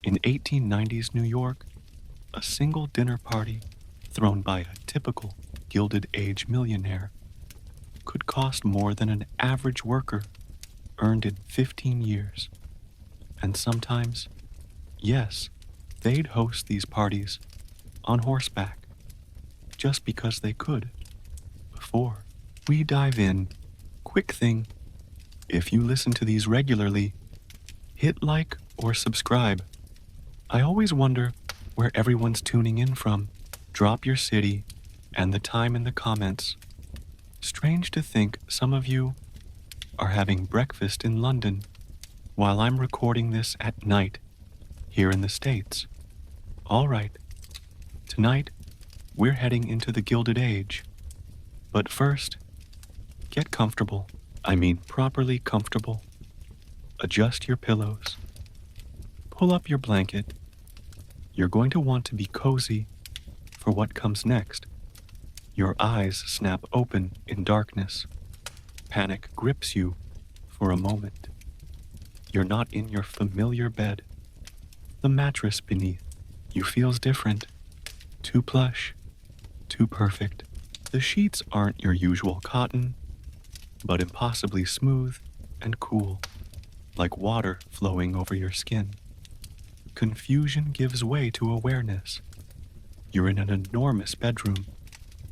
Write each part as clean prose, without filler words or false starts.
In 1890s New York, a single dinner party thrown by a typical Gilded Age millionaire could cost more than an average worker earned in 15 years. And sometimes, yes, they'd host these parties on horseback just because they could. Before we dive in, quick thing, if you listen to these regularly, hit like or subscribe. I always wonder where everyone's tuning in from. Drop your city and the time in the comments. Strange to think some of you are having breakfast in London while I'm recording this at night here in the States. All right, tonight we're heading into the Gilded Age. But first, get comfortable. I mean properly comfortable. Adjust your pillows. Pull up your blanket. You're going to want to be cozy for what comes next. Your eyes snap open in darkness. Panic grips you for a moment. You're not in your familiar bed. The mattress beneath you feels different. Too plush, too perfect. The sheets aren't your usual cotton, but impossibly smooth and cool, like water flowing over your skin. Confusion gives way to awareness. You're in an enormous bedroom,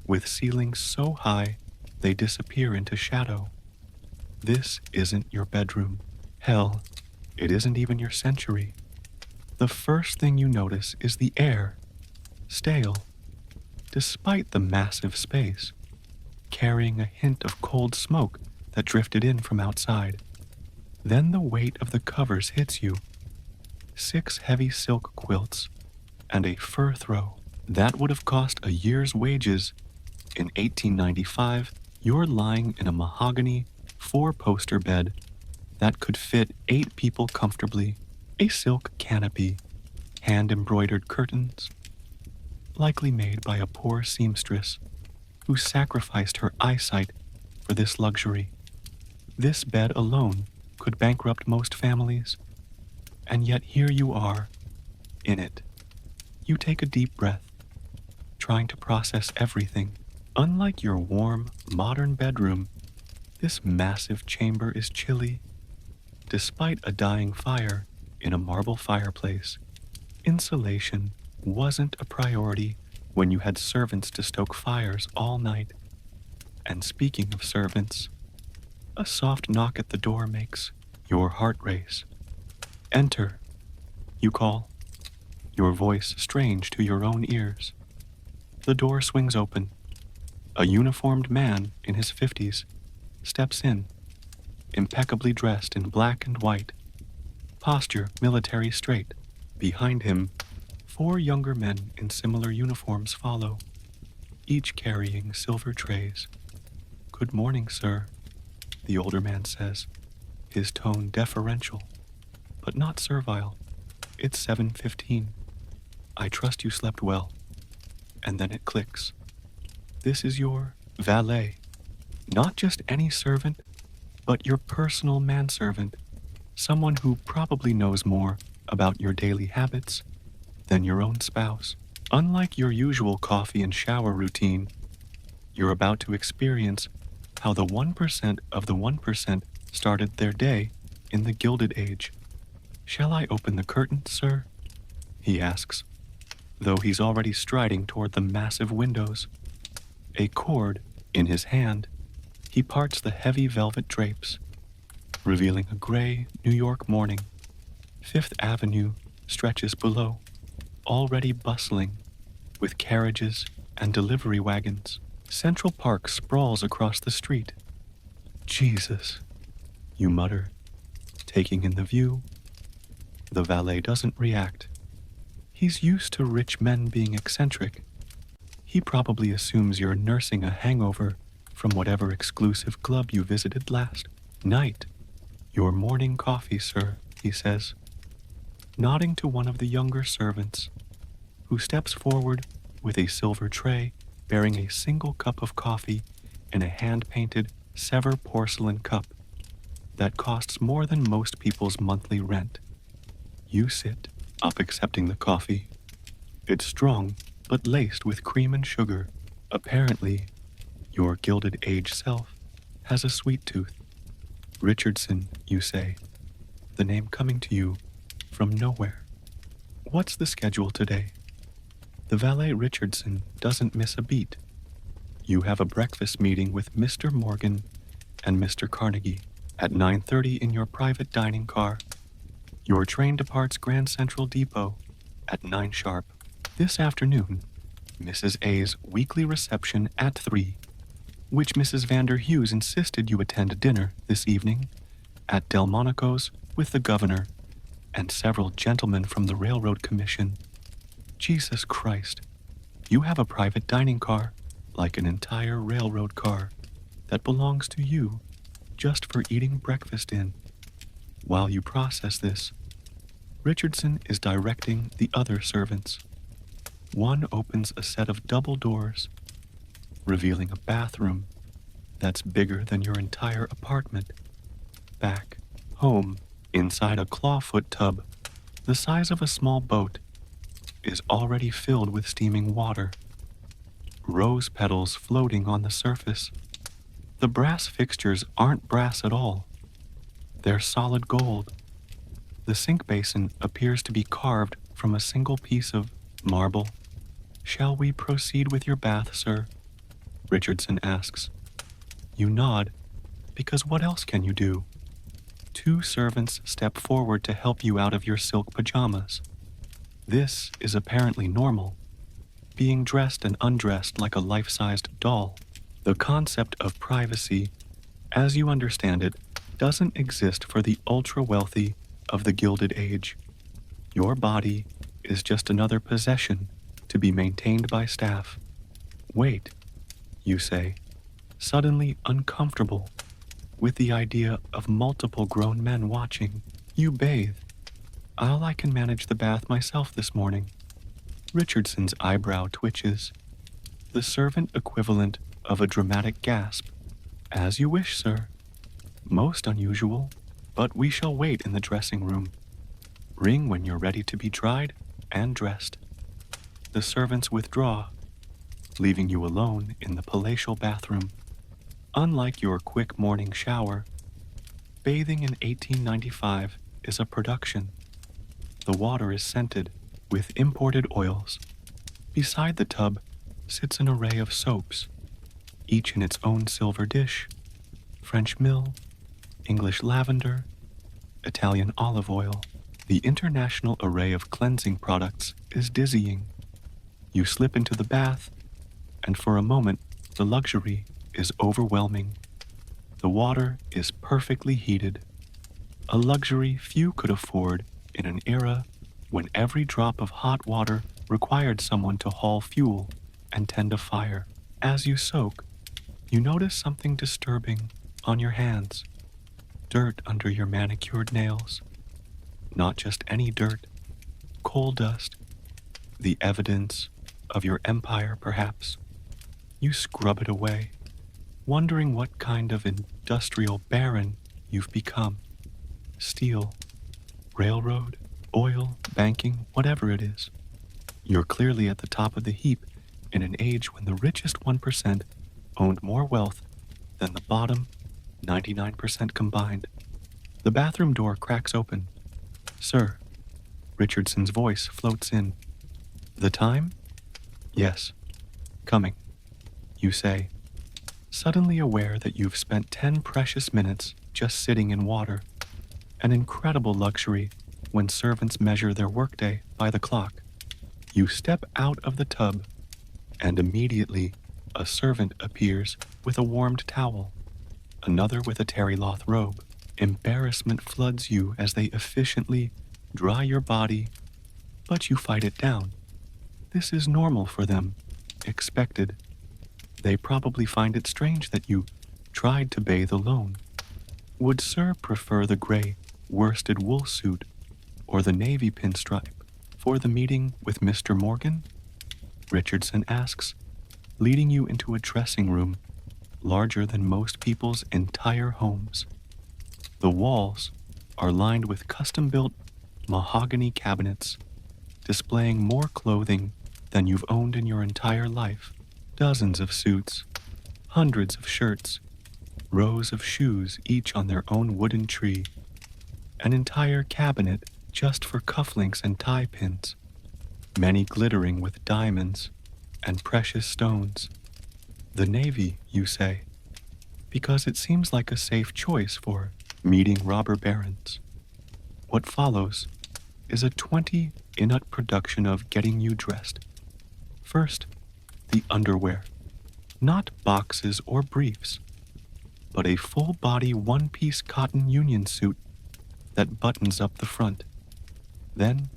with ceilings so high they disappear into shadow. This isn't your bedroom. Hell, it isn't even your century. The first thing you notice is the air, stale, despite the massive space, carrying a hint of cold smoke that drifted in from outside. Then the weight of the covers hits you. 6 heavy silk quilts and a fur throw that would have cost a year's wages. In 1895, you're lying in a mahogany 4-poster bed that could fit 8 people comfortably, a silk canopy, hand-embroidered curtains, likely made by a poor seamstress who sacrificed her eyesight for this luxury. This bed alone could bankrupt most families, and yet here you are, in it. You take a deep breath, trying to process everything. Unlike your warm, modern bedroom, this massive chamber is chilly, despite a dying fire in a marble fireplace. Insulation wasn't a priority when you had servants to stoke fires all night. And speaking of servants, a soft knock at the door makes your heart race. Enter, you call, your voice strange to your own ears. The door swings open. A uniformed man in his 50s steps in, impeccably dressed in black and white, posture military straight. Behind him, 4 younger men in similar uniforms follow, each carrying silver trays. "Good morning, sir," the older man says, his tone deferential, but not servile. "It's 7:15. I trust you slept well." And then it clicks. This is your valet. Not just any servant, but your personal manservant, someone who probably knows more about your daily habits than your own spouse. Unlike your usual coffee and shower routine, you're about to experience how the 1% of the 1% started their day in the Gilded Age. "Shall I open the curtains, sir?" he asks, though he's already striding toward the massive windows. A cord in his hand, he parts the heavy velvet drapes, revealing a gray New York morning. Fifth Avenue stretches below, already bustling with carriages and delivery wagons. Central Park sprawls across the street. "Jesus," you mutter, taking in the view. The valet doesn't react. He's used to rich men being eccentric. He probably assumes you're nursing a hangover from whatever exclusive club you visited last night. "Your morning coffee, sir," he says, nodding to one of the younger servants, who steps forward with a silver tray bearing a single cup of coffee in a hand-painted Sevres porcelain cup that costs more than most people's monthly rent. You sit, up accepting the coffee. It's strong, but laced with cream and sugar. Apparently, your Gilded Age self has a sweet tooth. Richardson, you say, the name coming to you from nowhere. What's the schedule today? The valet Richardson doesn't miss a beat. You have a breakfast meeting with Mr. Morgan and Mr. Carnegie at 9:30 in your private dining car. Your train departs Grand Central Depot at 9 sharp. This afternoon, Mrs. A's weekly reception at 3, which Mrs. Vander Hughes insisted you attend dinner this evening at Delmonico's with the governor and several gentlemen from the Railroad Commission. Jesus Christ, you have a private dining car, like an entire railroad car, that belongs to you just for eating breakfast in. While you process this, Richardson is directing the other servants. One opens a set of double doors, revealing a bathroom that's bigger than your entire apartment. Back home, inside a clawfoot tub, the size of a small boat, is already filled with steaming water. Rose petals floating on the surface. The brass fixtures aren't brass at all. They're solid gold. The sink basin appears to be carved from a single piece of marble. Shall we proceed with your bath, sir? Richardson asks. You nod, because what else can you do? Two servants step forward to help you out of your silk pajamas. This is apparently normal, being dressed and undressed like a life-sized doll. The concept of privacy, as you understand it, doesn't exist for the ultra-wealthy of the Gilded Age. Your body is just another possession to be maintained by staff. Wait, you say, suddenly uncomfortable with the idea of multiple grown men watching. You bathe. I can manage the bath myself this morning. Richardson's eyebrow twitches, the servant equivalent of a dramatic gasp. As you wish, sir. Most unusual, but we shall wait in the dressing room. Ring when you're ready to be dried and dressed. The servants withdraw, leaving you alone in the palatial bathroom. Unlike your quick morning shower, bathing in 1895 is a production. The water is scented with imported oils. Beside the tub sits an array of soaps, each in its own silver dish: French mill, English lavender, Italian olive oil. The international array of cleansing products is dizzying. You slip into the bath, and for a moment, the luxury is overwhelming. The water is perfectly heated, a luxury few could afford in an era when every drop of hot water required someone to haul fuel and tend a fire. As you soak, you notice something disturbing on your hands. Dirt under your manicured nails. Not just any dirt, coal dust, the evidence of your empire, perhaps. You scrub it away, wondering what kind of industrial baron you've become. Steel, railroad, oil, banking, whatever it is. You're clearly at the top of the heap in an age when the richest 1% owned more wealth than the bottom 99% combined. The bathroom door cracks open. Sir, Richardson's voice floats in. The time? Yes. Coming. You say, suddenly aware that you've spent 10 precious minutes just sitting in water, an incredible luxury when servants measure their workday by the clock. You step out of the tub, and immediately a servant appears with a warmed towel, another with a terry cloth robe. Embarrassment floods you as they efficiently dry your body, but you fight it down. This is normal for them, expected. They probably find it strange that you tried to bathe alone. Would Sir prefer the gray worsted wool suit or the navy pinstripe for the meeting with Mr. Morgan? Richardson asks, leading you into a dressing room larger than most people's entire homes. The walls are lined with custom-built mahogany cabinets displaying more clothing than you've owned in your entire life. Dozens of suits, hundreds of shirts, rows of shoes each on their own wooden tree, an entire cabinet just for cufflinks and tie pins, many glittering with diamonds and precious stones. The Navy, you say, because it seems like a safe choice for meeting robber barons. What follows is a 20-minute production of getting you dressed. First, the underwear. Not boxes or briefs, but a full-body one-piece cotton union suit that buttons up the front. Then,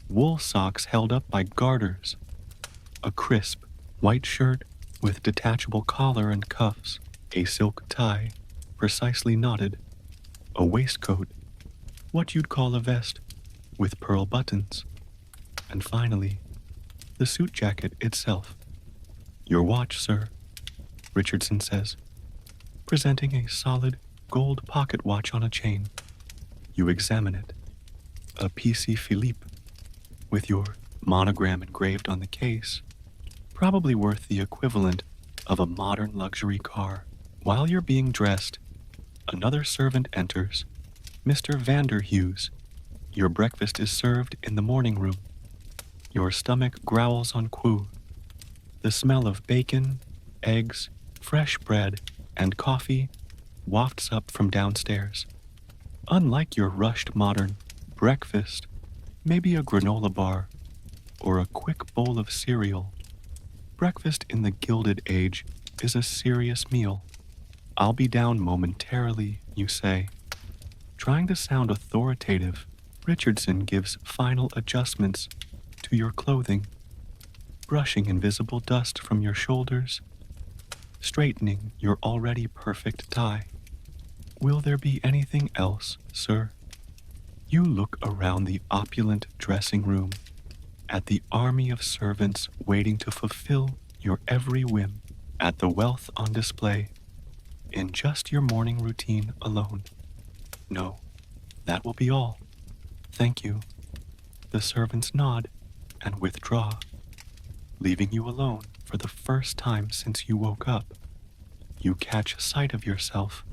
wool socks held up by garters, a crisp white shirt with detachable collar and cuffs, a silk tie, precisely knotted, a waistcoat, what you'd call a vest, with pearl buttons, and finally, the suit jacket itself. Your watch, sir, Richardson says, presenting a solid gold pocket watch on a chain. You examine it. A PC Philippe, with your monogram engraved on the case, probably worth the equivalent of a modern luxury car. While you're being dressed, another servant enters, Mr. Vanderhughes. Your breakfast is served in the morning room. Your stomach growls on Quoo. The smell of bacon, eggs, fresh bread, and coffee wafts up from downstairs. Unlike your rushed modern breakfast, maybe a granola bar or a quick bowl of cereal, breakfast in the Gilded Age is a serious meal. I'll be down momentarily, you say. Trying to sound authoritative, Richardson gives final adjustments to your clothing, brushing invisible dust from your shoulders, straightening your already perfect tie. Will there be anything else, sir? You look around the opulent dressing room, at the army of servants waiting to fulfill your every whim, at the wealth on display, in just your morning routine alone. No, that will be all. Thank you. The servants nod and withdraw, leaving you alone for the first time since you woke up. You catch sight of yourself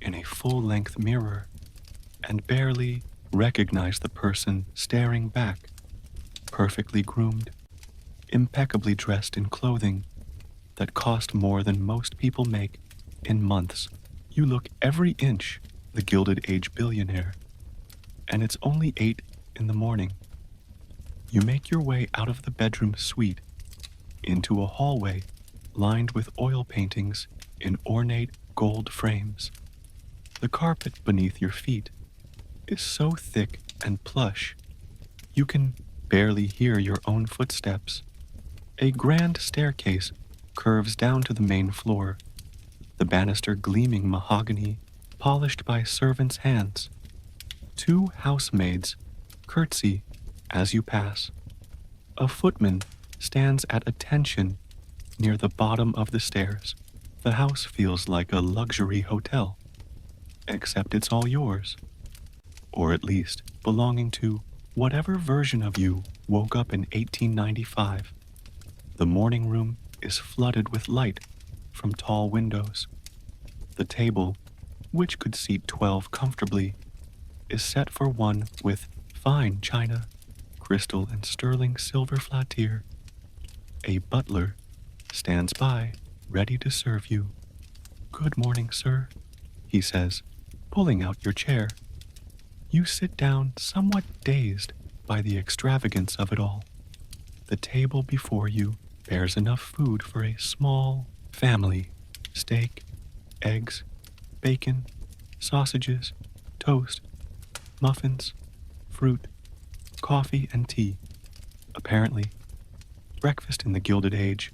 in a full-length mirror and barely recognize the person staring back, perfectly groomed, impeccably dressed in clothing that cost more than most people make in months. You look every inch the Gilded Age billionaire, and it's only 8 in the morning. You make your way out of the bedroom suite into a hallway lined with oil paintings in ornate gold frames. The carpet beneath your feet is so thick and plush, you can barely hear your own footsteps. A grand staircase curves down to the main floor, the banister gleaming mahogany, polished by servants' hands. 2 housemaids curtsy as you pass. A footman stands at attention near the bottom of the stairs. The house feels like a luxury hotel, except it's all yours, or at least belonging to whatever version of you woke up in 1895. The morning room is flooded with light from tall windows. The table, which could seat 12 comfortably, is set for one with fine china, crystal and sterling silver flattier. A butler stands by, ready to serve you. Good morning, sir, he says, pulling out your chair. You sit down somewhat dazed by the extravagance of it all. The table before you bears enough food for a small family. Steak, eggs, bacon, sausages, toast, muffins, fruit, coffee, and tea. Apparently, breakfast in the Gilded Age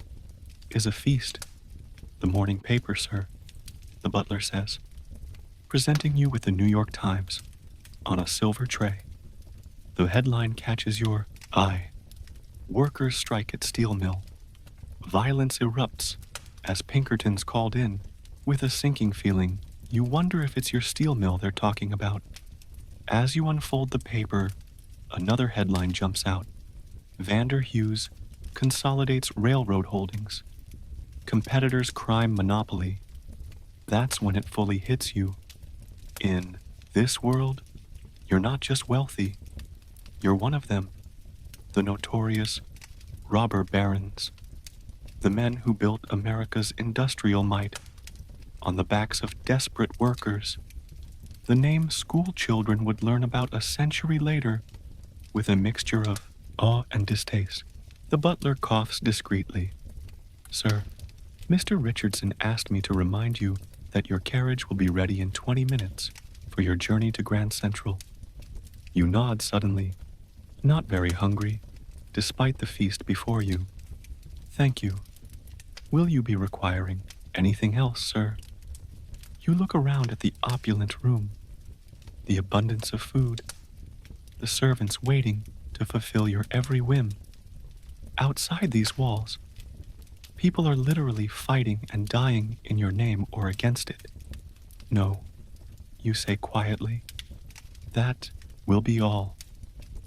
is a feast. The morning paper, sir, the butler says, presenting you with the New York Times on a silver tray. The headline catches your eye. Workers strike at steel mill. Violence erupts as Pinkerton's called in. With a sinking feeling, you wonder if it's your steel mill they're talking about. As you unfold the paper, another headline jumps out. Vanderhughes consolidates railroad holdings. Competitors' crime monopoly. That's when it fully hits you. In this world, you're not just wealthy, you're one of them. The notorious robber barons. The men who built America's industrial might on the backs of desperate workers. The name school children would learn about a century later with a mixture of awe and distaste. The butler coughs discreetly. Sir, Mr. Richardson asked me to remind you that your carriage will be ready in 20 minutes for your journey to Grand Central. You nod suddenly, not very hungry, despite the feast before you. Thank you. Will you be requiring anything else, sir? You look around at the opulent room, the abundance of food, the servants waiting to fulfill your every whim. Outside these walls, people are literally fighting and dying in your name or against it. No, you say quietly, that will be all.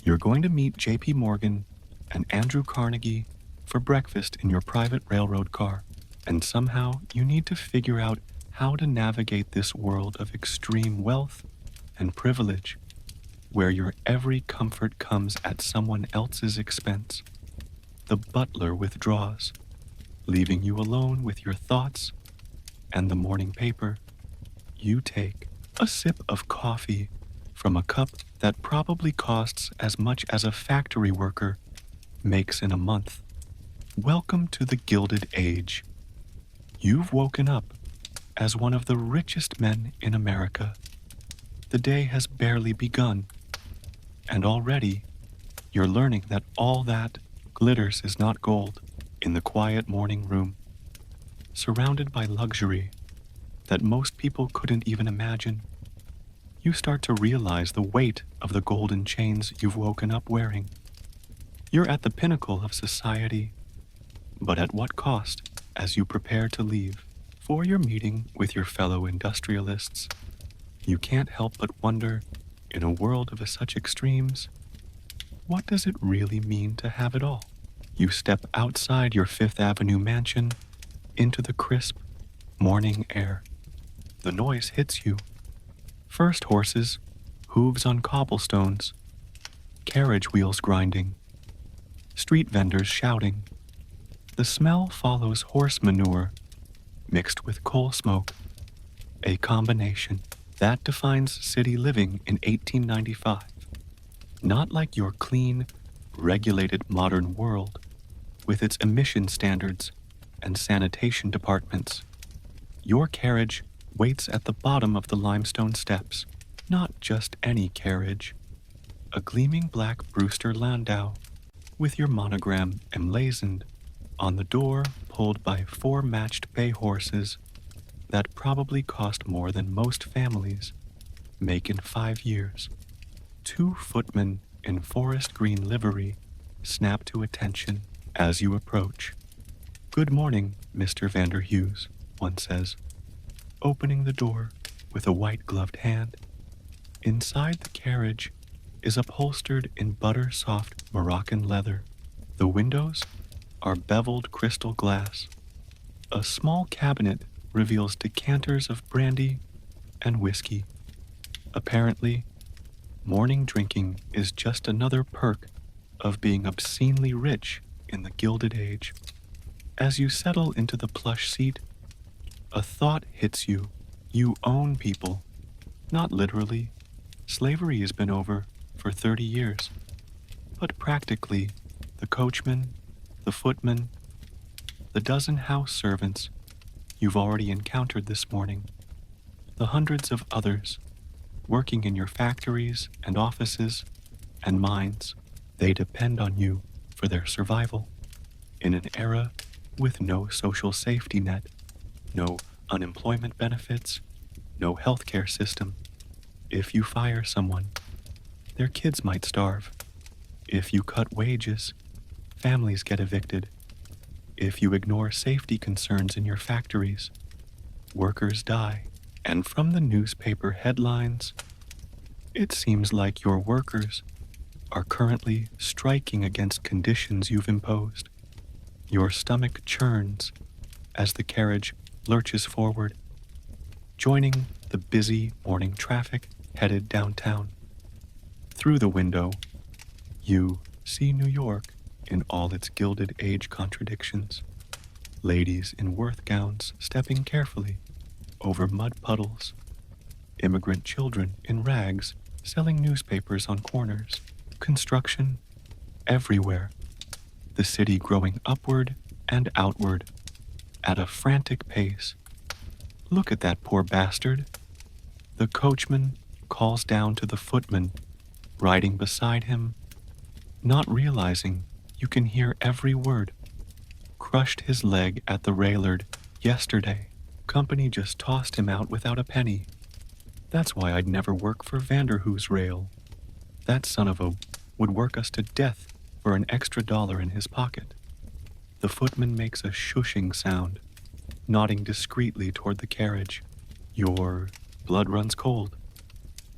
You're going to meet J.P. Morgan and Andrew Carnegie for breakfast in your private railroad car, and somehow you need to figure out how to navigate this world of extreme wealth and privilege, where your every comfort comes at someone else's expense. The butler withdraws, leaving you alone with your thoughts and the morning paper. You take a sip of coffee from a cup that probably costs as much as a factory worker makes in a month. Welcome to the Gilded Age. You've woken up as one of the richest men in America. The day has barely begun, and already you're learning that all that glitters is not gold. In the quiet morning room, surrounded by luxury that most people couldn't even imagine, you start to realize the weight of the golden chains you've woken up wearing. You're at the pinnacle of society, but at what cost as you prepare to leave? For your meeting with your fellow industrialists, you can't help but wonder, in a world of such extremes, what does it really mean to have it all? You step outside your Fifth Avenue mansion into the crisp morning air. The noise hits you. First horses, hooves on cobblestones, carriage wheels grinding, street vendors shouting. The smell follows horse manure mixed with coal smoke, a combination that defines city living in 1895. Not like your clean, regulated modern world with its emission standards and sanitation departments. Your carriage waits at the bottom of the limestone steps, not just any carriage. A gleaming black Brewster Landau with your monogram emblazoned on the door, pulled by 4 matched bay horses that probably cost more than most families make in 5 years. 2 footmen in forest green livery snap to attention as you approach. Good morning, Mr. Vanderhughes, one says, opening the door with a white-gloved hand. Inside the carriage is upholstered in butter-soft Moroccan leather. The windows are beveled crystal glass. A small cabinet reveals decanters of brandy and whiskey. Apparently, morning drinking is just another perk of being obscenely rich in the Gilded Age. As you settle into the plush seat, a thought hits you. You own people. Not literally. Slavery has been over for 30 years. But practically, the coachman, the footman, the dozen house servants you've already encountered this morning, the hundreds of others working in your factories and offices and mines, they depend on you for their survival. In an era with no social safety net, no unemployment benefits, no healthcare system, if you fire someone, their kids might starve. If you cut wages, families get evicted. If you ignore safety concerns in your factories, workers die. And from the newspaper headlines, it seems like your workers are currently striking against conditions you've imposed. Your stomach churns as the carriage lurches forward, joining the busy morning traffic headed downtown. Through the window, you see New York in all its Gilded Age contradictions. Ladies in Worth gowns stepping carefully over mud puddles. Immigrant children in rags selling newspapers on corners. Construction everywhere. The city growing upward and outward at a frantic pace. Look at that poor bastard. The coachman calls down to the footman riding beside him, not realizing you can hear every word. Crushed his leg at the railard yesterday. Company just tossed him out without a penny. That's why I'd never work for Vanderhoo's rail. That son of a would work us to death for an extra $1 in his pocket. The footman makes a shushing sound, nodding discreetly toward the carriage. Your blood runs cold.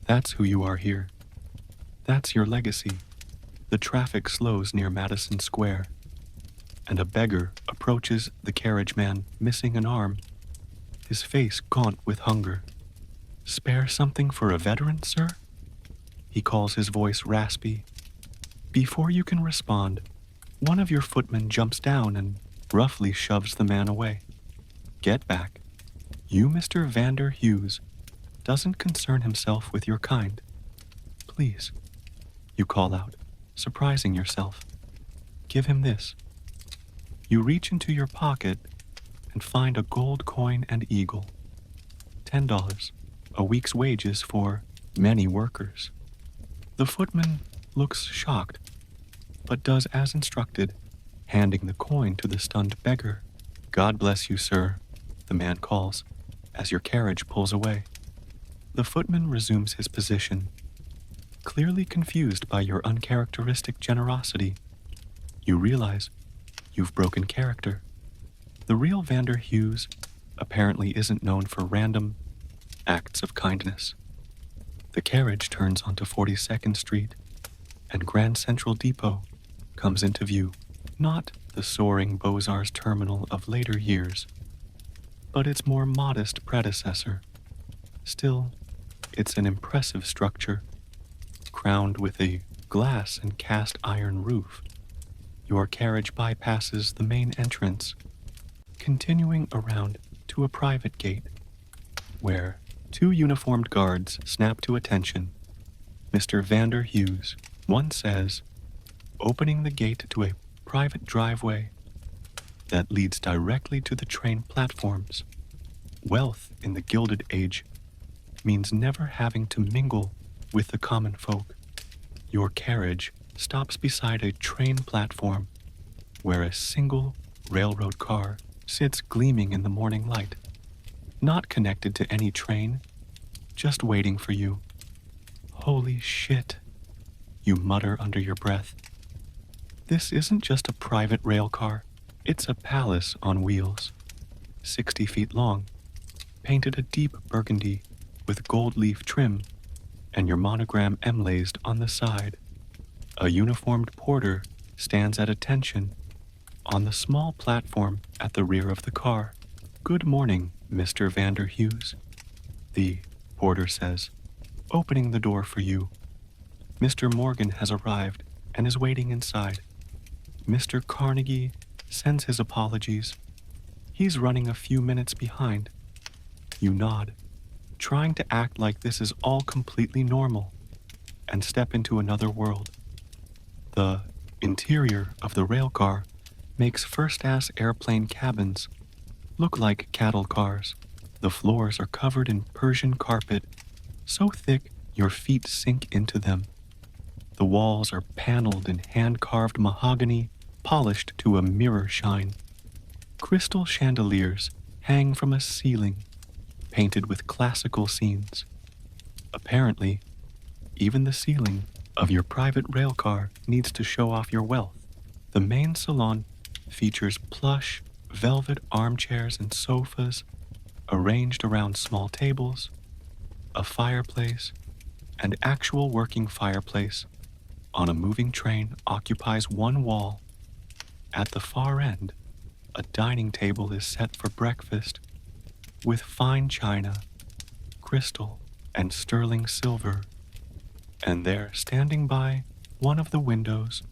That's who you are here. That's your legacy. The traffic slows near Madison Square, and a beggar approaches the carriage man missing an arm, his face gaunt with hunger. Spare something for a veteran, sir? He calls, his voice raspy. Before you can respond, one of your footmen jumps down and roughly shoves the man away. Get back. You, Mr. Vander Hughes, doesn't concern himself with your kind. Please, you call out, surprising yourself. Give him this. You reach into your pocket and find a gold coin and eagle. $10, a week's wages for many workers. The footman looks shocked, but does as instructed, handing the coin to the stunned beggar. God bless you, sir, the man calls, as your carriage pulls away. The footman resumes his position, clearly confused by your uncharacteristic generosity. You realize you've broken character. The real Vander Hughes apparently isn't known for random acts of kindness. The carriage turns onto 42nd Street, and Grand Central Depot comes into view. Not the soaring Beaux-Arts terminal of later years, but its more modest predecessor. Still, it's an impressive structure, crowned with a glass and cast iron roof. Your carriage bypasses the main entrance, continuing around to a private gate, where 2 uniformed guards snap to attention. Mr. Vander Hughes, one says, opening the gate to a private driveway that leads directly to the train platforms. Wealth in the Gilded Age means never having to mingle with the common folk. Your carriage stops beside a train platform where a single railroad car sits gleaming in the morning light, not connected to any train, just waiting for you. Holy shit, you mutter under your breath. This isn't just a private rail car, it's a palace on wheels, 60 feet long, painted a deep burgundy with gold leaf trim, and your monogram emblazed on the side. A uniformed porter stands at attention on the small platform at the rear of the car. Good morning, Mr. Vander Hughes, the porter says, opening the door for you. Mr. Morgan has arrived and is waiting inside. Mr. Carnegie sends his apologies. He's running a few minutes behind. You nod, trying to act like this is all completely normal, and step into another world. The interior of the railcar makes first-class airplane cabins look like cattle cars. The floors are covered in Persian carpet, so thick your feet sink into them. The walls are paneled in hand-carved mahogany, polished to a mirror shine. Crystal chandeliers hang from a ceiling, painted with classical scenes. Apparently, even the ceiling of your private railcar needs to show off your wealth. The main salon features plush, velvet armchairs and sofas arranged around small tables, a fireplace, and actual working fireplace on a moving train occupies one wall. At the far end, a dining table is set for breakfast with fine china, crystal, and sterling silver. And there, standing by one of the windows,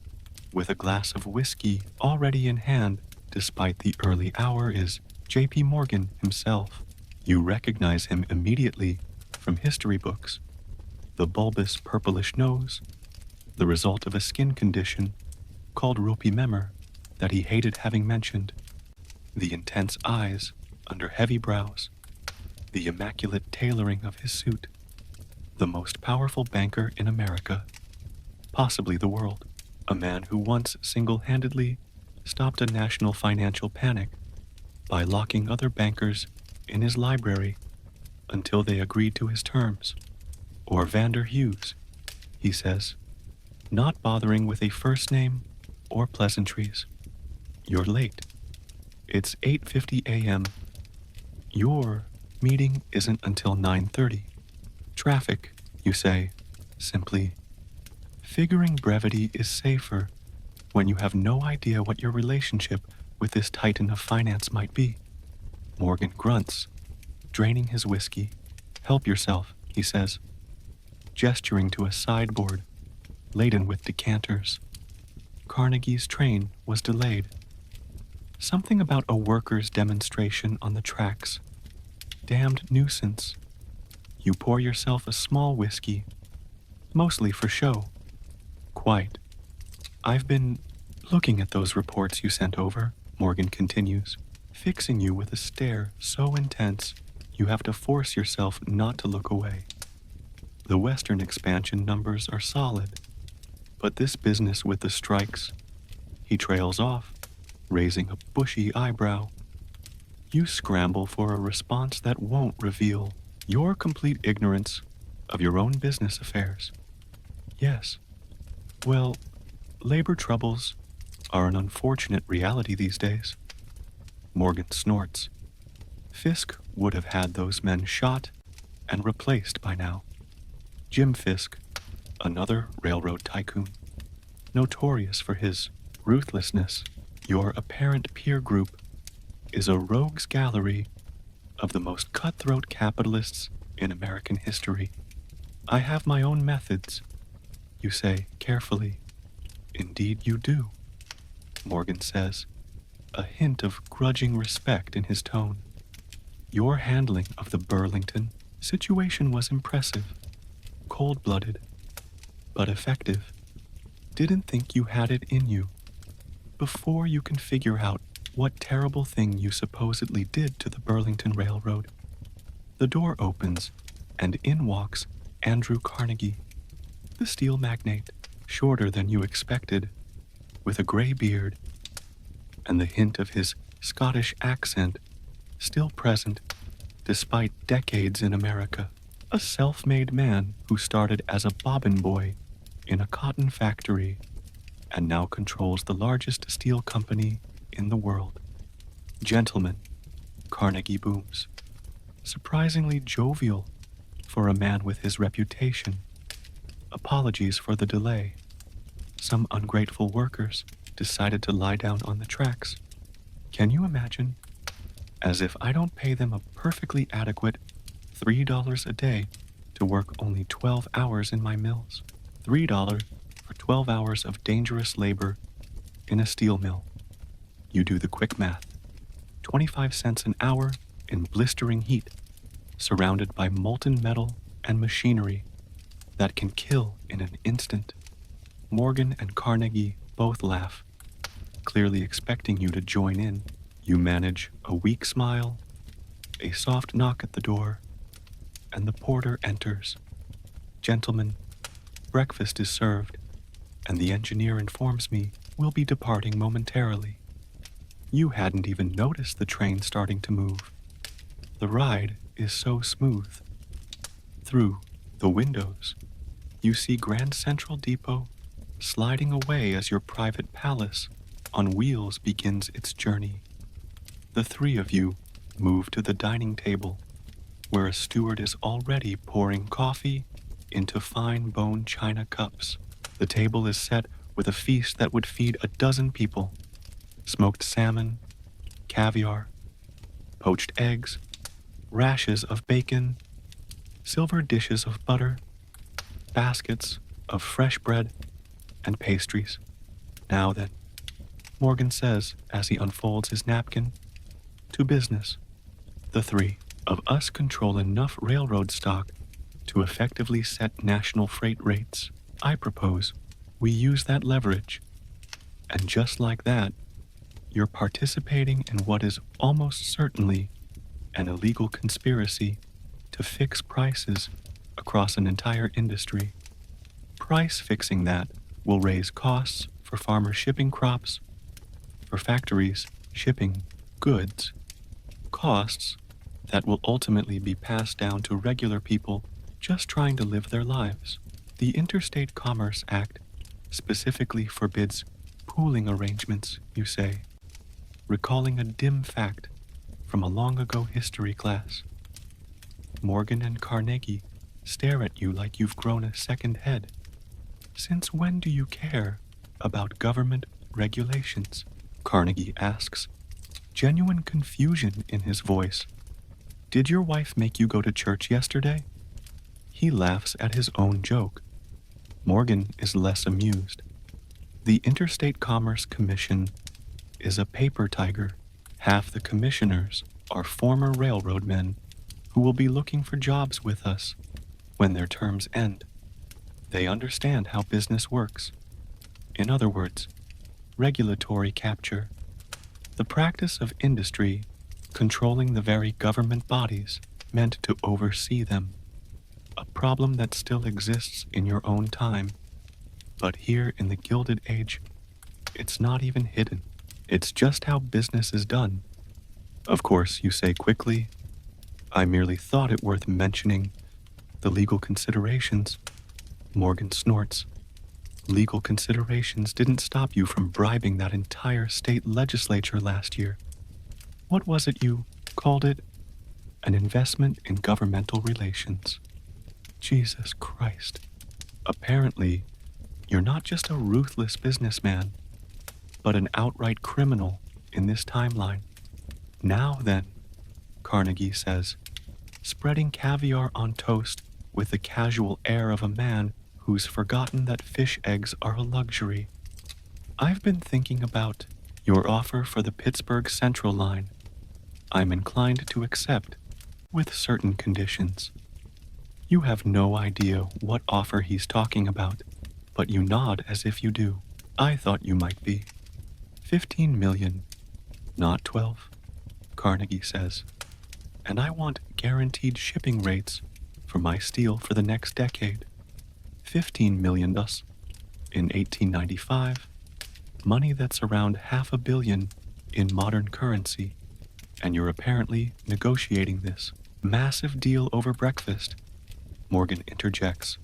with a glass of whiskey already in hand despite the early hour, is J.P. Morgan himself. You recognize him immediately from history books. The bulbous purplish nose, the result of a skin condition called ropiememer that he hated having mentioned. The intense eyes under heavy brows, the immaculate tailoring of his suit. The most powerful banker in America, possibly the world. A man who once single-handedly stopped a national financial panic by locking other bankers in his library until they agreed to his terms. Or Vander Hughes, he says, not bothering with a first name or pleasantries. You're late. It's 8:50 a.m. Your meeting isn't until 9:30. Traffic, you say, simply. Figuring brevity is safer when you have no idea what your relationship with this titan of finance might be. Morgan grunts, draining his whiskey. Help yourself, he says, gesturing to a sideboard laden with decanters. Carnegie's train was delayed. Something about a worker's demonstration on the tracks. Damned nuisance. You pour yourself a small whiskey, mostly for show. Quite. I've been looking at those reports you sent over, Morgan continues, fixing you with a stare so intense you have to force yourself not to look away. The Western expansion numbers are solid, but this business with the strikes, he trails off, raising a bushy eyebrow. You scramble for a response that won't reveal your complete ignorance of your own business affairs. Yes. Well, labor troubles are an unfortunate reality these days. Morgan snorts. Fisk would have had those men shot and replaced by now. Jim Fisk, another railroad tycoon, notorious for his ruthlessness. Your apparent peer group is a rogues gallery of the most cutthroat capitalists in American history. I have my own methods, you say carefully. Indeed you do, Morgan says, a hint of grudging respect in his tone. Your handling of the Burlington situation was impressive, cold-blooded, but effective. Didn't think you had it in you. Before you can figure out what terrible thing you supposedly did to the Burlington Railroad, the door opens, and in walks Andrew Carnegie, the steel magnate, shorter than you expected, with a gray beard, and the hint of his Scottish accent still present despite decades in America. A self-made man who started as a bobbin boy in a cotton factory and now controls the largest steel company in the world. Gentlemen, Carnegie booms, surprisingly jovial for a man with his reputation. Apologies for the delay. Some ungrateful workers decided to lie down on the tracks. Can you imagine? As if I don't pay them a perfectly adequate $3 a day to work only 12 hours in my mills. $3 for 12 hours of dangerous labor in a steel mill. You do the quick math. 25 cents an hour in blistering heat, surrounded by molten metal and machinery that can kill in an instant. Morgan and Carnegie both laugh, clearly expecting you to join in. You manage a weak smile, a soft knock at the door, and the porter enters. Gentlemen, breakfast is served, and the engineer informs me we'll be departing momentarily. You hadn't even noticed the train starting to move. The ride is so smooth. Through the windows, you see Grand Central Depot sliding away as your private palace on wheels begins its journey. The three of you move to the dining table, where a steward is already pouring coffee into fine bone china cups. The table is set with a feast that would feed a dozen people: smoked salmon, caviar, poached eggs, rashers of bacon, silver dishes of butter, baskets of fresh bread, and pastries. Now then, Morgan says as he unfolds his napkin, to business. The three of us control enough railroad stock to effectively set national freight rates. I propose we use that leverage, and just like that, you're participating in what is almost certainly an illegal conspiracy to fix prices across an entire industry. Price fixing that will raise costs for farmers shipping crops, for factories shipping goods, costs that will ultimately be passed down to regular people just trying to live their lives. The Interstate Commerce Act specifically forbids pooling arrangements, you say, recalling a dim fact from a long ago history class. Morgan and Carnegie stare at you like you've grown a second head. Since when do you care about government regulations? Carnegie asks, genuine confusion in his voice. Did your wife make you go to church yesterday? He laughs at his own joke. Morgan is less amused. The Interstate Commerce Commission is a paper tiger. Half the commissioners are former railroad men who will be looking for jobs with us when their terms end. They understand how business works. In other words, regulatory capture, the practice of industry controlling the very government bodies meant to oversee them. A problem that still exists in your own time, but here in the Gilded Age, it's not even hidden. It's just how business is done. Of course, you say quickly, I merely thought it worth mentioning the legal considerations. Morgan snorts. Legal considerations didn't stop you from bribing that entire state legislature last year. What was it you called it? An investment in governmental relations. Jesus Christ. Apparently, you're not just a ruthless businessman, but an outright criminal in this timeline. Now then, Carnegie says, spreading caviar on toast with the casual air of a man who's forgotten that fish eggs are a luxury. I've been thinking about your offer for the Pittsburgh Central line. I'm inclined to accept, with certain conditions. You have no idea what offer he's talking about, but you nod as if you do. I thought you might be. 15 million, not 12, Carnegie says. And I want guaranteed shipping rates for my steel for the next decade. 15 million thus. In 1895, money that's around $500 million in modern currency, and you're apparently negotiating this massive deal over breakfast. Morgan interjects.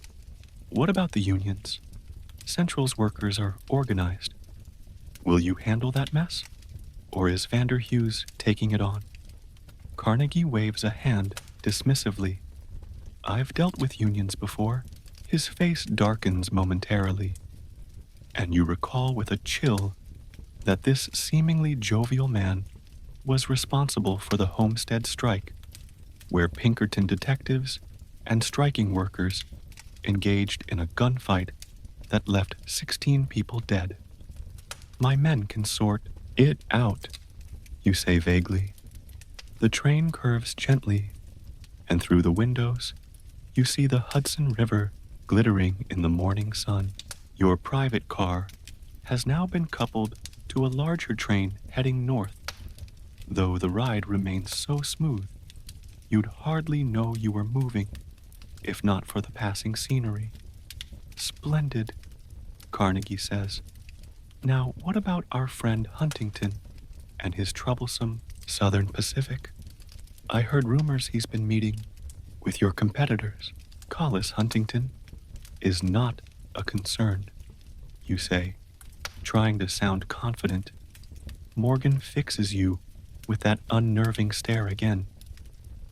What about the unions? Central's workers are organized. Will you handle that mess? Or is Vander Hughes taking it on? Carnegie waves a hand dismissively. I've dealt with unions before. His face darkens momentarily, and you recall with a chill that this seemingly jovial man was responsible for the Homestead strike, where Pinkerton detectives and striking workers engaged in a gunfight that left 16 people dead. My men can sort it out, you say vaguely. The train curves gently, and through the windows, you see the Hudson River glittering in the morning sun. Your private car has now been coupled to a larger train heading north, though the ride remains so smooth, you'd hardly know you were moving, if not for the passing scenery. Splendid, Carnegie says. Now, what about our friend Huntington and his troublesome Southern Pacific? I heard rumors he's been meeting with your competitors. Collis Huntington is not a concern, you say, trying to sound confident. Morgan fixes you with that unnerving stare again.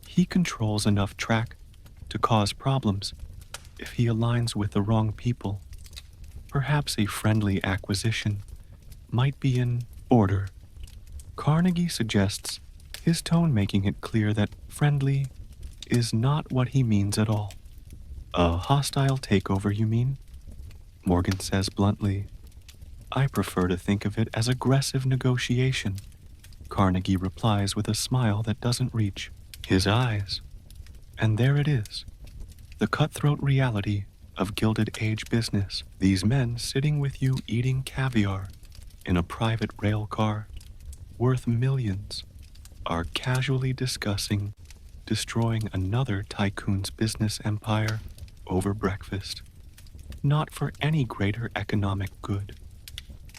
He controls enough track to cause problems if he aligns with the wrong people. Perhaps a friendly acquisition might be in order. Carnegie suggests, his tone making it clear that friendly is not what he means at all. A hostile takeover, you mean? Morgan says bluntly. I prefer to think of it as aggressive negotiation. Carnegie replies with a smile that doesn't reach his eyes. And there it is, the cutthroat reality of Gilded Age business. These men sitting with you eating caviar in a private rail car worth millions are casually discussing destroying another tycoon's business empire over breakfast. Not for any greater economic good,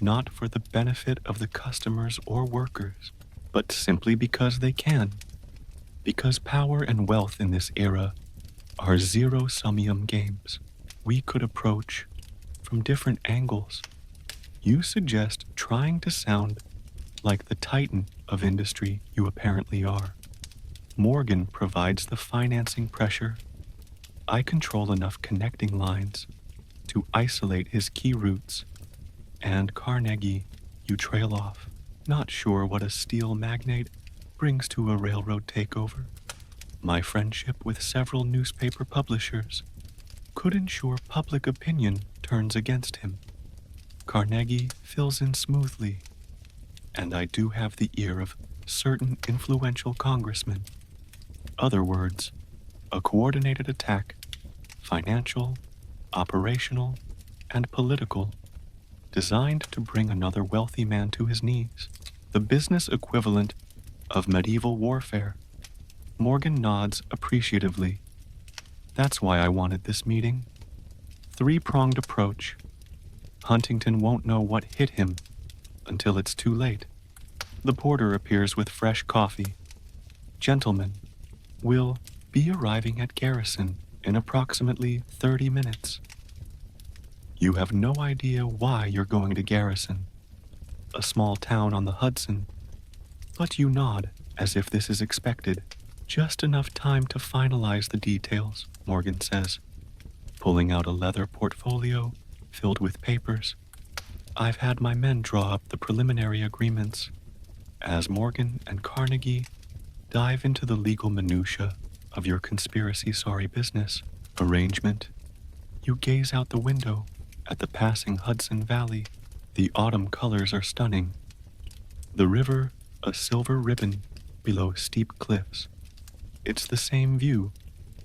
not for the benefit of the customers or workers, but simply because they can. Because power and wealth in this era are zero-summium games we could approach from different angles. You suggest trying to sound like the titan of industry you apparently are. Morgan provides the financing pressure. I control enough connecting lines to isolate his key routes. And Carnegie, you trail off, not sure what a steel magnate brings to a railroad takeover. My friendship with several newspaper publishers could ensure public opinion turns against him. Carnegie fills in smoothly, and I do have the ear of certain influential congressmen. Other words, a coordinated attack, financial, operational, and political, designed to bring another wealthy man to his knees, the business equivalent of medieval warfare. Morgan nods appreciatively. That's why I wanted this meeting. Three-pronged approach. Huntington won't know what hit him until it's too late. The porter appears with fresh coffee. Gentlemen, we'll be arriving at Garrison in approximately 30 minutes. You have no idea why you're going to Garrison, a small town on the Hudson, but you nod as if this is expected. Just enough time to finalize the details, Morgan says, pulling out a leather portfolio filled with papers. I've had my men draw up the preliminary agreements. As Morgan and Carnegie dive into the legal minutiae of your conspiracy-sorry business arrangement, you gaze out the window at the passing Hudson Valley. The autumn colors are stunning. The river, a silver ribbon below steep cliffs. It's the same view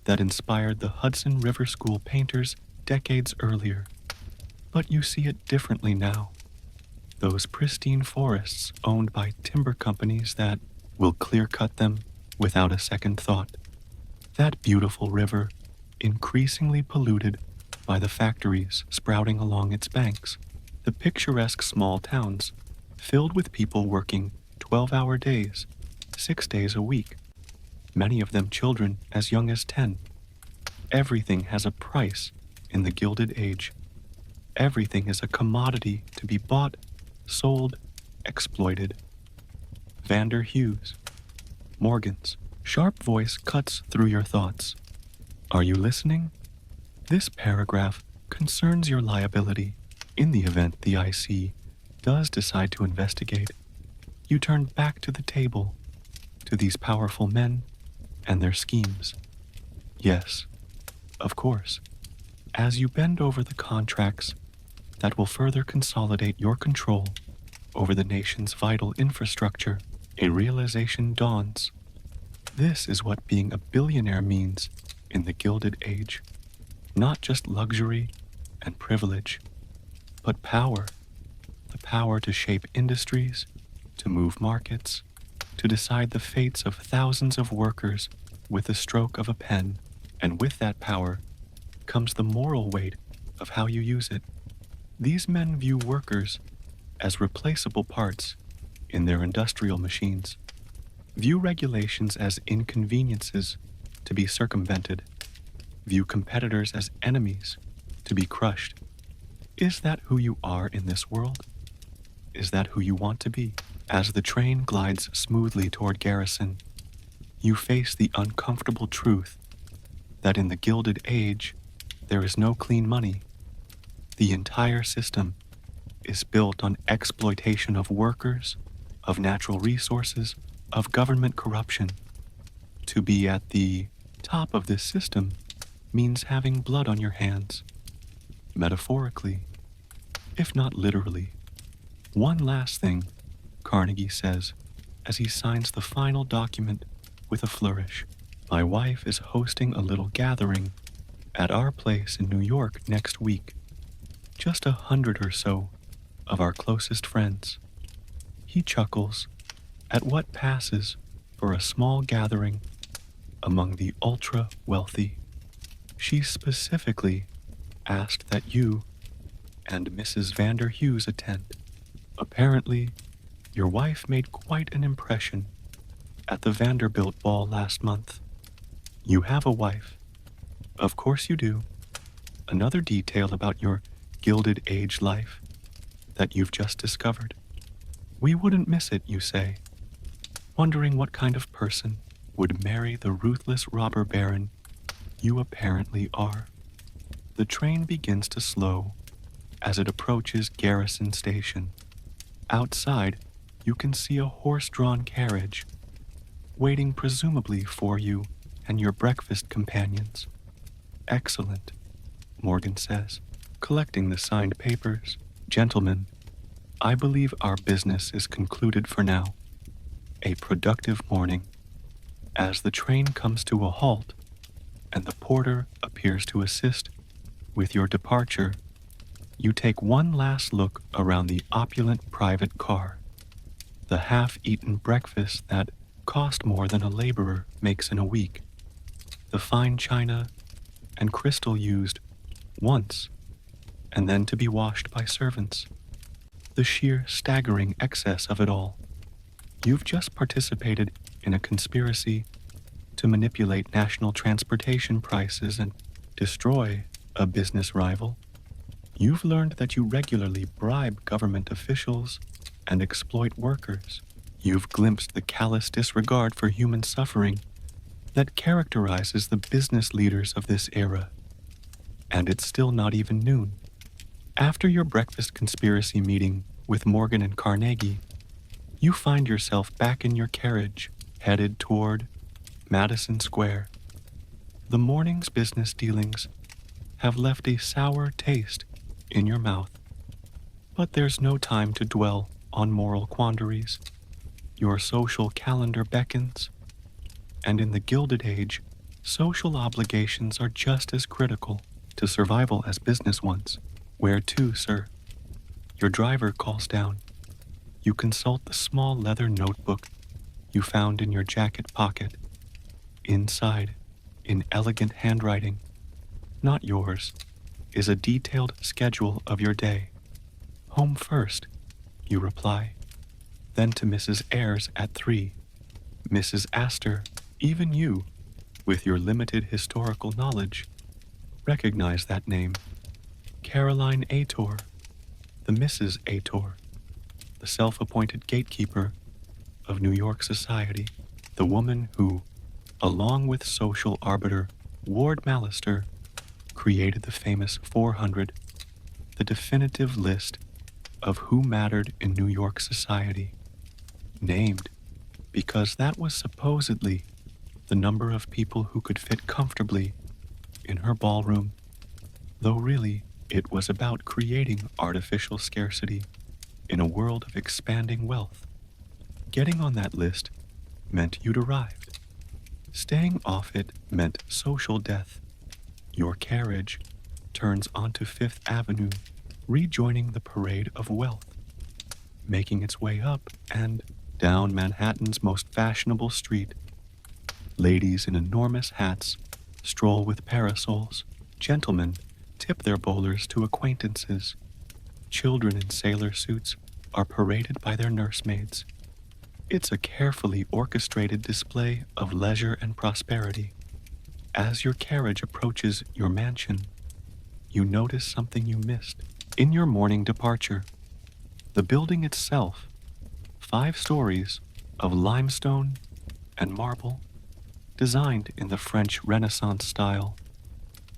that inspired the Hudson River School painters decades earlier. But you see it differently now. Those pristine forests owned by timber companies that will clear-cut them without a second thought. That beautiful river, increasingly polluted by the factories sprouting along its banks. The picturesque small towns, filled with people working 12-hour days, 6 days a week. Many of them children as young as 10. Everything has a price in the Gilded Age. Everything is a commodity to be bought, sold, exploited. Vander Hughes. Morgan's sharp voice cuts through your thoughts. Are you listening? This paragraph concerns your liability. In the event the IC does decide to investigate, you turn back to the table, to these powerful men and their schemes. Yes, of course, as you bend over the contracts that will further consolidate your control over the nation's vital infrastructure, a realization dawns. This is what being a billionaire means in the Gilded Age. Not just luxury and privilege, but power. The power to shape industries, to move markets, to decide the fates of thousands of workers with the stroke of a pen. And with that power comes the moral weight of how you use it. These men view workers as replaceable parts in their industrial machines, view regulations as inconveniences to be circumvented, view competitors as enemies to be crushed. Is that who you are in this world? Is that who you want to be? As the train glides smoothly toward Garrison, you face the uncomfortable truth that in the Gilded Age, there is no clean money. The entire system is built on exploitation of workers, of natural resources, of government corruption. To be at the top of this system means having blood on your hands, metaphorically, if not literally. One last thing, Carnegie says, as he signs the final document with a flourish. My wife is hosting a little gathering at our place in New York next week. Just 100 or so of our closest friends. He chuckles at what passes for a small gathering among the ultra-wealthy. She specifically asked that you and Mrs. Vander Hughes attend. Apparently, your wife made quite an impression at the Vanderbilt ball last month. You have a wife. Of course you do. Another detail about your Gilded Age life that you've just discovered. We wouldn't miss it, you say, wondering what kind of person would marry the ruthless robber baron you apparently are. The train begins to slow as it approaches Garrison Station. Outside, you can see a horse-drawn carriage waiting presumably for you and your breakfast companions. Excellent, Morgan says, collecting the signed papers. Gentlemen, I believe our business is concluded for now. A productive morning. As the train comes to a halt and the porter appears to assist with your departure, you take one last look around the opulent private car. The half-eaten breakfast that cost more than a laborer makes in a week. The fine china and crystal used once and then to be washed by servants. The sheer staggering excess of it all. You've just participated in a conspiracy to manipulate national transportation prices and destroy a business rival. You've learned that you regularly bribe government officials and exploit workers. You've glimpsed the callous disregard for human suffering that characterizes the business leaders of this era. And it's still not even noon. After your breakfast conspiracy meeting with Morgan and Carnegie, you find yourself back in your carriage, headed toward Madison Square. The morning's business dealings have left a sour taste in your mouth, but there's no time to dwell on moral quandaries. Your social calendar beckons, and in the Gilded Age, social obligations are just as critical to survival as business ones. Where to, sir? Your driver calls down. You consult the small leather notebook you found in your jacket pocket. Inside, in elegant handwriting, not yours, is a detailed schedule of your day. Home first, you reply. Then to Mrs. Ayres at 3. Mrs. Astor, even you, with your limited historical knowledge, recognize that name. Caroline Ator, the Mrs. Ator, the self-appointed gatekeeper of New York society, the woman who, along with social arbiter Ward Mallister, created the famous 400, the definitive list of who mattered in New York society, named because that was supposedly the number of people who could fit comfortably in her ballroom, though really it was about creating artificial scarcity in a world of expanding wealth. Getting on that list meant you'd arrived. Staying off it meant social death. Your carriage turns onto Fifth Avenue, rejoining the parade of wealth, making its way up and down Manhattan's most fashionable street. Ladies in enormous hats stroll with parasols. Gentlemen tip their bowlers to acquaintances. Children in sailor suits are paraded by their nursemaids. It's a carefully orchestrated display of leisure and prosperity. As your carriage approaches your mansion, you notice something you missed. In your morning departure, the building itself, 5 stories of limestone and marble, designed in the French Renaissance style.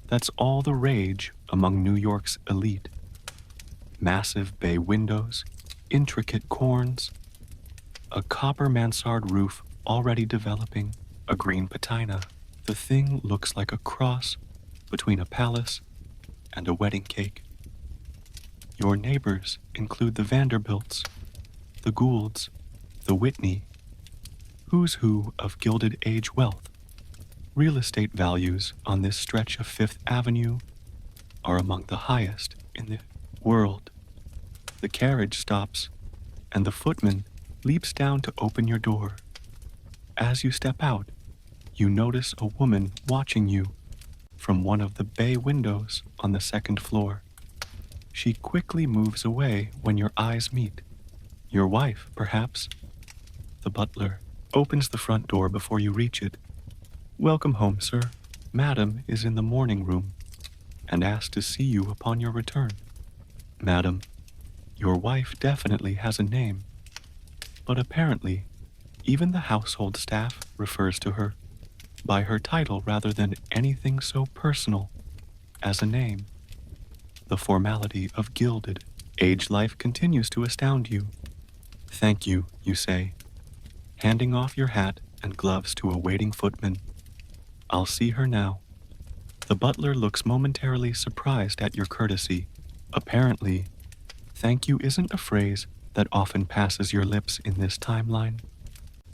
That's all the rage among New York's elite. Massive bay windows, intricate corns, a copper mansard roof already developing, a green patina. The thing looks like a cross between a palace and a wedding cake. Your neighbors include the Vanderbilts, the Goulds, the Whitney, who's who of Gilded Age wealth. Real estate values on this stretch of Fifth Avenue are among the highest in the world. The carriage stops, and the footman leaps down to open your door. As you step out, you notice a woman watching you from one of the bay windows on the second floor. She quickly moves away when your eyes meet. Your wife, perhaps? The butler opens the front door before you reach it. "Welcome home, sir. Madam is in the morning room and asked to see you upon your return." "Madam, your wife definitely has a name, but apparently even the household staff refers to her by her title rather than anything so personal as a name. The formality of Gilded Age life continues to astound you. "Thank you," you say, handing off your hat and gloves to a waiting footman. "I'll see her now." The butler looks momentarily surprised at your courtesy. Apparently, thank you isn't a phrase that often passes your lips in this timeline,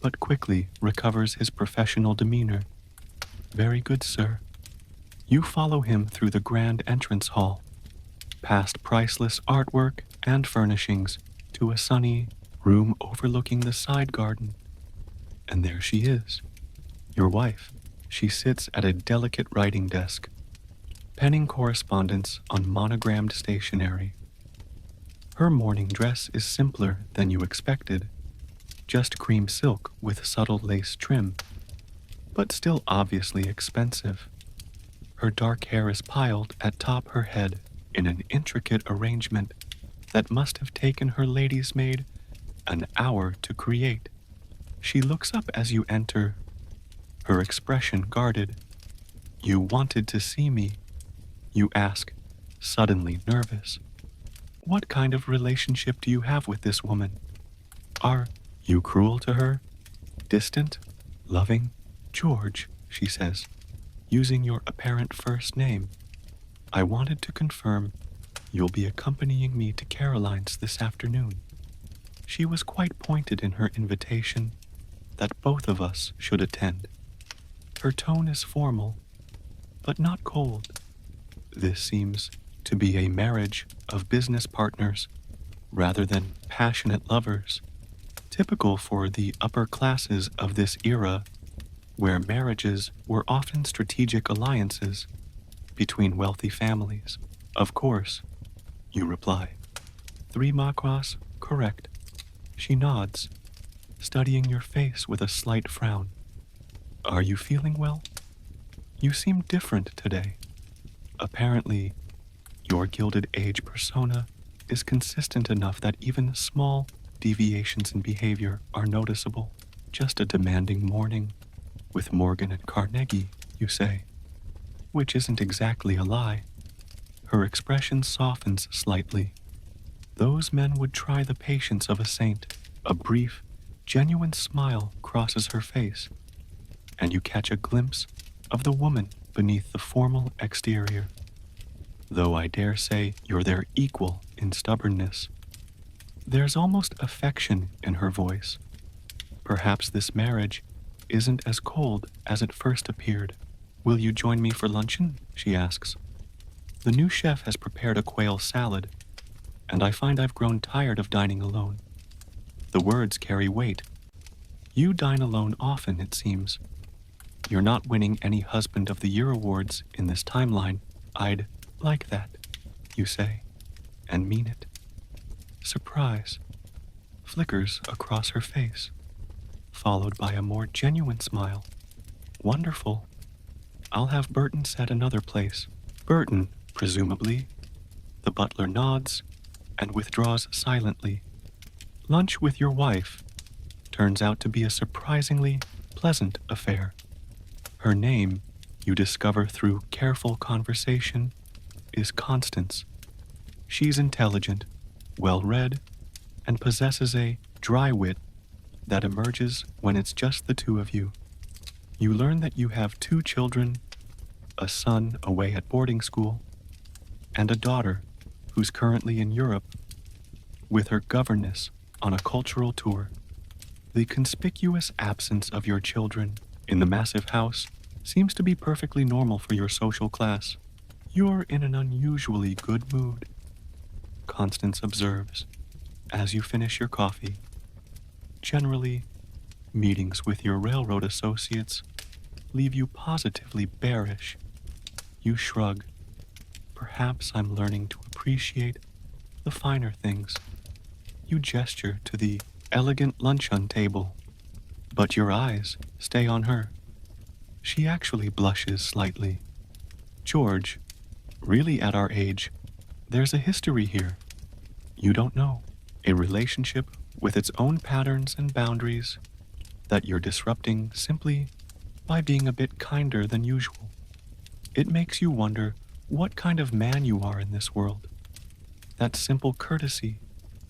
but quickly recovers his professional demeanor. "Very good, sir." You follow him through the grand entrance hall, past priceless artwork and furnishings, to a sunny room overlooking the side garden. And there she is, your wife. She sits at a delicate writing desk, penning correspondence on monogrammed stationery. Her morning dress is simpler than you expected, just cream silk with subtle lace trim, but still obviously expensive. Her dark hair is piled atop her head in an intricate arrangement that must have taken her lady's maid an hour to create. She looks up as you enter, her expression guarded. "You wanted to see me?" you ask, suddenly nervous. "What kind of relationship do you have with this woman? Are you cruel to her? Distant? Loving?" "George," she says, using your apparent first name. "I wanted to confirm you'll be accompanying me to Caroline's this afternoon." She was quite pointed in her invitation that both of us should attend. Her tone is formal, but not cold. This seems to be a marriage of business partners rather than passionate lovers, typical for the upper classes of this era, where marriages were often strategic alliances between wealthy families. "Of course," you reply. "Three macras, correct." She nods, studying your face with a slight frown. "Are you feeling well? You seem different today." Apparently, your Gilded Age persona is consistent enough that even small deviations in behavior are noticeable. "Just a demanding morning with Morgan and Carnegie," you say, which isn't exactly a lie. Her expression softens slightly. Those men would try the patience of a saint. A brief, genuine smile crosses her face, and you catch a glimpse of the woman beneath the formal exterior. Though I dare say you're their equal in stubbornness. There's almost affection in her voice. Perhaps this marriage isn't as cold as it first appeared. "Will you join me for luncheon?" she asks. "The new chef has prepared a quail salad, and I find I've grown tired of dining alone." The words carry weight. You dine alone often, it seems. You're not winning any Husband of the Year awards in this timeline. "I'd like that," you say, and mean it. Surprise flickers across her face, followed by a more genuine smile. "Wonderful. I'll have Burton set another place." "Burton, presumably." The butler nods and withdraws silently. Lunch with your wife turns out to be a surprisingly pleasant affair. Her name, you discover through careful conversation, is Constance. She's intelligent, well-read, and possesses a dry wit that emerges when it's just the two of you. You learn that you have two children, a son away at boarding school, and a daughter who's currently in Europe with her governess on a cultural tour. The conspicuous absence of your children in the massive house seems to be perfectly normal for your social class. You're in an unusually good mood, Constance observes as you finish your coffee. Generally, meetings with your railroad associates leave you positively bearish. You shrug. Perhaps I'm learning to appreciate the finer things. You gesture to the elegant luncheon table, but your eyes stay on her. She actually blushes slightly. George, really at our age, there's a history here. You don't know. A relationship with its own patterns and boundaries that you're disrupting simply by being a bit kinder than usual. It makes you wonder what kind of man you are in this world. That simple courtesy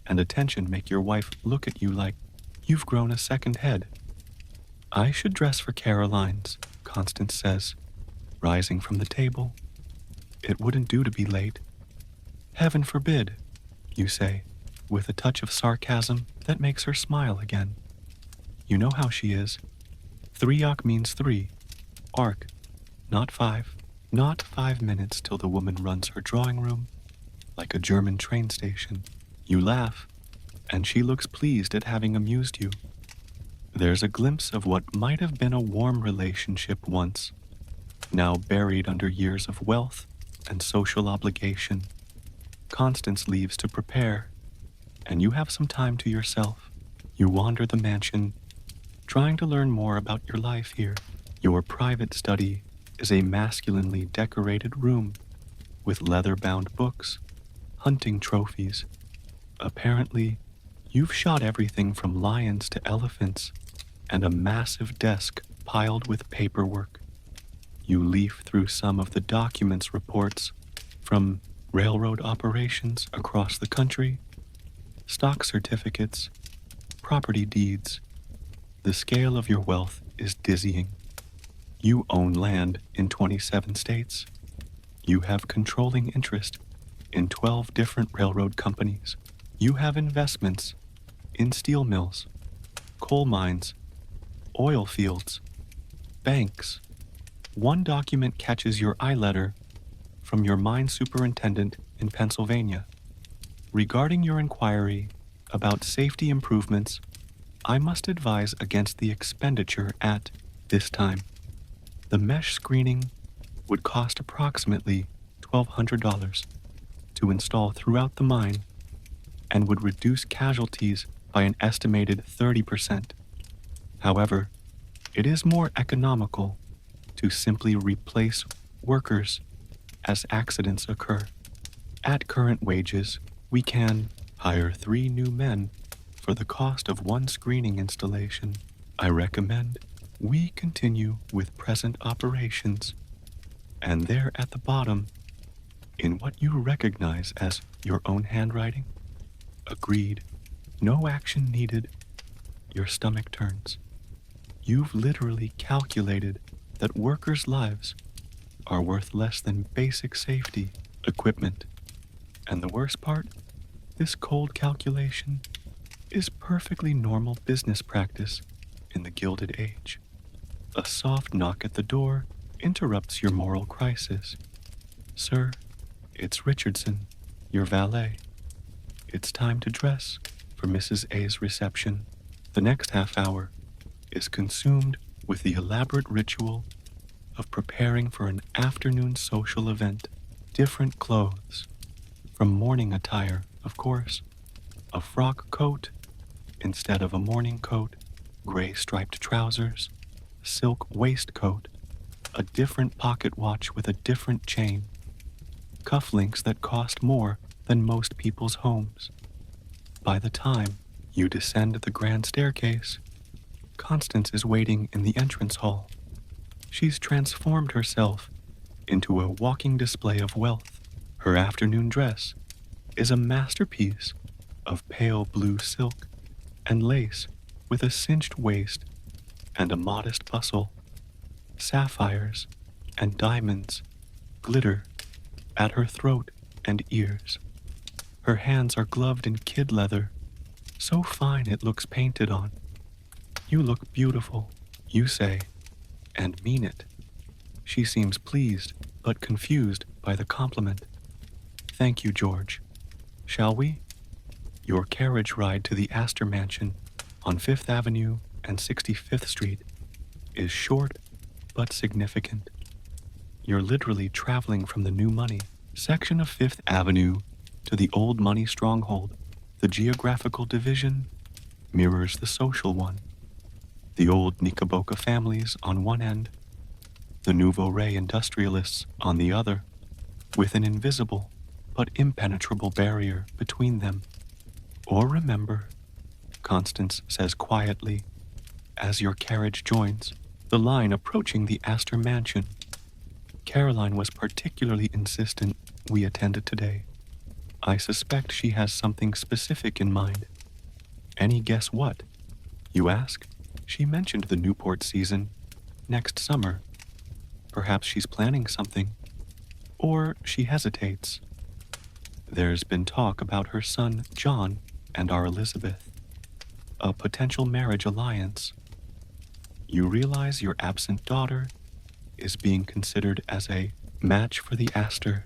and attention make your wife look at you like you've grown a second head. I should dress for Caroline's, Constance says, rising from the table. It wouldn't do to be late. Heaven forbid, you say, with a touch of sarcasm that makes her smile again. You know how she is. 3 o'clock means 3. Arc, not 5. Not 5 minutes till the woman runs her drawing room, like a German train station. You laugh, and she looks pleased at having amused you. There's a glimpse of what might have been a warm relationship once, now buried under years of wealth and social obligation. Constance leaves to prepare, and you have some time to yourself. You wander the mansion, trying to learn more about your life here. Your private study is a masculinely decorated room with leather-bound books, hunting trophies. Apparently, you've shot everything from lions to elephants, and a massive desk piled with paperwork. You leaf through some of the documents reports from railroad operations across the country, stock certificates, property deeds. The scale of your wealth is dizzying. You own land in 27 states. You have controlling interest in 12 different railroad companies. You have investments in steel mills, coal mines, oil fields, banks. One document catches your eye letter from your mine superintendent in Pennsylvania. Regarding your inquiry about safety improvements, I must advise against the expenditure at this time. The mesh screening would cost approximately $1,200 to install throughout the mine and would reduce casualties by an estimated 30%. However, it is more economical to simply replace workers as accidents occur. At current wages, we can hire 3 new men for the cost of 1 screening installation. I recommend we continue with present operations, and there at the bottom, in what you recognize as your own handwriting. Agreed. No action needed. Your stomach turns. You've literally calculated that workers' lives are worth less than basic safety equipment. And the worst part, this cold calculation is perfectly normal business practice in the Gilded Age. A soft knock at the door interrupts your moral crisis. Sir, it's Richardson, your valet. It's time to dress for Mrs. A's reception. The next half hour is consumed with the elaborate ritual of preparing for an afternoon social event. Different clothes, from morning attire, of course, a frock coat instead of a morning coat, gray striped trousers, silk waistcoat, a different pocket watch with a different chain, cufflinks that cost more than most people's homes. By the time you descend the grand staircase, Constance is waiting in the entrance hall. She's transformed herself into a walking display of wealth. Her afternoon dress is a masterpiece of pale blue silk and lace with a cinched waist and a modest bustle. Sapphires and diamonds glitter at her throat and ears. Her hands are gloved in kid leather, so fine it looks painted on. You look beautiful, you say, and mean it. She seems pleased, but confused by the compliment. Thank you, George. Shall we? Your carriage ride to the Astor Mansion on Fifth Avenue and 65th Street is short but significant. You're literally traveling from the New Money section of Fifth Avenue to the Old Money stronghold. The geographical division mirrors the social one. The old Knickerbocker families on one end, the Nouveau Ray industrialists on the other, with an invisible but impenetrable barrier between them. Or remember, Constance says quietly, as your carriage joins the line approaching the Astor Mansion. Caroline was particularly insistent we attended today. I suspect she has something specific in mind. Any guess what? You ask? She mentioned the Newport season next summer. Perhaps she's planning something. Or she hesitates. There's been talk about her son, John, and our Elizabeth. A potential marriage alliance. You realize your absent daughter is being considered as a match for the Astor.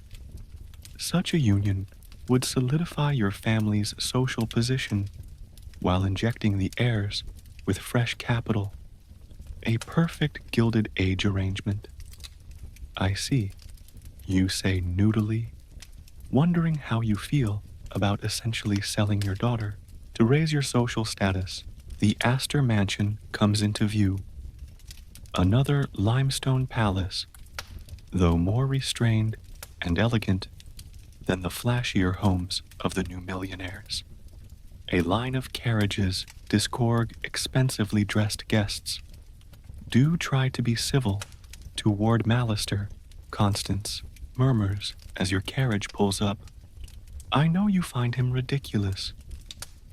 Such a union would solidify your family's social position while injecting the heirs with fresh capital. A perfect Gilded Age arrangement. I see. You say noodly, wondering how you feel about essentially selling your daughter. To raise your social status, the Astor Mansion comes into view. Another limestone palace, though more restrained and elegant than the flashier homes of the new millionaires. A line of carriages disgorge expensively dressed guests. Do try to be civil to Ward Mallister, Constance murmurs as your carriage pulls up. I know you find him ridiculous,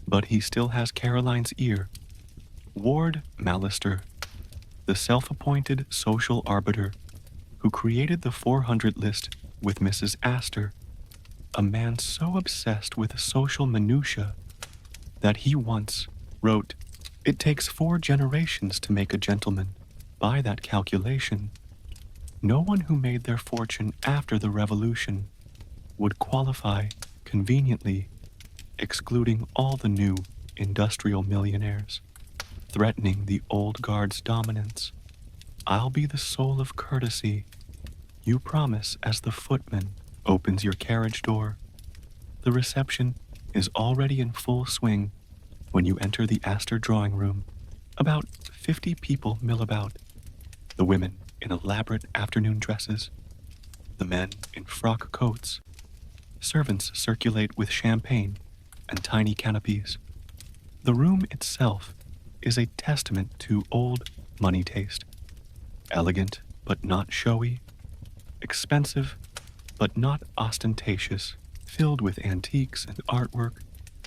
but he still has Caroline's ear. Ward Mallister, the self-appointed social arbiter who created the 400 list with Mrs. Astor, a man so obsessed with social minutiae that he once wrote, "It takes 4 generations to make a gentleman. By that calculation, no one who made their fortune after the Revolution would qualify conveniently, excluding all the new industrial millionaires, threatening the old guard's dominance. I'll be the soul of courtesy, you promise as the footman opens your carriage door. The reception is already in full swing when you enter the Astor drawing room. About 50 people mill about, the women in elaborate afternoon dresses, the men in frock coats. Servants circulate with champagne and tiny canopies. The room itself is a testament to old money taste. Elegant but not showy, expensive but not ostentatious, filled with antiques and artwork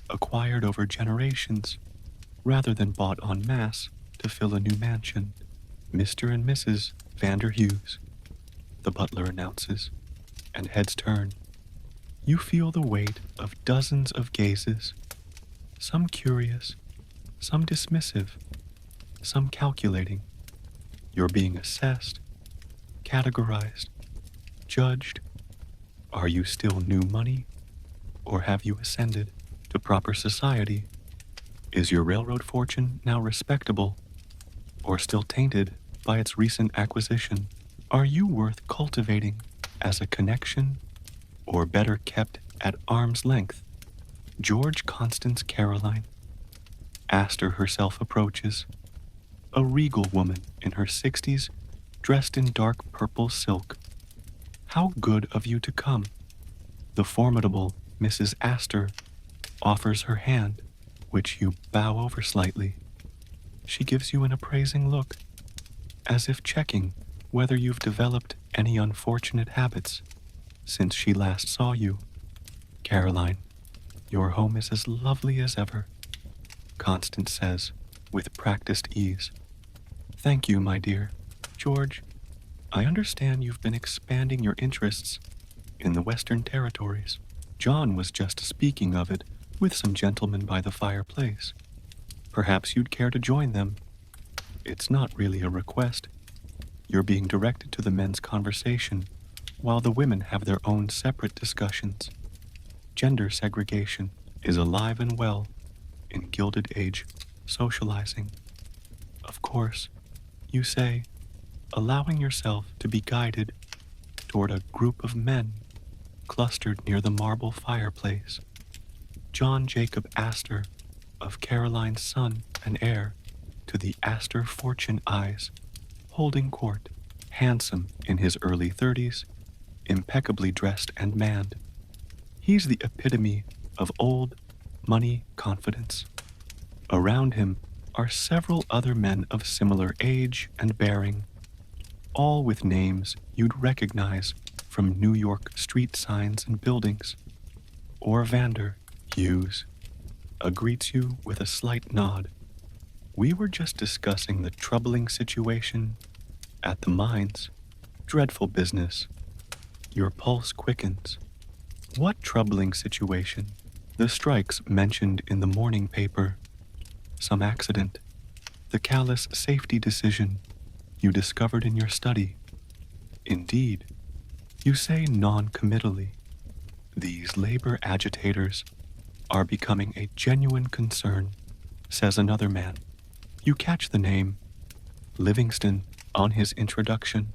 acquired over generations rather than bought en masse to fill a new mansion. Mr. and Mrs. Vanderhughes, the butler announces, and heads turn. You feel the weight of dozens of gazes, some curious, some dismissive, some calculating. You're being assessed, categorized, judged. Are you still new money, or have you ascended to proper society? Is your railroad fortune now respectable, or still tainted by its recent acquisition? Are you worth cultivating as a connection, or better kept at arm's length? George Constance Caroline. Astor herself approaches, a regal woman in her 60s, dressed in dark purple silk. How good of you to come. The formidable Mrs. Astor offers her hand, which you bow over slightly. She gives you an appraising look, as if checking whether you've developed any unfortunate habits since she last saw you. Caroline, Your home is as lovely as ever, Constance says, with practiced ease. Thank you, my dear. George, I understand you've been expanding your interests in the Western Territories. John was just speaking of it with some gentlemen by the fireplace. Perhaps you'd care to join them. It's not really a request. You're being directed to the men's conversation, while the women have their own separate discussions. Gender segregation is alive and well in Gilded Age socializing. Of course, you say, allowing yourself to be guided toward a group of men clustered near the marble fireplace. John Jacob Astor, of Caroline's son and heir to the Astor fortune eyes, holding court, handsome in his early 30s, impeccably dressed and manned. He's the epitome of old money confidence. Around him are several other men of similar age and bearing, all with names you'd recognize from New York street signs and buildings. Vander Hughes greets you with a slight nod. We were just discussing the troubling situation at the mines. Dreadful business. Your pulse quickens. What troubling situation? The strikes mentioned in the morning paper. Some accident. The callous safety decision you discovered in your study. Indeed, you say non-committally. These labor agitators are becoming a genuine concern, says another man. You catch the name Livingston on his introduction.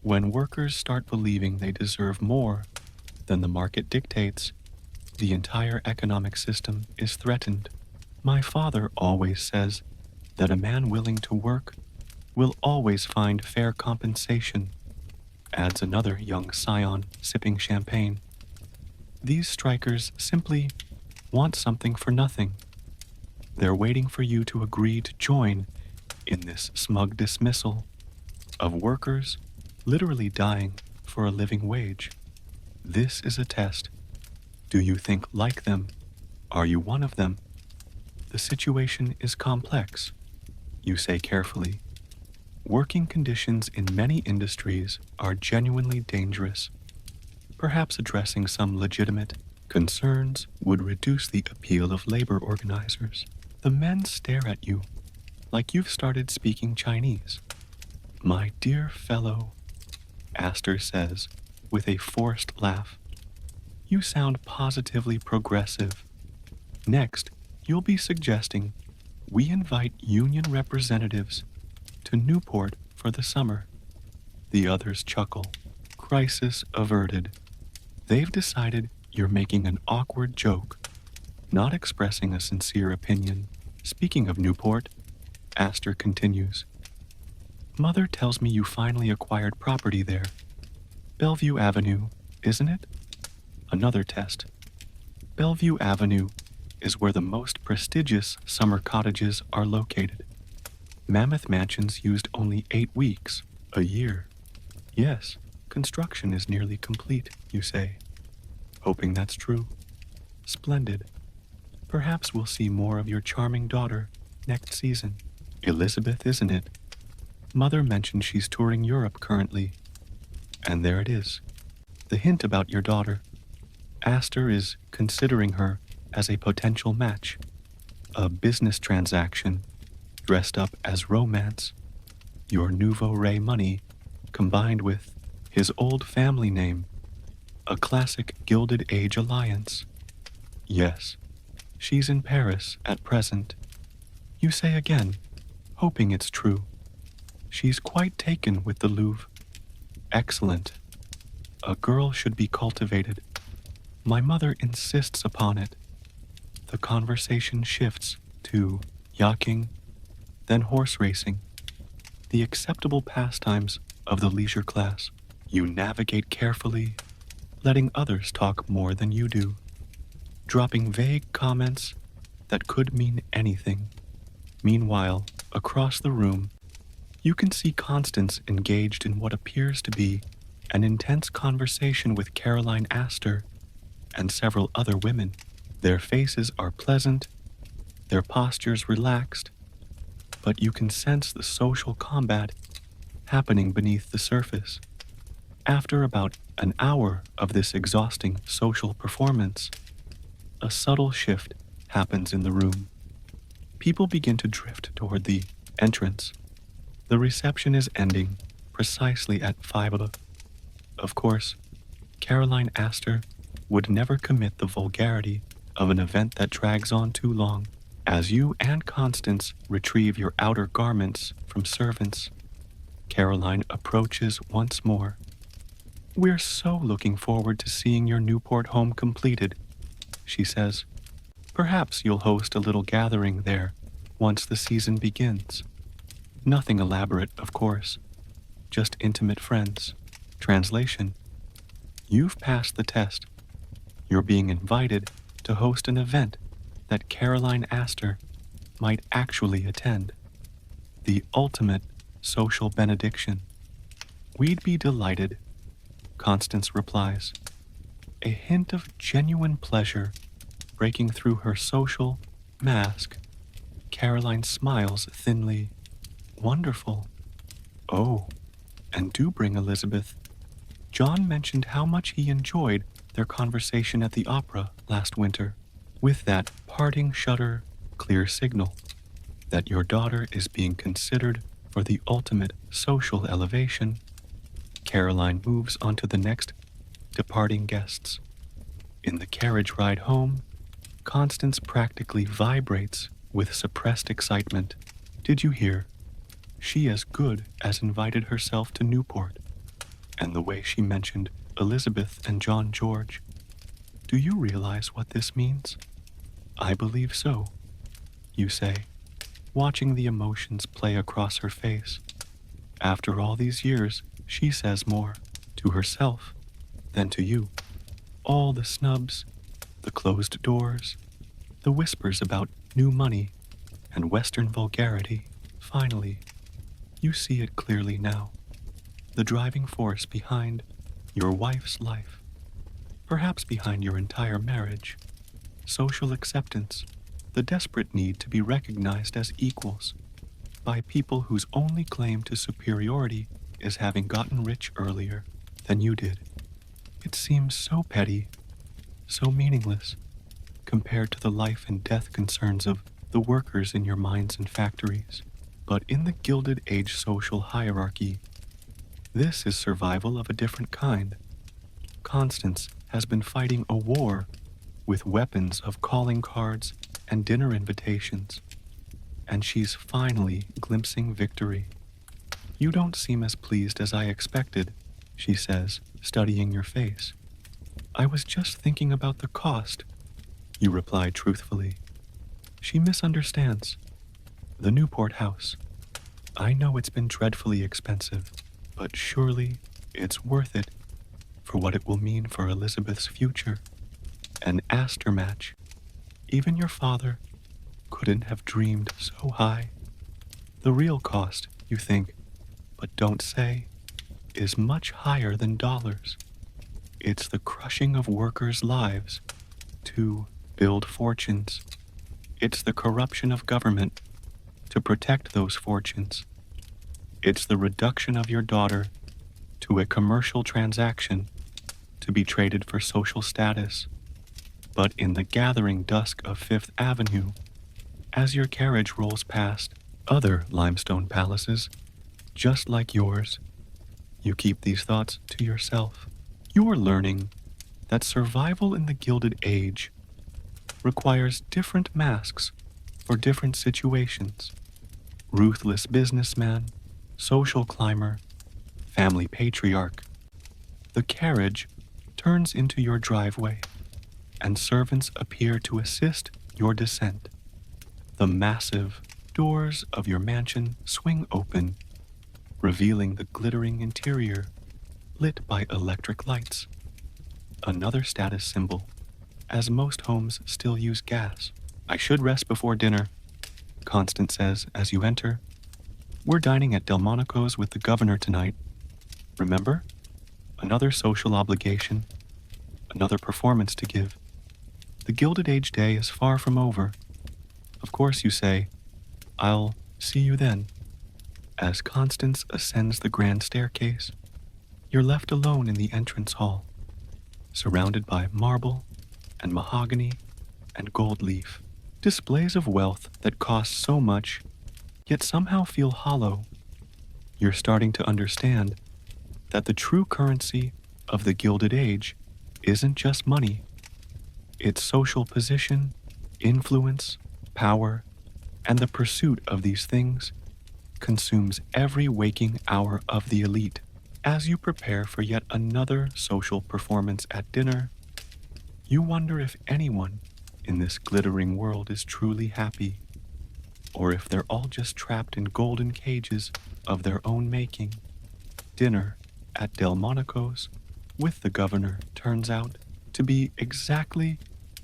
When workers start believing they deserve more than the market dictates, the entire economic system is threatened. My father always says that a man willing to work will always find fair compensation, adds another young scion sipping champagne. These strikers simply want something for nothing. They're waiting for you to agree to join in this smug dismissal of workers literally dying for a living wage. This is a test. Do you think like them? Are you one of them? The situation is complex, you say carefully. Working conditions in many industries are genuinely dangerous. Perhaps addressing some legitimate concerns would reduce the appeal of labor organizers. The men stare at you like you've started speaking Chinese. My dear fellow, Astor says with a forced laugh, you sound positively progressive. Next, you'll be suggesting we invite union representatives to Newport for the summer. The others chuckle. Crisis averted. They've decided you're making an awkward joke, not expressing a sincere opinion. Speaking of Newport, Astor continues, Mother tells me you finally acquired property there. Bellevue Avenue, isn't it? Another test. Bellevue Avenue is where the most prestigious summer cottages are located. Mammoth mansions used only 8 weeks, a year. Yes, construction is nearly complete, you say. Hoping that's true. Splendid. Perhaps we'll see more of your charming daughter next season. Elizabeth, isn't it? Mother mentioned she's touring Europe currently. And there it is. The hint about your daughter. Astor is considering her as a potential match. A business transaction dressed up as romance. Your nouveau riche money combined with his old family name. A classic Gilded Age alliance. Yes, she's in Paris at present. You say again, hoping it's true. She's quite taken with the Louvre. Excellent. A girl should be cultivated. My mother insists upon it. The conversation shifts to yachting, then horse racing, the acceptable pastimes of the leisure class. You navigate carefully, letting others talk more than you do, dropping vague comments that could mean anything. Meanwhile, across the room, you can see Constance engaged in what appears to be an intense conversation with Caroline Astor and several other women. Their faces are pleasant, their postures relaxed, but you can sense the social combat happening beneath the surface. After about an hour of this exhausting social performance, a subtle shift happens in the room. People begin to drift toward the entrance. The reception is ending precisely at 5 o'clock. Of course, Caroline Astor would never commit the vulgarity of an event that drags on too long. As you and Constance retrieve your outer garments from servants, Caroline approaches once more. "We're so looking forward to seeing your Newport home completed," she says. "Perhaps you'll host a little gathering there once the season begins. Nothing elaborate, of course, just intimate friends." Translation: You've passed the test. You're being invited to host an event that Caroline Astor might actually attend. The ultimate social benediction. "We'd be delighted," Constance replies, a hint of genuine pleasure breaking through her social mask. Caroline smiles thinly. "Wonderful. Oh, and do bring Elizabeth. John mentioned how much he enjoyed their conversation at the opera last winter." With that parting shudder, clear signal that your daughter is being considered for the ultimate social elevation, Caroline moves on to the next departing guests. In the carriage ride home, Constance practically vibrates with suppressed excitement. Did you hear? She as good as invited herself to Newport. And the way she mentioned Elizabeth and John George. Do you realize what this means? "I believe so," you say, watching the emotions play across her face. After all these years, she says more to herself than to you. All the snubs, the closed doors, the whispers about new money and Western vulgarity. Finally, you see it clearly now. The driving force behind your wife's life, perhaps behind your entire marriage. Social acceptance, the desperate need to be recognized as equals by people whose only claim to superiority is having gotten rich earlier than you did. It seems so petty, so meaningless, compared to the life and death concerns of the workers in your mines and factories. But in the Gilded Age social hierarchy, this is survival of a different kind. Constance has been fighting a war with weapons of calling cards and dinner invitations, and she's finally glimpsing victory. "You don't seem as pleased as I expected," she says, studying your face. "I was just thinking about the cost," you reply truthfully. She misunderstands. "The Newport house. I know it's been dreadfully expensive, but surely it's worth it for what it will mean for Elizabeth's future. An Astor match. Even your father couldn't have dreamed so high. The real cost, you think, but don't say, is much higher than dollars. It's the crushing of workers' lives to build fortunes. It's the corruption of government to protect those fortunes. It's the reduction of your daughter to a commercial transaction to be traded for social status. But in the gathering dusk of Fifth Avenue, as your carriage rolls past other limestone palaces, just like yours, you keep these thoughts to yourself. You're learning that survival in the Gilded Age requires different masks for different situations. Ruthless businessman, social climber, family patriarch. The carriage turns into your driveway, and servants appear to assist your descent. The massive doors of your mansion swing open, revealing the glittering interior lit by electric lights. Another status symbol, as most homes still use gas. "I should rest before dinner," Constance says as you enter. "We're dining at Delmonico's with the governor tonight. Remember? Another social obligation, another performance to give." The Gilded Age day is far from over. Of course, you say, I'll see you then. As Constance ascends the grand staircase, you're left alone in the entrance hall, surrounded by marble and mahogany and gold leaf, displays of wealth that cost so much, yet somehow feel hollow. You're starting to understand that the true currency of the Gilded Age isn't just money. It's social position, influence, power, and the pursuit of these things consumes every waking hour of the elite. As you prepare for yet another social performance at dinner, you wonder if anyone in this glittering world is truly happy, or if they're all just trapped in golden cages of their own making. Dinner at Delmonico's with the governor turns out to be exactly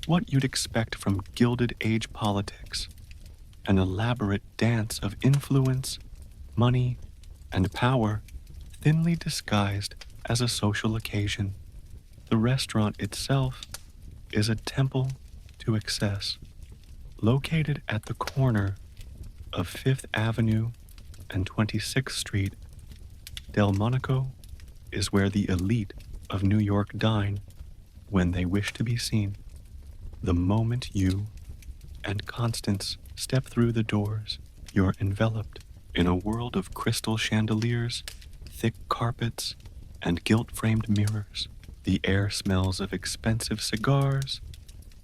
what you'd expect from Gilded Age politics, an elaborate dance of influence, money, and power, thinly disguised as a social occasion. The restaurant itself is a temple to excess, located at the corner of 5th Avenue and 26th Street. Delmonico is where the elite of New York dine when they wish to be seen. The moment you and Constance step through the doors, you're enveloped in a world of crystal chandeliers, thick carpets, and gilt-framed mirrors. The air smells of expensive cigars,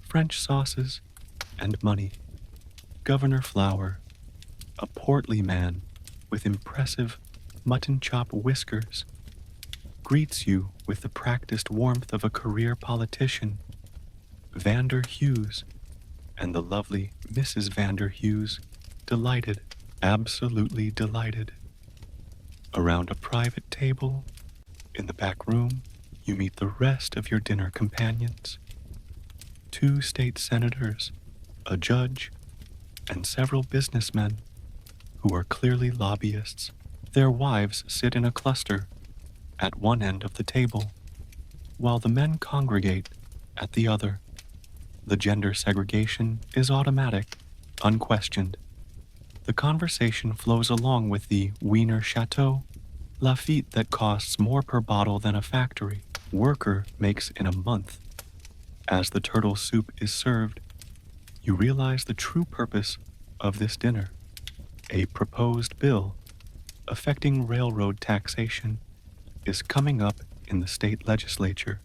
French sauces, and money. Governor Flower, a portly man with impressive mutton chop whiskers, greets you with the practiced warmth of a career politician. Vander Hughes and the lovely Mrs. Vander Hughes, delighted, absolutely delighted. Around a private table in the back room, you meet the rest of your dinner companions. 2 state senators, a judge, and several businessmen who are clearly lobbyists. Their wives sit in a cluster at one end of the table, while the men congregate at the other. The gender segregation is automatic, unquestioned. The conversation flows along with the Wiener Chateau, Lafitte that costs more per bottle than a factory worker makes in a month. As the turtle soup is served, you realize the true purpose of this dinner. A proposed bill affecting railroad taxation is coming up in the state legislature,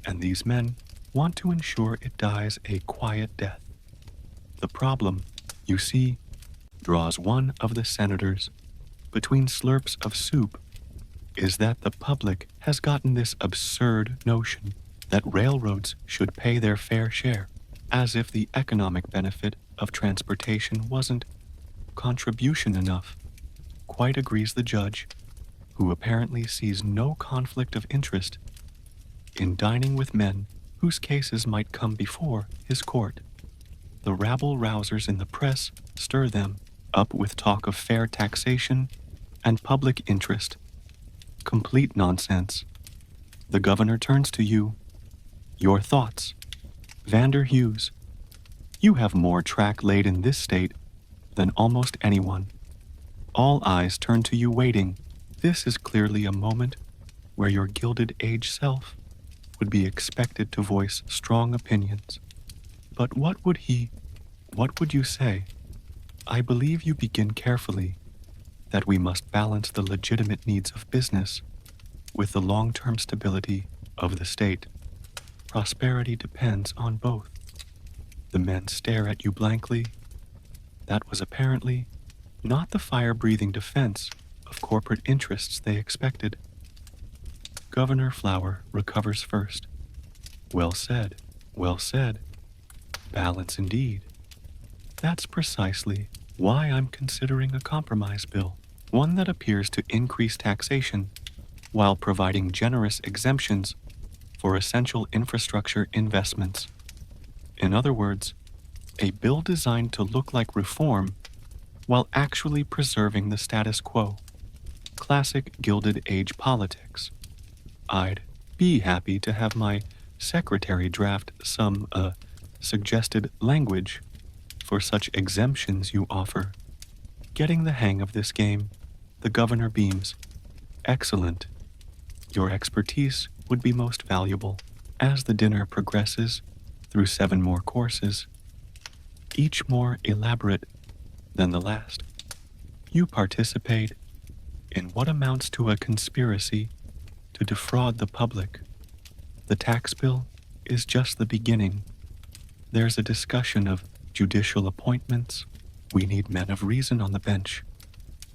and these men want to ensure it dies a quiet death. The problem, you see, draws one of the senators between slurps of soup, is that the public has gotten this absurd notion that railroads should pay their fair share, as if the economic benefit of transportation wasn't contribution enough. Quite agrees the judge, who apparently sees no conflict of interest in dining with men whose cases might come before his court. The rabble-rousers in the press stir them up with talk of fair taxation and public interest. Complete nonsense. The governor turns to you. Your thoughts. Vander Hughes, you have more track laid in this state than almost anyone. All eyes turn to you waiting. This is clearly a moment where your Gilded Age self would be expected to voice strong opinions. But what would you say? I believe you begin carefully that we must balance the legitimate needs of business with the long-term stability of the state. Prosperity depends on both. The men stare at you blankly. That was apparently not the fire-breathing defense of corporate interests they expected. Governor Flower recovers first. Well said, well said. Balance indeed. That's precisely why I'm considering a compromise bill, one that appears to increase taxation while providing generous exemptions for essential infrastructure investments. In other words, a bill designed to look like reform while actually preserving the status quo. Classic Gilded Age politics. I'd be happy to have my secretary draft some, suggested language for such exemptions you offer. Getting the hang of this game, the governor beams. Excellent. Your expertise would be most valuable as the dinner progresses through 7 more courses, each more elaborate than the last. You participate in what amounts to a conspiracy to defraud the public. The tax bill is just the beginning. There's a discussion of judicial appointments. We need men of reason on the bench.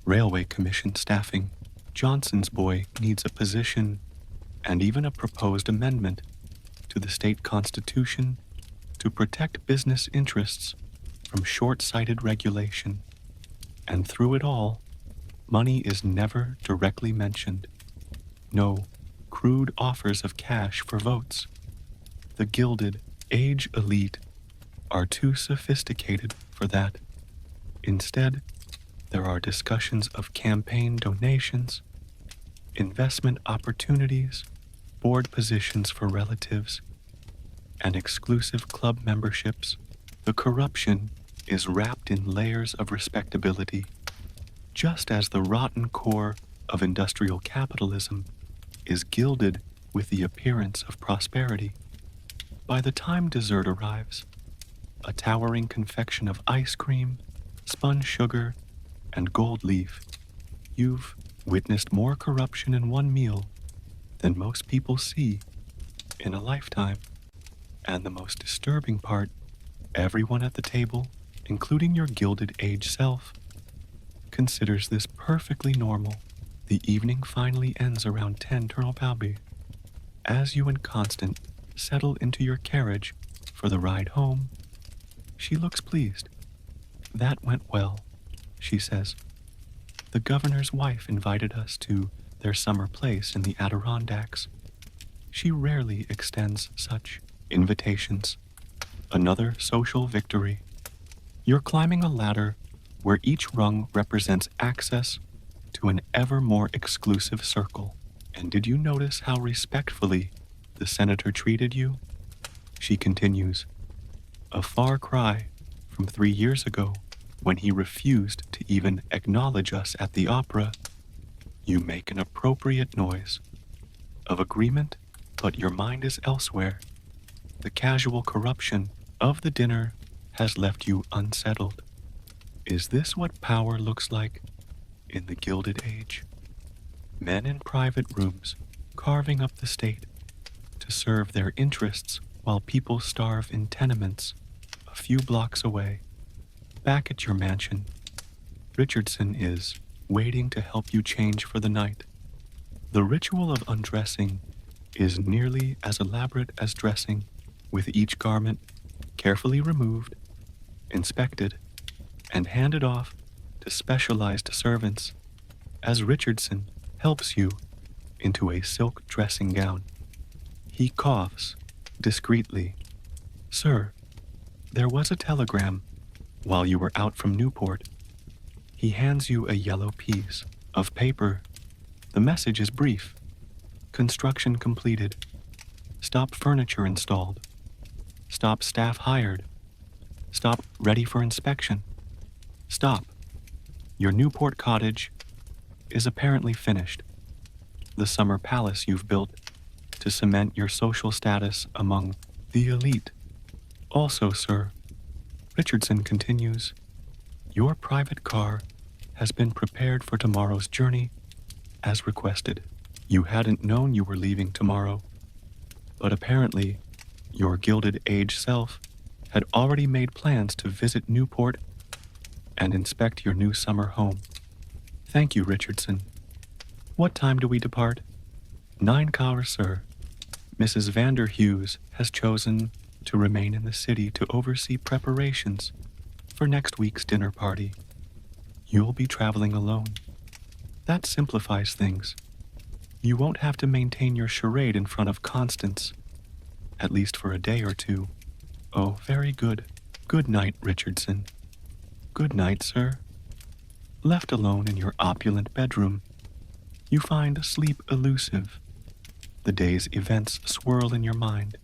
Railway Commission staffing. Johnson's boy needs a position, and even a proposed amendment to the state constitution to protect business interests from short-sighted regulation. And through it all, money is never directly mentioned. No crude offers of cash for votes. The Gilded Age elite are too sophisticated for that. Instead, there are discussions of campaign donations, investment opportunities, board positions for relatives, and exclusive club memberships. The corruption is wrapped in layers of respectability, just as the rotten core of industrial capitalism is gilded with the appearance of prosperity. By the time dessert arrives, a towering confection of ice cream, spun sugar, and gold leaf, you've witnessed more corruption in one meal than most people see in a lifetime. And the most disturbing part, everyone at the table, including your Gilded Age self, considers this perfectly normal. The evening finally ends around 10 Turnalpalby. As you and Constant settle into your carriage for the ride home, she looks pleased. That went well, she says. The governor's wife invited us to their summer place in the Adirondacks. She rarely extends such invitations. Another social victory. You're climbing a ladder where each rung represents access to an ever more exclusive circle. And did you notice how respectfully the senator treated you? She continues, a far cry from 3 years ago when he refused to even acknowledge us at the opera. You make an appropriate noise of agreement, but your mind is elsewhere. The casual corruption of the dinner has left you unsettled. Is this what power looks like in the Gilded Age? Men in private rooms carving up the state to serve their interests while people starve in tenements a few blocks away. Back at your mansion, Richardson is waiting to help you change for the night. The ritual of undressing is nearly as elaborate as dressing, with each garment carefully removed, inspected, and handed off to specialized servants as Richardson helps you into a silk dressing gown. He coughs discreetly. Sir, there was a telegram while you were out from Newport. He hands you a yellow piece of paper. The message is brief. Construction completed. Stop furniture installed. Stop staff hired. Stop ready for inspection. Stop. Your Newport cottage is apparently finished. The summer palace you've built to cement your social status among the elite. Also, sir, Richardson continues, your private car has been prepared for tomorrow's journey as requested. You hadn't known you were leaving tomorrow, but apparently your Gilded Age self had already made plans to visit Newport and inspect your new summer home. Thank you, Richardson. What time do we depart? 9 hours, sir. Mrs. Vanderhughes has chosen to remain in the city to oversee preparations for next week's dinner party. You'll be traveling alone. That simplifies things. You won't have to maintain your charade in front of Constance, at least for a day or two. Oh, very good. Good night, Richardson. Good night, sir. Left alone in your opulent bedroom, you find sleep elusive. The day's events swirl in your mind.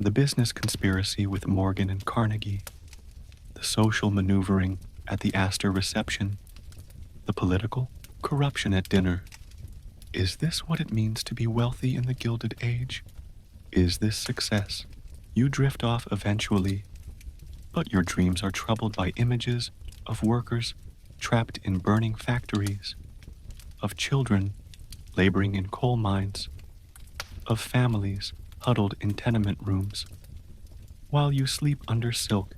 The business conspiracy with Morgan and Carnegie, the social maneuvering at the Astor reception, the political corruption at dinner. Is this what it means to be wealthy in the Gilded Age? Is this success? You drift off eventually, but your dreams are troubled by images of workers trapped in burning factories, of children laboring in coal mines, of families huddled in tenement rooms, while you sleep under silk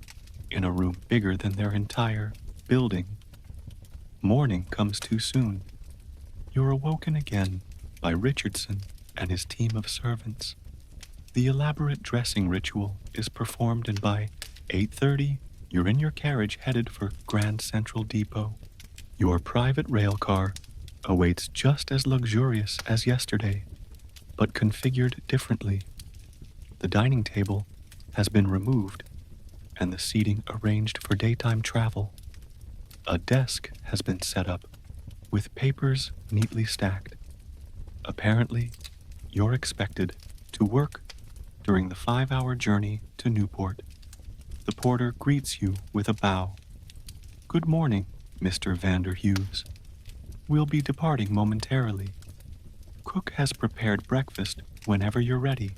in a room bigger than their entire building. Morning comes too soon. You're awoken again by Richardson and his team of servants. The elaborate dressing ritual is performed, and by 8:30, you're in your carriage headed for Grand Central Depot. Your private rail car awaits just as luxurious as yesterday, but configured differently. The dining table has been removed and the seating arranged for daytime travel. A desk has been set up with papers neatly stacked. Apparently, you're expected to work during the 5-hour journey to Newport. The porter greets you with a bow. Good morning, Mr. Vanderhughes. We'll be departing momentarily. Cook has prepared breakfast whenever you're ready,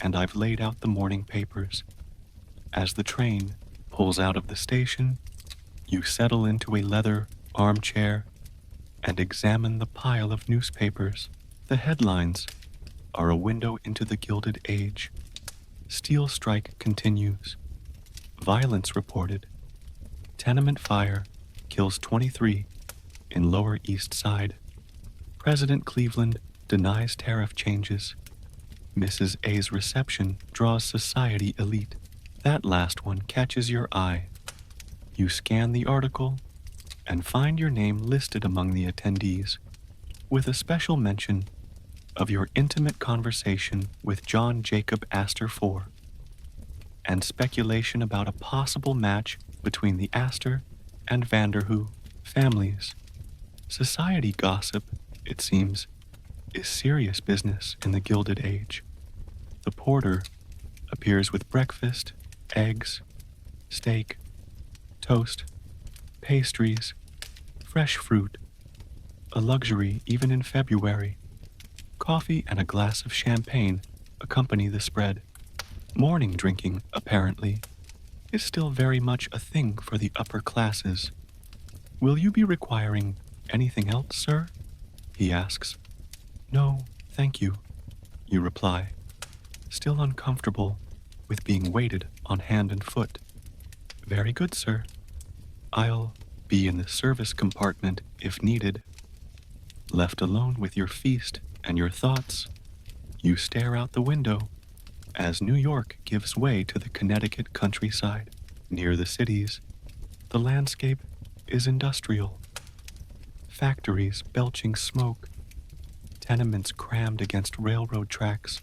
and I've laid out the morning papers. As the train pulls out of the station, you settle into a leather armchair and examine the pile of newspapers. The headlines are a window into the Gilded Age. Steel strike continues. Violence reported. Tenement fire kills 23 in Lower East Side. President Cleveland denies tariff changes. Mrs. A's reception draws society elite. That last one catches your eye. You scan the article and find your name listed among the attendees, with a special mention of your intimate conversation with John Jacob Astor IV, and speculation about a possible match between the Astor and Vanderhoo families. Society gossip, it seems, is serious business in the Gilded Age. The porter appears with breakfast, eggs, steak, toast, pastries, fresh fruit, a luxury even in February. Coffee and a glass of champagne accompany the spread. Morning drinking, apparently, is still very much a thing for the upper classes. Will you be requiring anything else, sir? He asks. No, thank you, you reply, still uncomfortable with being waited on hand and foot. Very good, sir. I'll be in the service compartment if needed. Left alone with your feast and your thoughts, you stare out the window as New York gives way to the Connecticut countryside. Near the cities, the landscape is industrial. Factories belching smoke, tenements crammed against railroad tracks,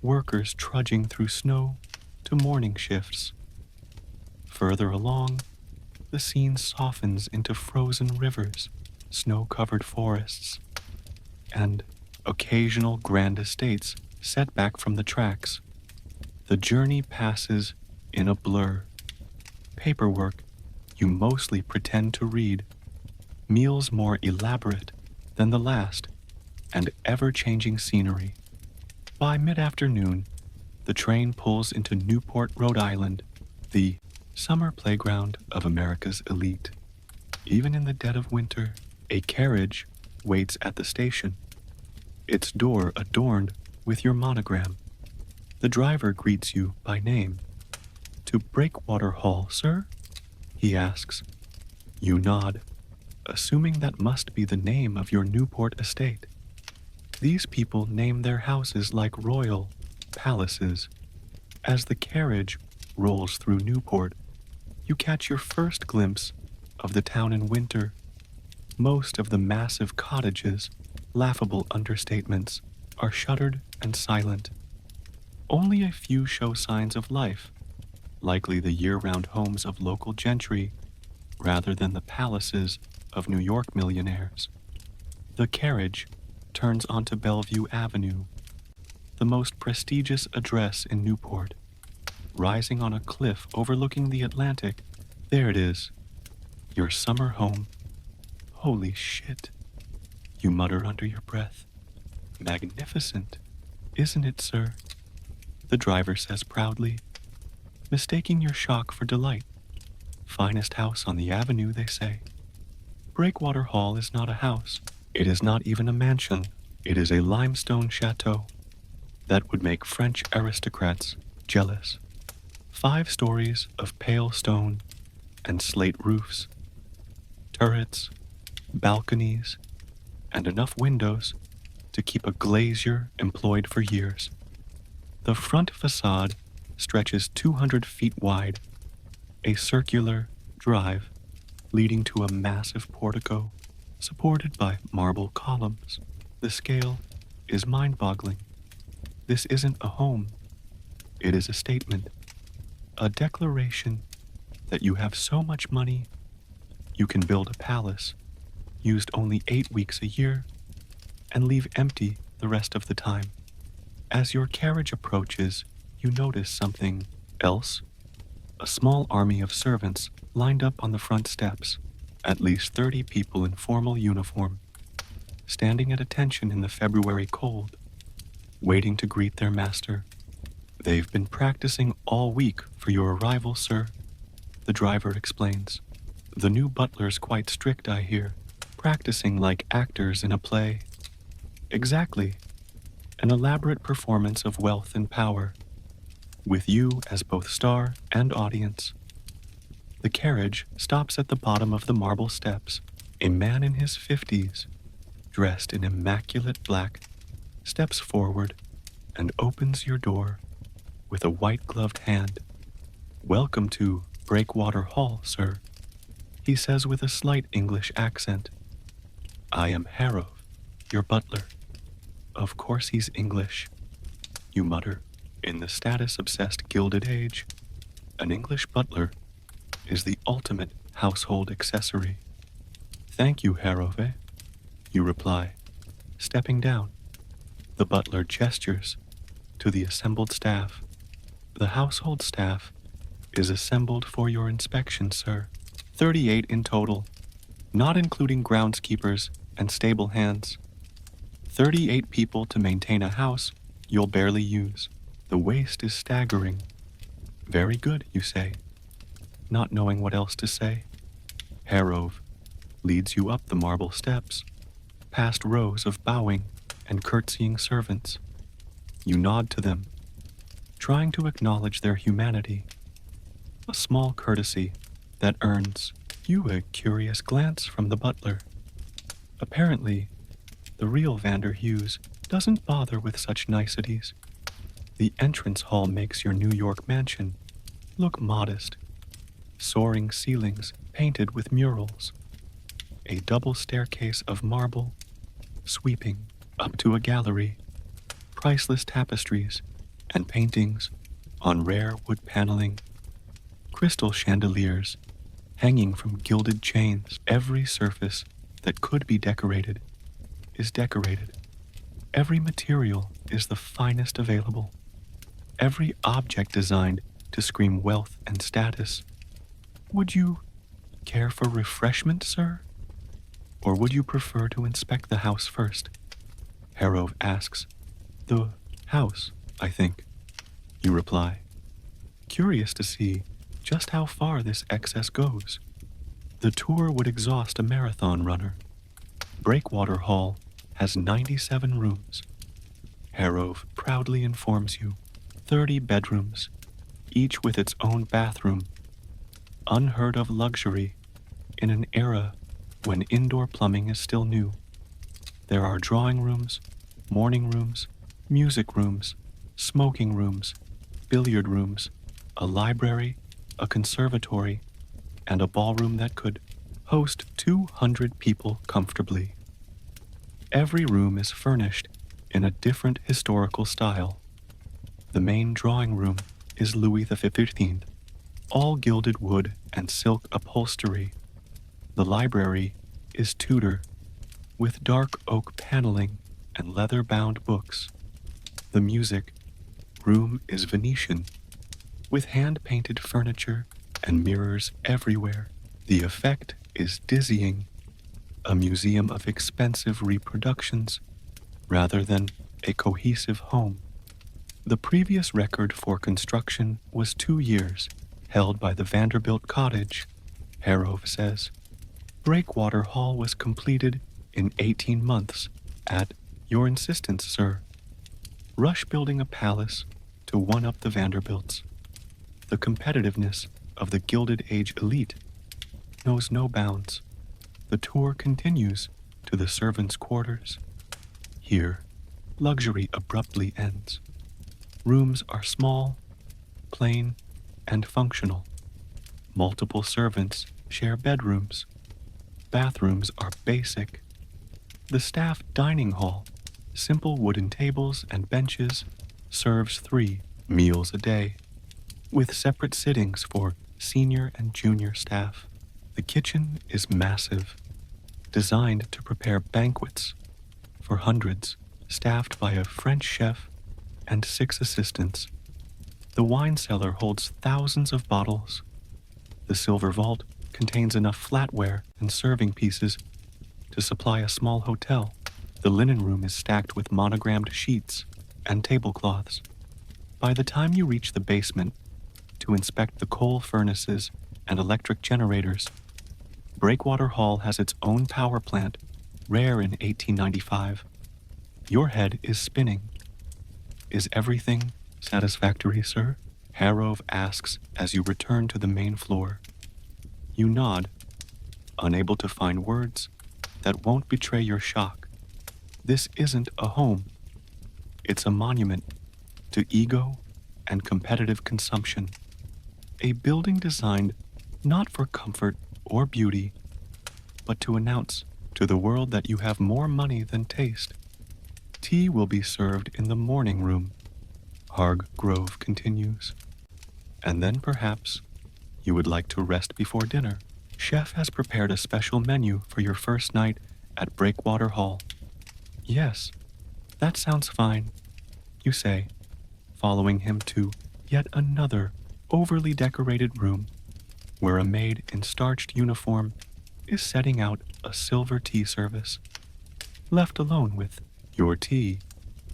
workers trudging through snow to morning shifts. Further along, the scene softens into frozen rivers, snow-covered forests, and occasional grand estates set back from the tracks. The journey passes in a blur. Paperwork you mostly pretend to read, meals more elaborate than the last, and ever-changing scenery. By mid-afternoon, the train pulls into Newport, Rhode Island, the summer playground of America's elite. Even in the dead of winter, a carriage waits at the station, its door adorned with your monogram. The driver greets you by name. To Breakwater Hall, sir? He asks. You nod, assuming that must be the name of your Newport estate. These people name their houses like royal palaces. As the carriage rolls through Newport, you catch your first glimpse of the town in winter. Most of the massive cottages, laughable understatements, are shuttered and silent. Only a few show signs of life, likely the year-round homes of local gentry, rather than the palaces of New York millionaires. The carriage turns onto Bellevue Avenue. the most prestigious address in Newport, rising on a cliff overlooking the Atlantic. There it is, your summer home. Holy shit, you mutter under your breath. Magnificent, isn't it, sir? The driver says proudly, mistaking your shock for delight. Finest house on the avenue, they say. Breakwater Hall is not a house. It is not even a mansion. It is a limestone chateau that would make French aristocrats jealous. 5 stories of pale stone and slate roofs, turrets, balconies, and enough windows to keep a glazier employed for years. The front facade stretches 200 feet wide, a circular drive leading to a massive portico supported by marble columns. The scale is mind-boggling. This isn't a home. It is a statement, a declaration that you have so much money you can build a palace used only 8 weeks a year and leave empty the rest of the time. As your carriage approaches, you notice something else. A small army of servants lined up on the front steps, at least 30 people in formal uniform, standing at attention in the February cold, waiting to greet their master. They've been practicing all week for your arrival, sir, the driver explains. The new butler's quite strict, I hear, practicing like actors in a play. Exactly. An elaborate performance of wealth and power, with you as both star and audience. The carriage stops at the bottom of the marble steps. A man in his 50s, dressed in immaculate black, steps forward and opens your door with a white-gloved hand. Welcome to Breakwater Hall, sir, he says with a slight English accent. I am Harrow, your butler. Of course he's English, you mutter. In the status-obsessed Gilded Age, an English butler is the ultimate household accessory. Thank you, Harrow, you reply, stepping down. The butler gestures to the assembled staff. The household staff is assembled for your inspection, sir. 38 in total, not including groundskeepers and stable hands. 38 people to maintain a house you'll barely use. The waste is staggering. Very good, you say, not knowing what else to say. Harrow leads you up the marble steps, past rows of bowing and curtsying servants. You nod to them, trying to acknowledge their humanity. A small courtesy that earns you a curious glance from the butler. Apparently, the real Vander Hughes doesn't bother with such niceties. The entrance hall makes your New York mansion look modest. Soaring ceilings painted with murals. A double staircase of marble, sweeping up to a gallery. Priceless tapestries and paintings on rare wood paneling. Crystal chandeliers hanging from gilded chains. Every surface that could be decorated is decorated. Every material is the finest available. Every object designed to scream wealth and status. Would you care for refreshment, sir? Or would you prefer to inspect the house first? Harrow asks. The house, I think, you reply, curious to see just how far this excess goes. The tour would exhaust a marathon runner. Breakwater Hall has 97 rooms. Harrow proudly informs you, 30 bedrooms, each with its own bathroom. Unheard of luxury in an era when indoor plumbing is still new. There are drawing rooms, morning rooms, music rooms, smoking rooms, billiard rooms, a library, a conservatory, and a ballroom that could host 200 people comfortably. Every room is furnished in a different historical style. The main drawing room is Louis XV, all gilded wood and silk upholstery. The library is Tudor, with dark oak paneling and leather-bound books. The music room is Venetian, with hand-painted furniture and mirrors everywhere. The effect is dizzying, a museum of expensive reproductions rather than a cohesive home. The previous record for construction was 2 years, held by the Vanderbilt cottage, Harrove says. Breakwater Hall was completed in 18 months at your insistence, sir. Rush building a palace to one-up the Vanderbilts. The competitiveness of the Gilded Age elite knows no bounds. The tour continues to the servants' quarters. Here, luxury abruptly ends. Rooms are small, plain, and functional. Multiple servants share bedrooms. Bathrooms are basic. The staff dining hall, simple wooden tables and benches, serves 3 meals a day, with separate sittings for senior and junior staff. The kitchen is massive, designed to prepare banquets for hundreds, staffed by a French chef and 6 assistants. The wine cellar holds thousands of bottles. The silver vault contains enough flatware and serving pieces to supply a small hotel. The linen room is stacked with monogrammed sheets and tablecloths. By the time you reach the basement to inspect the coal furnaces and electric generators, Breakwater Hall has its own power plant, rare in 1895. Your head is spinning. Is everything satisfactory, sir? Harrove asks as you return to the main floor. You nod, unable to find words that won't betray your shock. This isn't a home. It's a monument to ego and competitive consumption. A building designed not for comfort or beauty, but to announce to the world that you have more money than taste. Tea will be served in the morning room, Hargrove continues. And then perhaps you would like to rest before dinner. Chef has prepared a special menu for your first night at Breakwater Hall. Yes, that sounds fine, you say, following him to yet another overly decorated room where a maid in starched uniform is setting out a silver tea service. Left alone with your tea,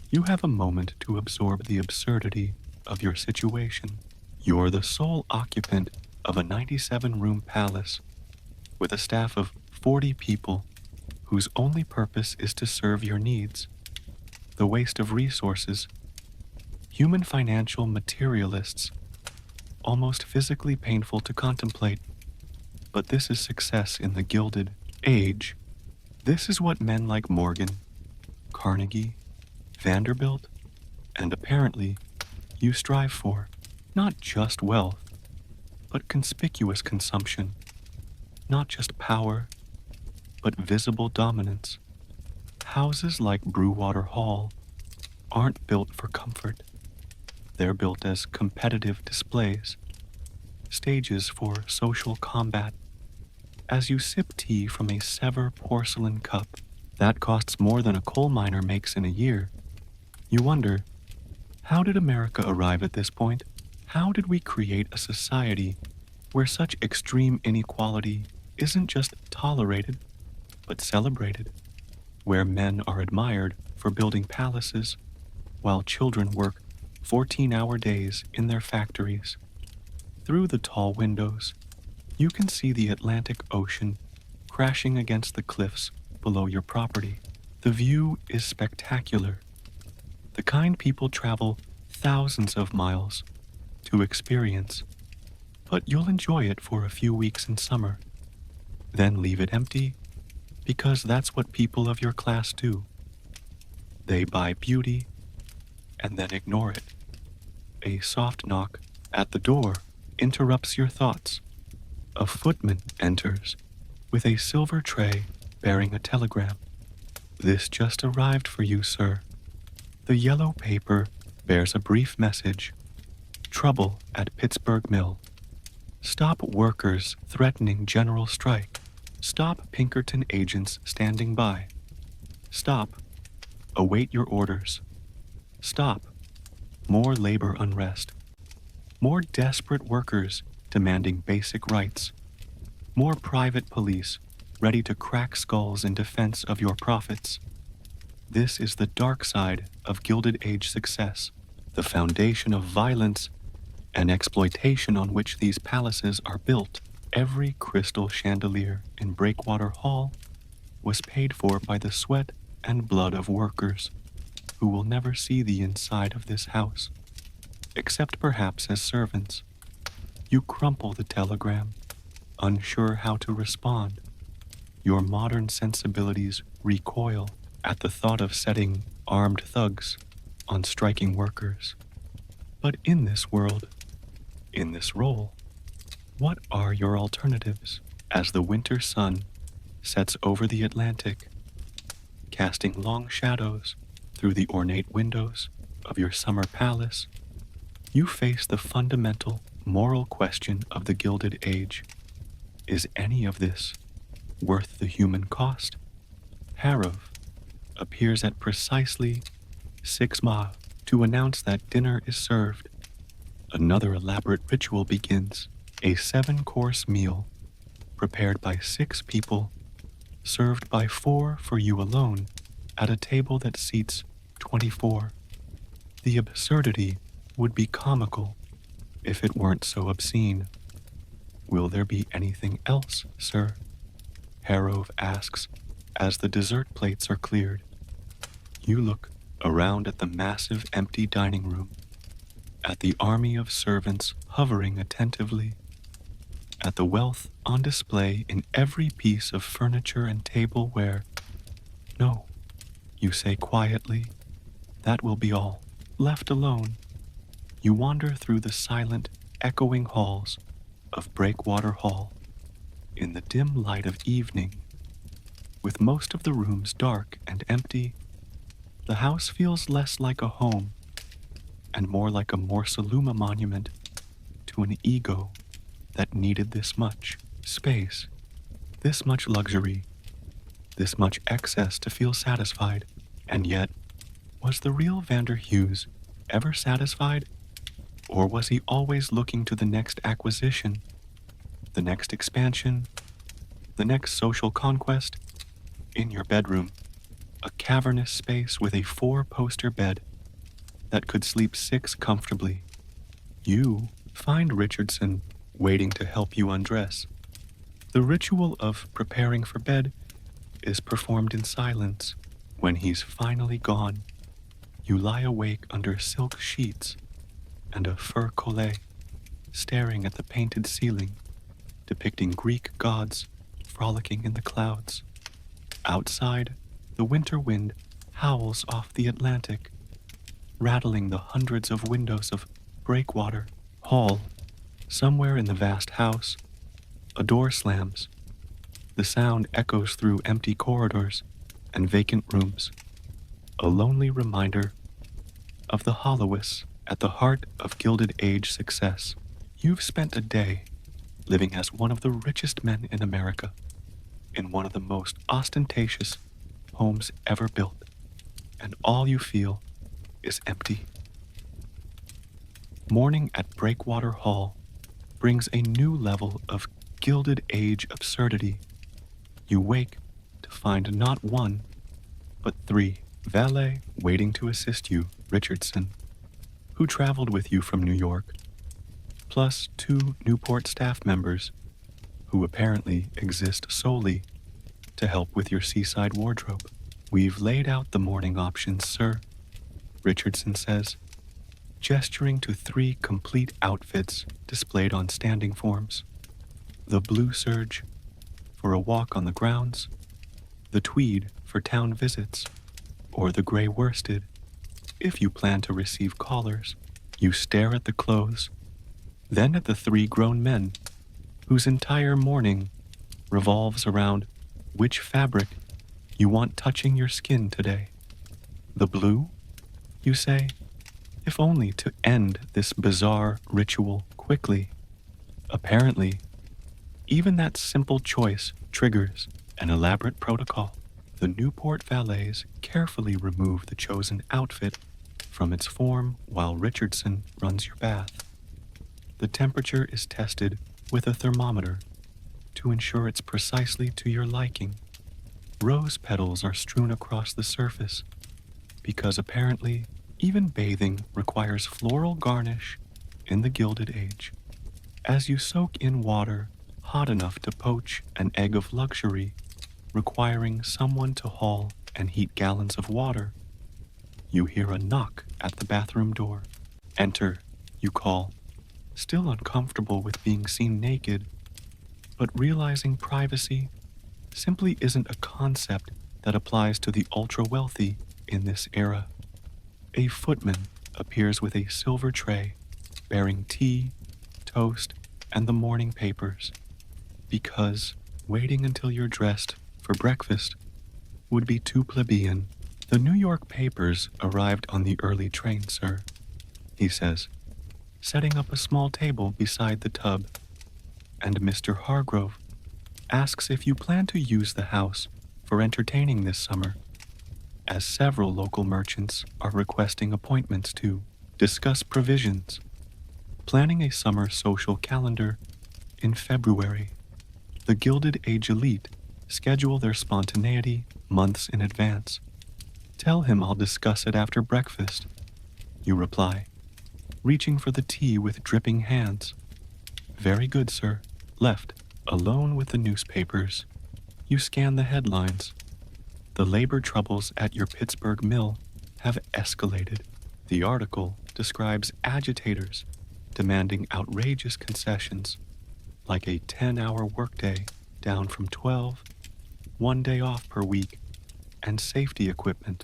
you have a moment to absorb the absurdity of your situation. You're the sole occupant of a 97-room palace with a staff of 40 people whose only purpose is to serve your needs. The waste of resources, human financial materialists, almost physically painful to contemplate. But this is success in the Gilded Age. This is what men like Morgan, Carnegie, Vanderbilt, and apparently you strive for. Not just wealth, but conspicuous consumption. Not just power, but visible dominance. Houses like Brewater Hall aren't built for comfort. They're built as competitive displays, stages for social combat. As you sip tea from a Sevres porcelain cup that costs more than a coal miner makes in a year, you wonder, how did America arrive at this point? How did we create a society where such extreme inequality isn't just tolerated, but celebrated? Where men are admired for building palaces, while children work 14-hour days in their factories. Through the tall windows, you can see the Atlantic Ocean crashing against the cliffs below your property. The view is spectacular. The kind people travel thousands of miles to experience, but you'll enjoy it for a few weeks in summer, then leave it empty, because that's what people of your class do. They buy beauty and then ignore it. A soft knock at the door interrupts your thoughts. A footman enters with a silver tray bearing a telegram. This just arrived for you, sir. The yellow paper bears a brief message. Trouble at Pittsburgh Mill. Stop workers threatening general strike. Stop Pinkerton agents standing by. Stop. Await your orders. Stop. More labor unrest. More desperate workers demanding basic rights. More private police ready to crack skulls in defense of your profits. This is the dark side of Gilded Age success, the foundation of violence and exploitation on which these palaces are built. Every crystal chandelier in Breakwater Hall was paid for by the sweat and blood of workers who will never see the inside of this house, except perhaps as servants. You crumple the telegram, unsure how to respond. Your modern sensibilities recoil at the thought of setting armed thugs on striking workers. But in this world, in this role, what are your alternatives as the winter sun sets over the Atlantic, casting long shadows through the ornate windows of your summer palace? You face the fundamental moral question of the Gilded Age. Is any of this worth the human cost? Harov appears at precisely 6 ma to announce that dinner is served. Another elaborate ritual begins, a 7-course meal prepared by 6 people, served by 4 for you alone at a table that seats 24. The absurdity would be comical if it weren't so obscene. Will there be anything else, sir? Harov asks as the dessert plates are cleared. You look around at the massive empty dining room, at the army of servants hovering attentively, at the wealth on display in every piece of furniture and tableware. No, you say quietly, that will be all. Left alone, you wander through the silent, echoing halls of Breakwater Hall in the dim light of evening. With most of the rooms dark and empty, the house feels less like a home and more like a Morsaluma monument to an ego that needed this much space, this much luxury, this much excess to feel satisfied. And yet, was the real Vander Hughes ever satisfied? Or was he always looking to the next acquisition, the next expansion, the next social conquest? In your bedroom, a cavernous space with a 4-poster bed that could sleep 6 comfortably. You find Richardson waiting to help you undress. The ritual of preparing for bed is performed in silence. When he's finally gone, you lie awake under silk sheets and a fur collet, staring at the painted ceiling, depicting Greek gods frolicking in the clouds. Outside, the winter wind howls off the Atlantic, rattling the hundreds of windows of Breakwater Hall. Somewhere in the vast house, a door slams. The sound echoes through empty corridors and vacant rooms, a lonely reminder of the hollowness at the heart of Gilded Age success. You've spent a day living as one of the richest men in America, in one of the most ostentatious homes ever built, and all you feel is empty. Morning at Breakwater Hall brings a new level of Gilded Age absurdity. You wake to find not 1, but 3 valet waiting to assist you, Richardson, who traveled with you from New York, plus 2 Newport staff members who apparently exist solely to help with your seaside wardrobe. We've laid out the morning options, sir, Richardson says, gesturing to 3 complete outfits displayed on standing forms. The blue serge for a walk on the grounds, the tweed for town visits, or the gray worsted if you plan to receive callers. You stare at the clothes, then at the 3 grown men whose entire morning revolves around which fabric you want touching your skin today. The blue, you say, if only to end this bizarre ritual quickly. Apparently, even that simple choice triggers an elaborate protocol. The Newport valets carefully remove the chosen outfit from its form while Richardson runs your bath. The temperature is tested with a thermometer to ensure it's precisely to your liking. Rose petals are strewn across the surface because apparently even bathing requires floral garnish in the Gilded Age. As you soak in water hot enough to poach an egg of luxury, requiring someone to haul and heat gallons of water, you hear a knock at the bathroom door. Enter, you call, still uncomfortable with being seen naked, but realizing privacy simply isn't a concept that applies to the ultra-wealthy in this era. A footman appears with a silver tray bearing tea, toast, and the morning papers, because waiting until you're dressed for breakfast would be too plebeian. The New York papers arrived on the early train, sir, he says, setting up a small table beside the tub, and Mr. Hargrove asks if you plan to use the house for entertaining this summer, as several local merchants are requesting appointments to discuss provisions, planning a summer social calendar in February. The Gilded Age elite schedule their spontaneity months in advance. Tell him I'll discuss it after breakfast, you reply, reaching for the tea with dripping hands. Very good, sir. Left alone with the newspapers, you scan the headlines. The labor troubles at your Pittsburgh mill have escalated. The article describes agitators demanding outrageous concessions, like a 10-hour workday down from 12, 1 day off per week, and safety equipment.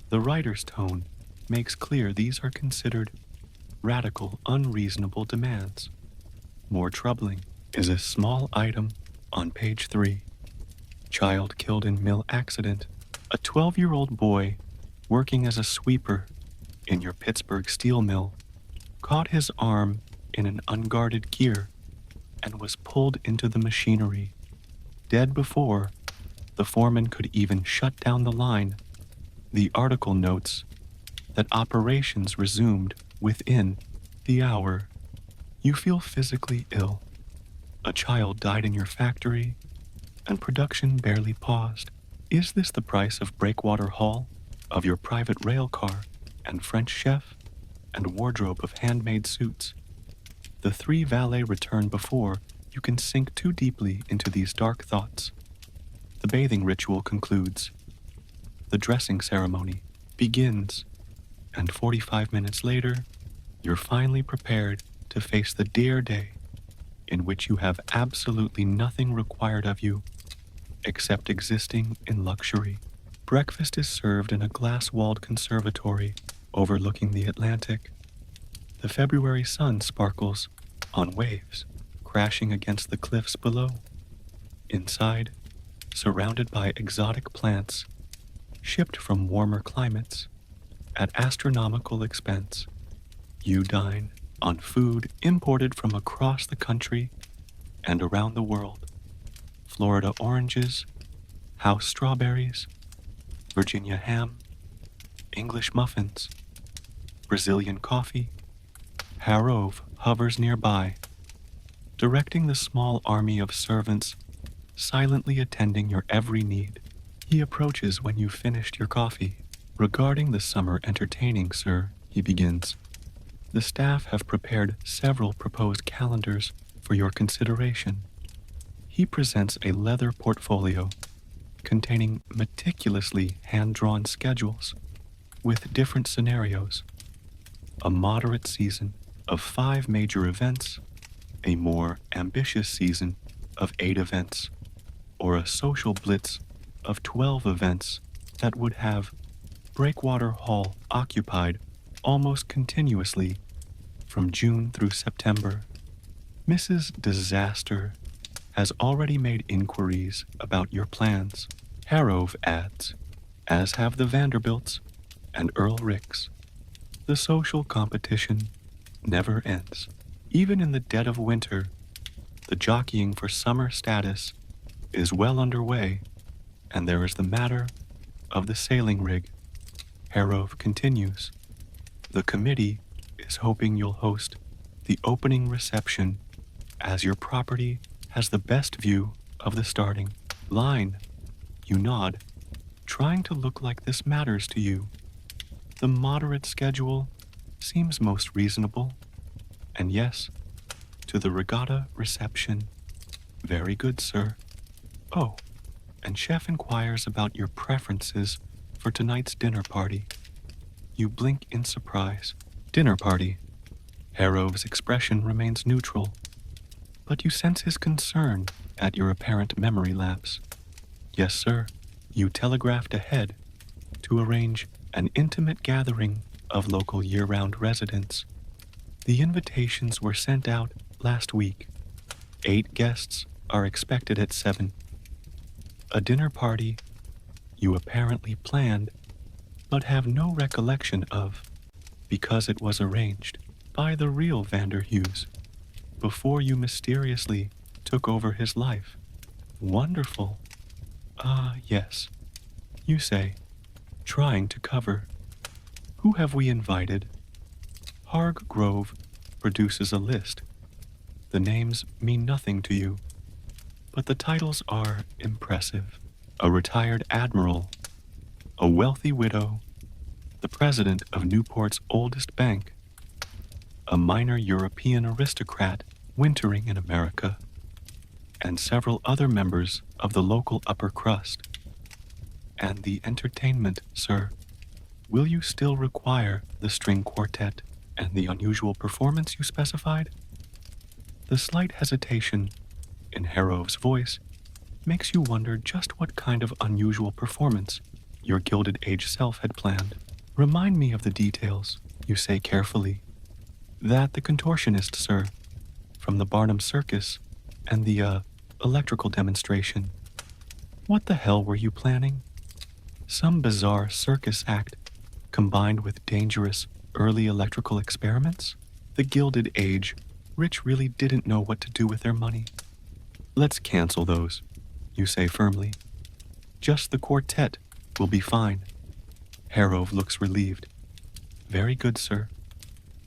The writer's tone makes clear these are considered radical, unreasonable demands. More troubling is a small item on page 3. Child killed in mill accident. A 12-year-old boy working as a sweeper in your Pittsburgh steel mill caught his arm in an unguarded gear and was pulled into the machinery, dead before the foreman could even shut down the line. The article notes that operations resumed within the hour. You feel physically ill. A child died in your factory, and production barely paused. Is this the price of breakwater haul, of your private rail car, and French chef, and wardrobe of handmade suits? The 3 valet return before you can sink too deeply into these dark thoughts. The bathing ritual concludes. The dressing ceremony begins, and 45 minutes later, you're finally prepared to face the dear day in which you have absolutely nothing required of you except existing in luxury. Breakfast is served in a glass-walled conservatory overlooking the Atlantic. The February sun sparkles on waves crashing against the cliffs below. Inside, surrounded by exotic plants shipped from warmer climates at astronomical expense, you dine on food imported from across the country and around the world. Florida oranges, house strawberries, Virginia ham, English muffins, Brazilian coffee. Harrove hovers nearby, directing the small army of servants silently attending your every need. He approaches when you've finished your coffee. Regarding the summer entertaining, sir, he begins, the staff have prepared several proposed calendars for your consideration. He presents a leather portfolio containing meticulously hand-drawn schedules with different scenarios. A moderate season of 5 major events, a more ambitious season of 8 events, or a social blitz of 12 events that would have Breakwater Hall occupied almost continuously from June through September. Mrs. Disaster has already made inquiries about your plans, Harrove adds, as have the Vanderbilts and Earl Ricks. The social competition never ends. Even in the dead of winter, the jockeying for summer status is well underway, and there is the matter of the sailing rig. Harrove continues. The committee is hoping you'll host the opening reception, as your property has the best view of the starting line. You nod, trying to look like this matters to you. The moderate schedule seems most reasonable. And yes, to the regatta reception. Very good, sir. Oh, and chef inquires about your preferences for tonight's dinner party. You blink in surprise. Dinner party. Harov's expression remains neutral, but you sense his concern at your apparent memory lapse. Yes, sir. You telegraphed ahead to arrange an intimate gathering of local year-round residents. The invitations were sent out last week. 8 guests are expected at 7. A dinner party you apparently planned, but have no recollection of, because it was arranged by the real Vanderhughes before you mysteriously took over his life. Wonderful. Ah, yes, you say, trying to cover. Who have we invited? Hargrove produces a list. The names mean nothing to you, but the titles are impressive. A retired admiral, a wealthy widow, the president of Newport's oldest bank, a minor European aristocrat wintering in America, and several other members of the local upper crust. And the entertainment, sir. Will you still require the string quartet and the unusual performance you specified? The slight hesitation in Harov's voice makes you wonder just what kind of unusual performance your Gilded Age self had planned. Remind me of the details, you say carefully. That the contortionist, sir, from the Barnum Circus, and the, electrical demonstration. What the hell were you planning? Some bizarre circus act combined with dangerous early electrical experiments? The Gilded Age, rich really didn't know what to do with their money. Let's cancel those, you say firmly. Just the quartet will be fine. Harov looks relieved. Very good, sir.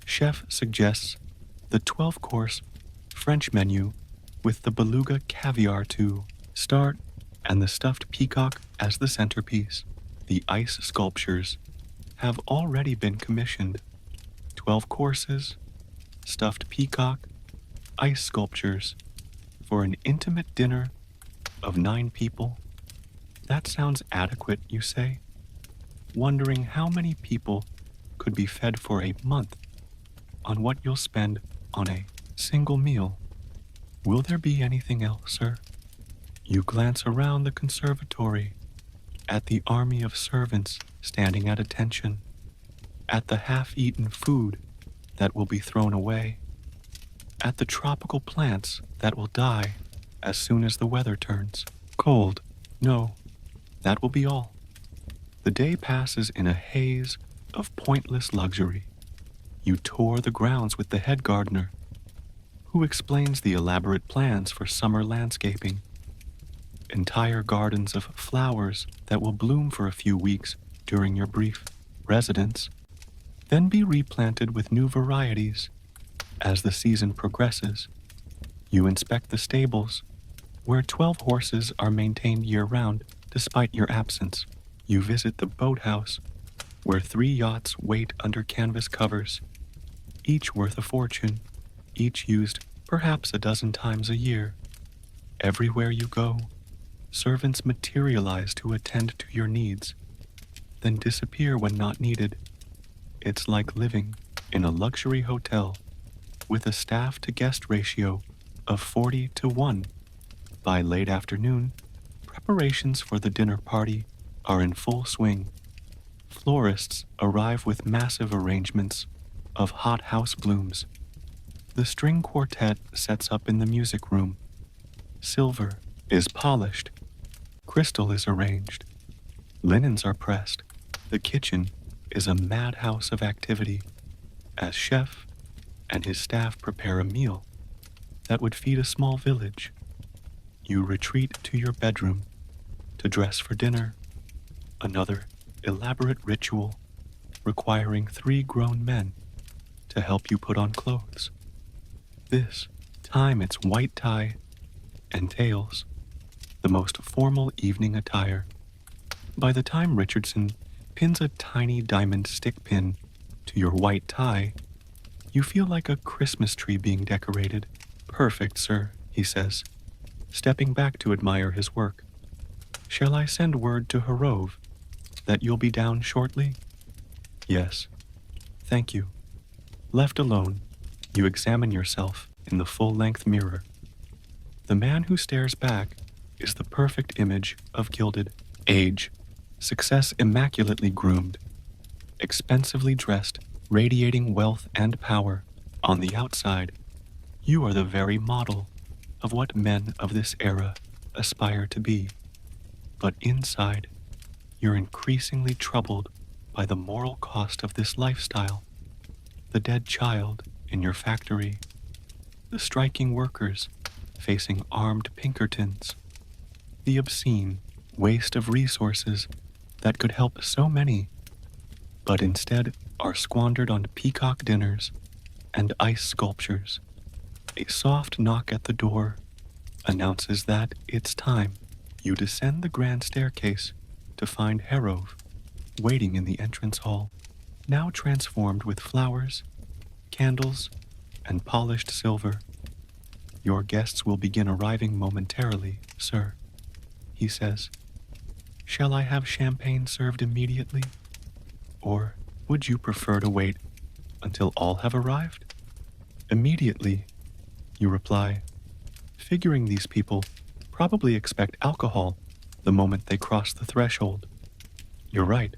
Chef suggests the 12-course French menu with the beluga caviar to start and the stuffed peacock as the centerpiece. The ice sculptures have already been commissioned. 12 courses, stuffed peacock, ice sculptures for an intimate dinner of 9 people. That sounds adequate, you say, wondering how many people could be fed for a month on what you'll spend on a single meal. Will there be anything else, sir? You glance around the conservatory, at the army of servants standing at attention, at the half-eaten food that will be thrown away, at the tropical plants that will die as soon as the weather turns cold. No, that will be all. The day passes in a haze of pointless luxury. You tour the grounds with the head gardener, who explains the elaborate plans for summer landscaping. Entire gardens of flowers that will bloom for a few weeks during your brief residence, then be replanted with new varieties as the season progresses. You inspect the stables, where 12 horses are maintained year-round despite your absence. You visit the boathouse, where 3 yachts wait under canvas covers, each worth a fortune, each used perhaps a dozen times a year. Everywhere you go, servants materialize to attend to your needs, then disappear when not needed. It's like living in a luxury hotel with a staff-to-guest ratio of 40-1. By late afternoon, preparations for the dinner party are in full swing. Florists arrive with massive arrangements of hothouse blooms. The string quartet sets up in the music room. Silver is polished. Crystal is arranged. Linens are pressed. The kitchen is a madhouse of activity as chef and his staff prepare a meal that would feed a small village. You retreat to your bedroom to dress for dinner. Another elaborate ritual requiring 3 grown men to help you put on clothes. This time its white tie and tails, the most formal evening attire. By the time Richardson pins a tiny diamond stick pin to your white tie, you feel like a Christmas tree being decorated. Perfect, sir, he says, stepping back to admire his work. Shall I send word to Harov that you'll be down shortly? Yes. Thank you. Left alone, you examine yourself in the full-length mirror. The man who stares back is the perfect image of Gilded Age. Success immaculately groomed, expensively dressed, radiating wealth and power. On the outside, you are the very model of what men of this era aspire to be. But inside, you're increasingly troubled by the moral cost of this lifestyle. The dead child in your factory, the striking workers facing armed Pinkertons, the obscene waste of resources that could help so many, but instead are squandered on peacock dinners and ice sculptures. A soft knock at the door announces that it's time. You descend the grand staircase to find Harov waiting in the entrance hall, now transformed with flowers, candles, and polished silver. Your guests will begin arriving momentarily, sir, he says. Shall I have champagne served immediately? Or would you prefer to wait until all have arrived? Immediately, you reply, figuring these people probably expect alcohol the moment they cross the threshold. You're right.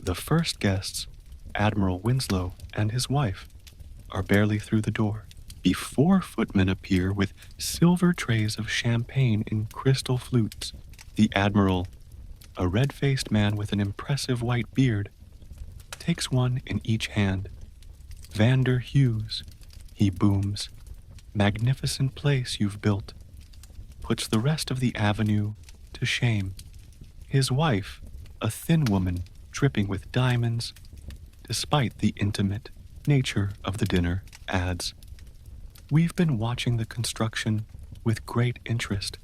The first guests, Admiral Winslow and his wife, are barely through the door before footmen appear with silver trays of champagne in crystal flutes. The Admiral, a red-faced man with an impressive white beard, takes one in each hand. Vander Hughes, he booms, magnificent place you've built, puts the rest of the avenue to shame. His wife, a thin woman dripping with diamonds, despite the intimate nature of the dinner, adds, We've been watching the construction with great interest.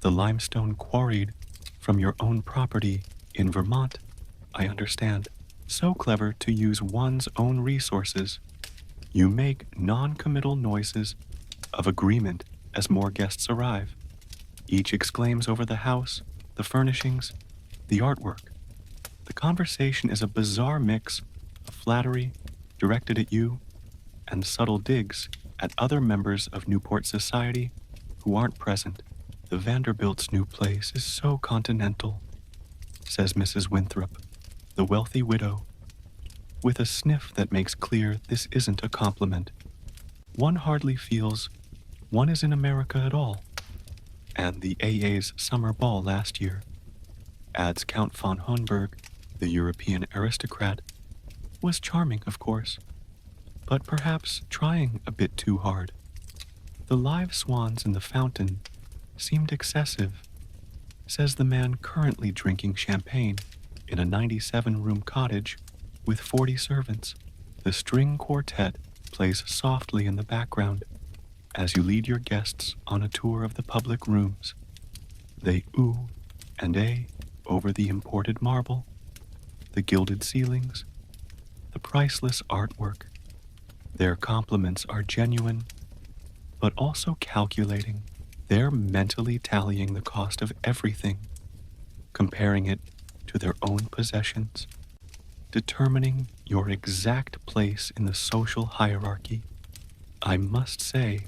The limestone quarried from your own property in Vermont, I understand. So clever to use one's own resources. You make non-committal noises of agreement as more guests arrive. Each exclaims over the house, the furnishings, the artwork. The conversation is a bizarre mix of flattery directed at you and subtle digs at other members of Newport society who aren't present. The Vanderbilts' new place is so continental, says Mrs. Winthrop, the wealthy widow, with a sniff that makes clear this isn't a compliment. One hardly feels one is in America at all. And the AA's summer ball last year, adds Count von Hohenberg, the European aristocrat, was charming, of course, but perhaps trying a bit too hard. The live swans in the fountain seemed excessive, says the man currently drinking champagne in a 97-room cottage with 40 servants. The string quartet plays softly in the background as you lead your guests on a tour of the public rooms. They ooh and ah over the imported marble, the gilded ceilings, the priceless artwork. Their compliments are genuine, but also calculating. They're mentally tallying the cost of everything, comparing it to their own possessions, determining your exact place in the social hierarchy. I must say,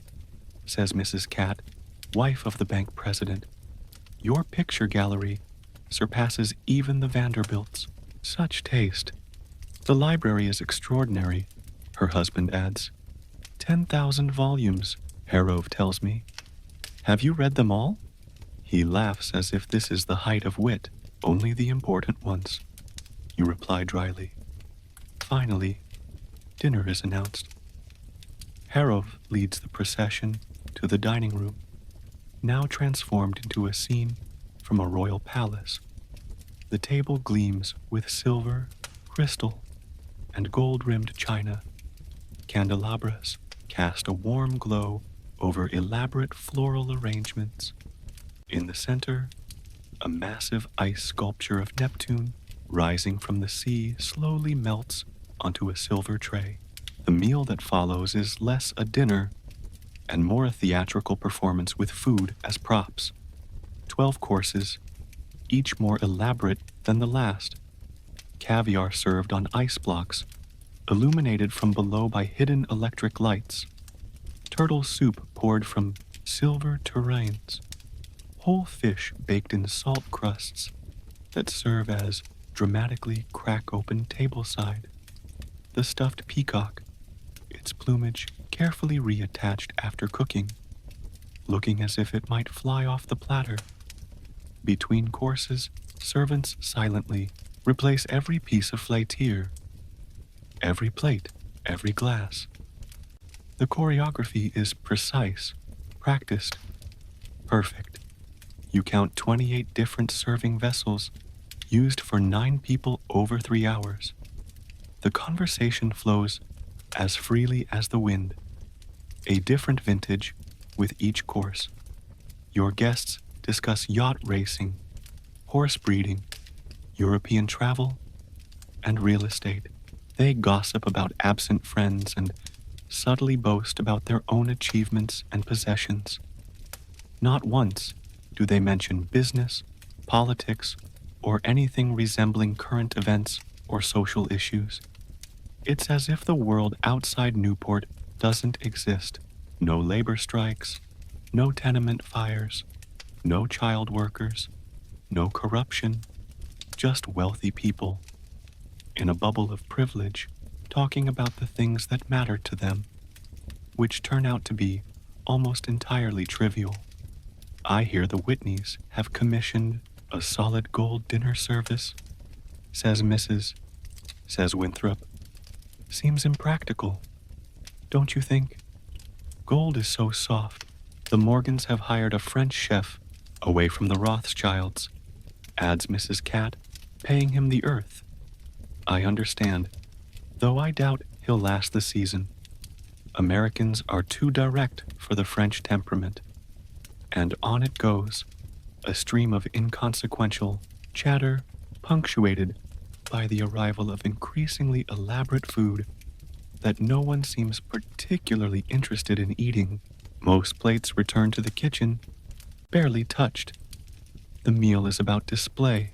says Mrs. Catt, wife of the bank president, your picture gallery surpasses even the Vanderbilts. Such taste. The library is extraordinary, her husband adds. 10,000 volumes, Harov tells me. Have you read them all? He laughs as if this is the height of wit, only the important ones. You reply dryly. Finally, dinner is announced. Harov leads the procession to the dining room, now transformed into a scene from a royal palace. The table gleams with silver, crystal, and gold-rimmed china. Candelabras cast a warm glow over elaborate floral arrangements. In the center, a massive ice sculpture of Neptune rising from the sea slowly melts onto a silver tray. The meal that follows is less a dinner and more a theatrical performance with food as props. 12 courses, each more elaborate than the last. Caviar served on ice blocks, illuminated from below by hidden electric lights. Turtle soup poured from silver tureens. Whole fish baked in salt crusts that serve as dramatically crack-open tableside. The stuffed peacock, its plumage carefully reattached after cooking, looking as if it might fly off the platter. Between courses, servants silently replace every piece of flaitier, every plate, every glass. The choreography is precise, practiced, perfect. You count 28 different serving vessels used for 9 people over 3 hours. The conversation flows as freely as the wind, a different vintage with each course. Your guests discuss yacht racing, horse breeding, European travel, and real estate. They gossip about absent friends and subtly boast about their own achievements and possessions. Not once do they mention business, politics, or anything resembling current events or social issues. It's as if the world outside Newport doesn't exist. No labor strikes, no tenement fires, no child workers, no corruption, just wealthy people in a bubble of privilege talking about the things that matter to them, which turn out to be almost entirely trivial. I hear the Whitneys have commissioned a solid gold dinner service, says Winthrop. Seems impractical, don't you think? Gold is so soft. The Morgans have hired a French chef away from the Rothschilds, adds Mrs. Cat, paying him the earth. I understand, though I doubt he'll last the season. Americans are too direct for the French temperament. And on it goes, a stream of inconsequential chatter punctuated by the arrival of increasingly elaborate food that no one seems particularly interested in eating. Most plates return to the kitchen, barely touched. The meal is about display,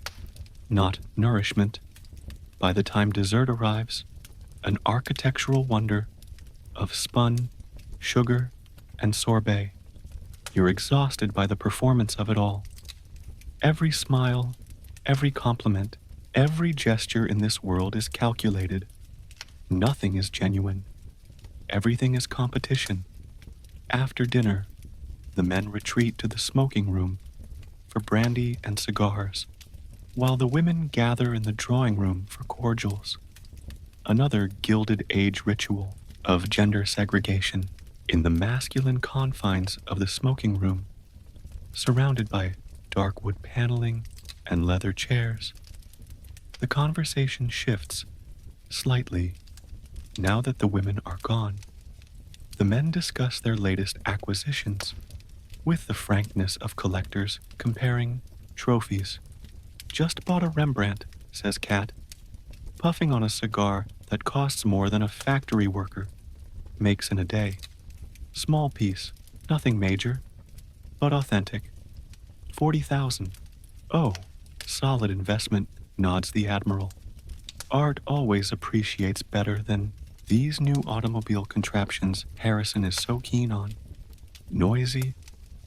not nourishment. By the time dessert arrives, an architectural wonder of spun, sugar, and sorbet. You're exhausted by the performance of it all. Every smile, every compliment, every gesture in this world is calculated. Nothing is genuine. Everything is competition. After dinner, the men retreat to the smoking room for brandy and cigars, while the women gather in the drawing room for cordials. Another Gilded Age ritual of gender segregation in the masculine confines of the smoking room, surrounded by dark wood paneling and leather chairs. The conversation shifts slightly now that the women are gone. The men discuss their latest acquisitions with the frankness of collectors comparing trophies. Just bought a Rembrandt, says Kat, puffing on a cigar that costs more than a factory worker makes in a day. Small piece, nothing major, but authentic. 40,000. Oh, solid investment, nods the Admiral. Art always appreciates better than these new automobile contraptions Harrison is so keen on. Noisy,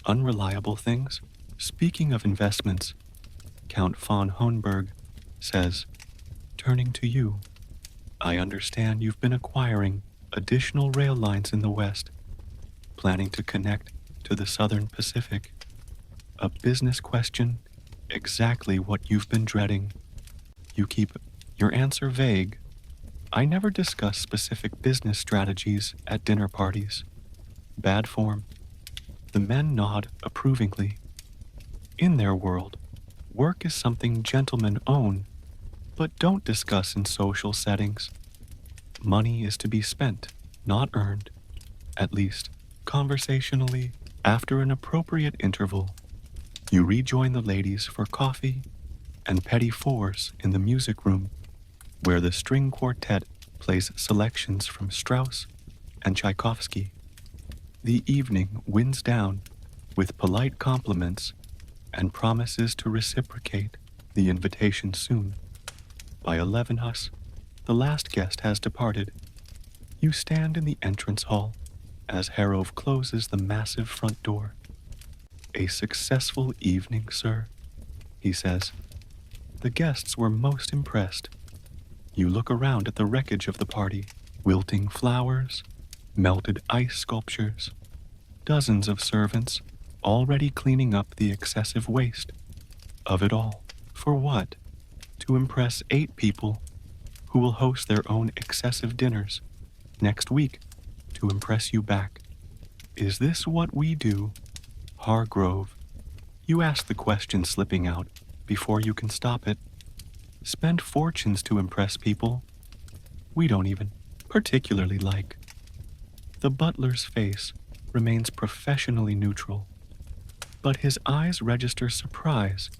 unreliable things. Speaking of investments, Count von Hohenberg says, turning to you, I understand you've been acquiring additional rail lines in the West, planning to connect to the Southern Pacific. A business question, exactly what you've been dreading. You keep your answer vague. I never discuss specific business strategies at dinner parties. Bad form. The men nod approvingly. In their world, work is something gentlemen own, but don't discuss in social settings. Money is to be spent, not earned, at least conversationally. After an appropriate interval, you rejoin the ladies for coffee and petty fours in the music room, where the string quartet plays selections from Strauss and Tchaikovsky. The evening winds down with polite compliments and promises to reciprocate the invitation soon. By 11 the last guest has departed. You stand in the entrance hall as Harrove closes the massive front door. "A successful evening, sir," he says. "The guests were most impressed." You look around at the wreckage of the party: wilting flowers, melted ice sculptures, dozens of servants already cleaning up the excessive waste of it all. For what? To impress 8 people who will host their own excessive dinners next week to impress you back. Is this what we do? Hargrove. You ask the question, slipping out before you can stop it. Spend fortunes to impress people we don't even particularly like. The butler's face remains professionally neutral, but his eyes register surprise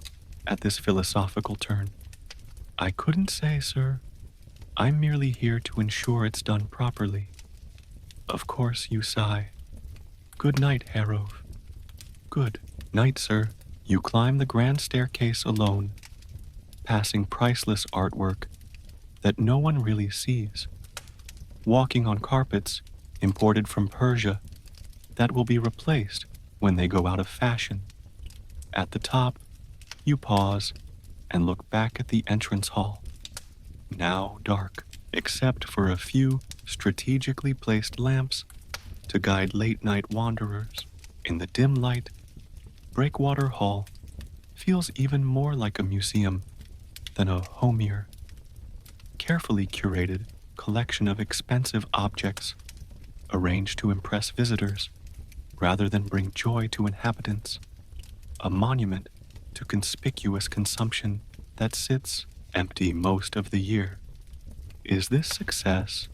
at this philosophical turn. "I couldn't say, sir. I'm merely here to ensure it's done properly." Of course you sigh. "Good night, Harrove." "Good night, sir." You climb the grand staircase alone, passing priceless artwork that no one really sees, walking on carpets imported from Persia that will be replaced when they go out of fashion. At the top, you pause and look back at the entrance hall, now dark, except for a few strategically placed lamps to guide late-night wanderers. In the dim light, Breakwater Hall feels even more like a museum than a homere, carefully curated collection of expensive objects arranged to impress visitors rather than bring joy to inhabitants. A monument to conspicuous consumption that sits empty most of the year. Is this success?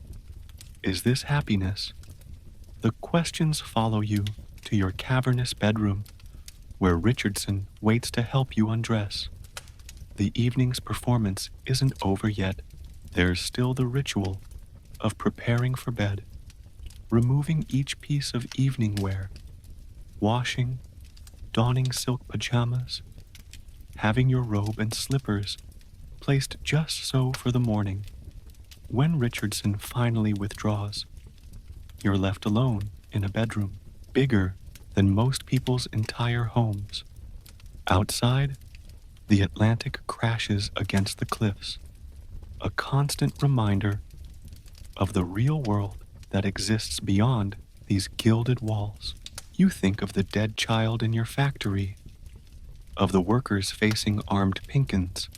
Is this happiness? The questions follow you to your cavernous bedroom, where Richardson waits to help you undress. The evening's performance isn't over yet. There's still the ritual of preparing for bed, removing each piece of evening wear, washing, donning silk pajamas, having your robe and slippers placed just so for the morning. When Richardson finally withdraws, you're left alone in a bedroom, bigger than most people's entire homes. Outside, the Atlantic crashes against the cliffs, a constant reminder of the real world that exists beyond these gilded walls. You think of the dead child in your factory, of the workers facing armed pinkins,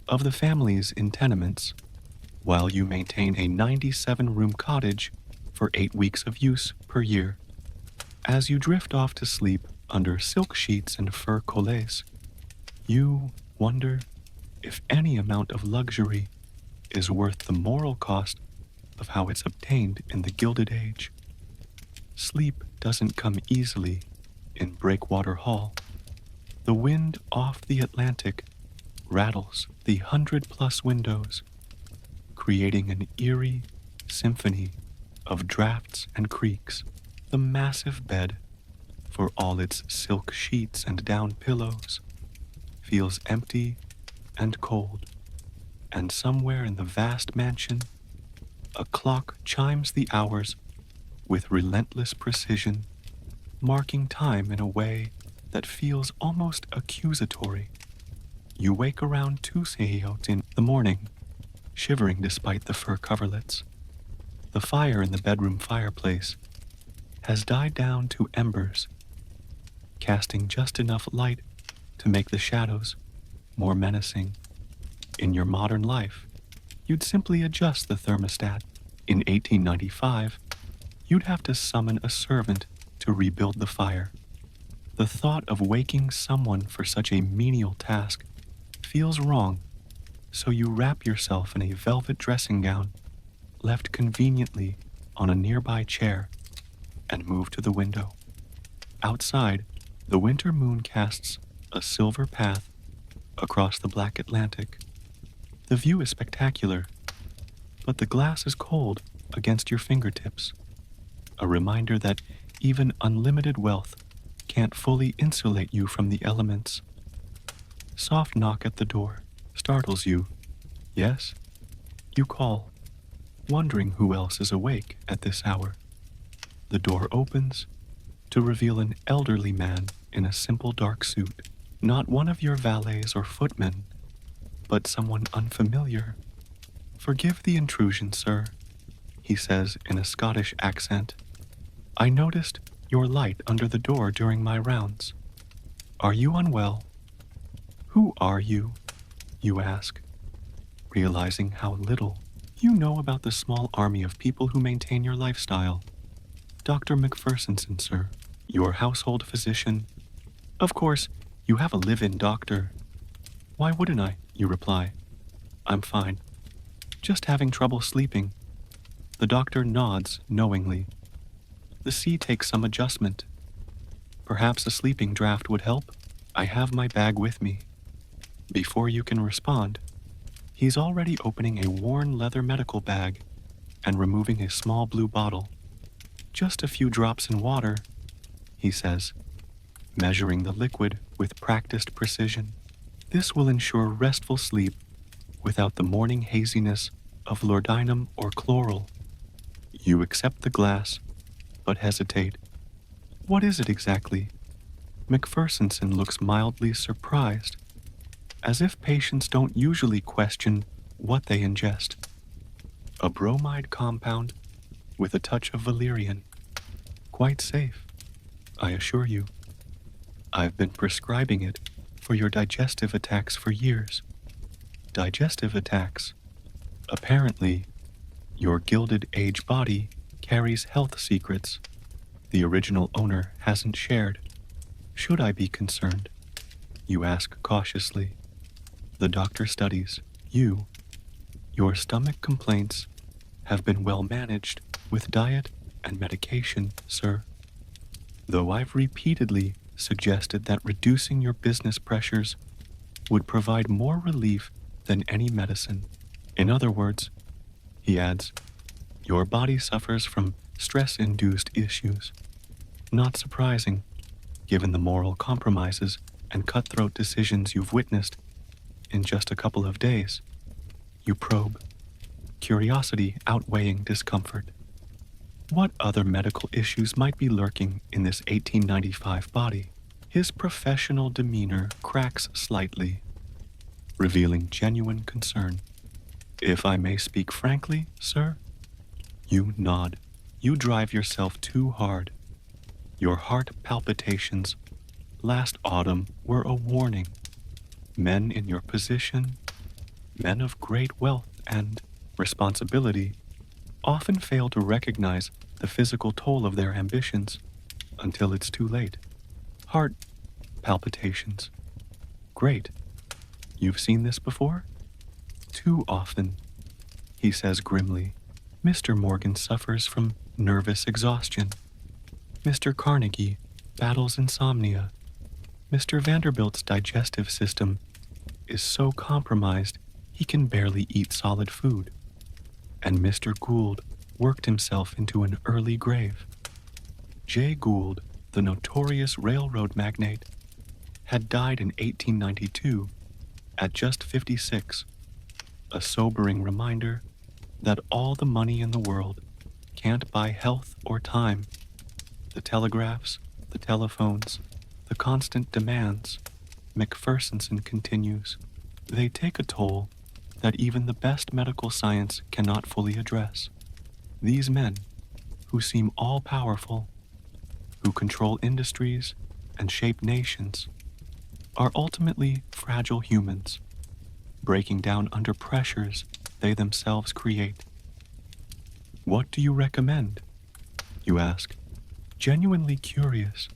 of the families in tenements, while you maintain a 97-room cottage for 8 weeks of use per year. As you drift off to sleep under silk sheets and fur collets, you wonder if any amount of luxury is worth the moral cost of how it's obtained in the Gilded Age. Sleep doesn't come easily in Breakwater Hall. The wind off the Atlantic rattles the 100+ windows, creating an eerie symphony of drafts and creaks. The massive bed, for all its silk sheets and down pillows, feels empty and cold, and somewhere in the vast mansion, a clock chimes the hours with relentless precision, marking time in a way that feels almost accusatory. You wake around 2 in the morning, shivering despite the fur coverlets. The fire in the bedroom fireplace has died down to embers, casting just enough light to make the shadows more menacing. In your modern life, you'd simply adjust the thermostat. In 1895, you'd have to summon a servant to rebuild the fire. The thought of waking someone for such a menial task feels wrong, so you wrap yourself in a velvet dressing gown left conveniently on a nearby chair, and moved to the window. Outside, the winter moon casts a silver path across the black Atlantic. The view is spectacular, but the glass is cold against your fingertips, a reminder that even unlimited wealth can't fully insulate you from the elements. Soft knock at the door startles you. Yes, you call, wondering who else is awake at this hour. The door opens to reveal an elderly man in a simple dark suit, not one of your valets or footmen, but someone unfamiliar. "Forgive the intrusion, sir," he says in a Scottish accent. "I noticed your light under the door during my rounds. Are you unwell?" "Who are you?" you ask, realizing how little you know about the small army of people who maintain your lifestyle. "Dr. Macpherson, sir, your household physician." "Of course, you have a live-in doctor." "Why wouldn't I?" you reply. "I'm fine. Just having trouble sleeping." The doctor nods knowingly. "The sea takes some adjustment. Perhaps a sleeping draught would help. I have my bag with me." Before you can respond, he's already opening a worn leather medical bag and removing a small blue bottle. "Just a few drops in water," he says, measuring the liquid with practiced precision. "This will ensure restful sleep without the morning haziness of laudanum or chloral." You accept the glass, but hesitate. "What is it exactly?" Macpherson looks mildly surprised, as if patients don't usually question what they ingest. "A bromide compound with a touch of valerian. Quite safe, I assure you. I've been prescribing it for your digestive attacks for years." Digestive attacks. Apparently, your Gilded Age body carries health secrets the original owner hasn't shared. "Should I be concerned?" you ask cautiously. The doctor studies you. "Your stomach complaints have been well managed with diet and medication, sir. Though I've repeatedly suggested that reducing your business pressures would provide more relief than any medicine. In other words," he adds, "your body suffers from stress-induced issues." Not surprising, given the moral compromises and cutthroat decisions you've witnessed in just a couple of days. You probe, curiosity outweighing discomfort. What other medical issues might be lurking in this 1895 body? His professional demeanor cracks slightly, revealing genuine concern. "If I may speak frankly, sir?" You nod. "You drive yourself too hard. Your heart palpitations last autumn were a warning. Men in your position, men of great wealth and responsibility, often fail to recognize the physical toll of their ambitions until it's too late. Heart palpitations. Great. You've seen this before?" "Too often," he says grimly. "Mr. Morgan suffers from nervous exhaustion. Mr. Carnegie battles insomnia. Mr. Vanderbilt's digestive system is so compromised he can barely eat solid food. And Mr. Gould worked himself into an early grave." Jay Gould, the notorious railroad magnate, had died in 1892 at just 56, a sobering reminder that all the money in the world can't buy health or time. The telegraphs, the telephones, the constant demands, Macpherson continues, they take a toll that even the best medical science cannot fully address. These men, who seem all-powerful, who control industries and shape nations, are ultimately fragile humans, breaking down under pressures they themselves create. "What do you recommend?" you ask, genuinely curious.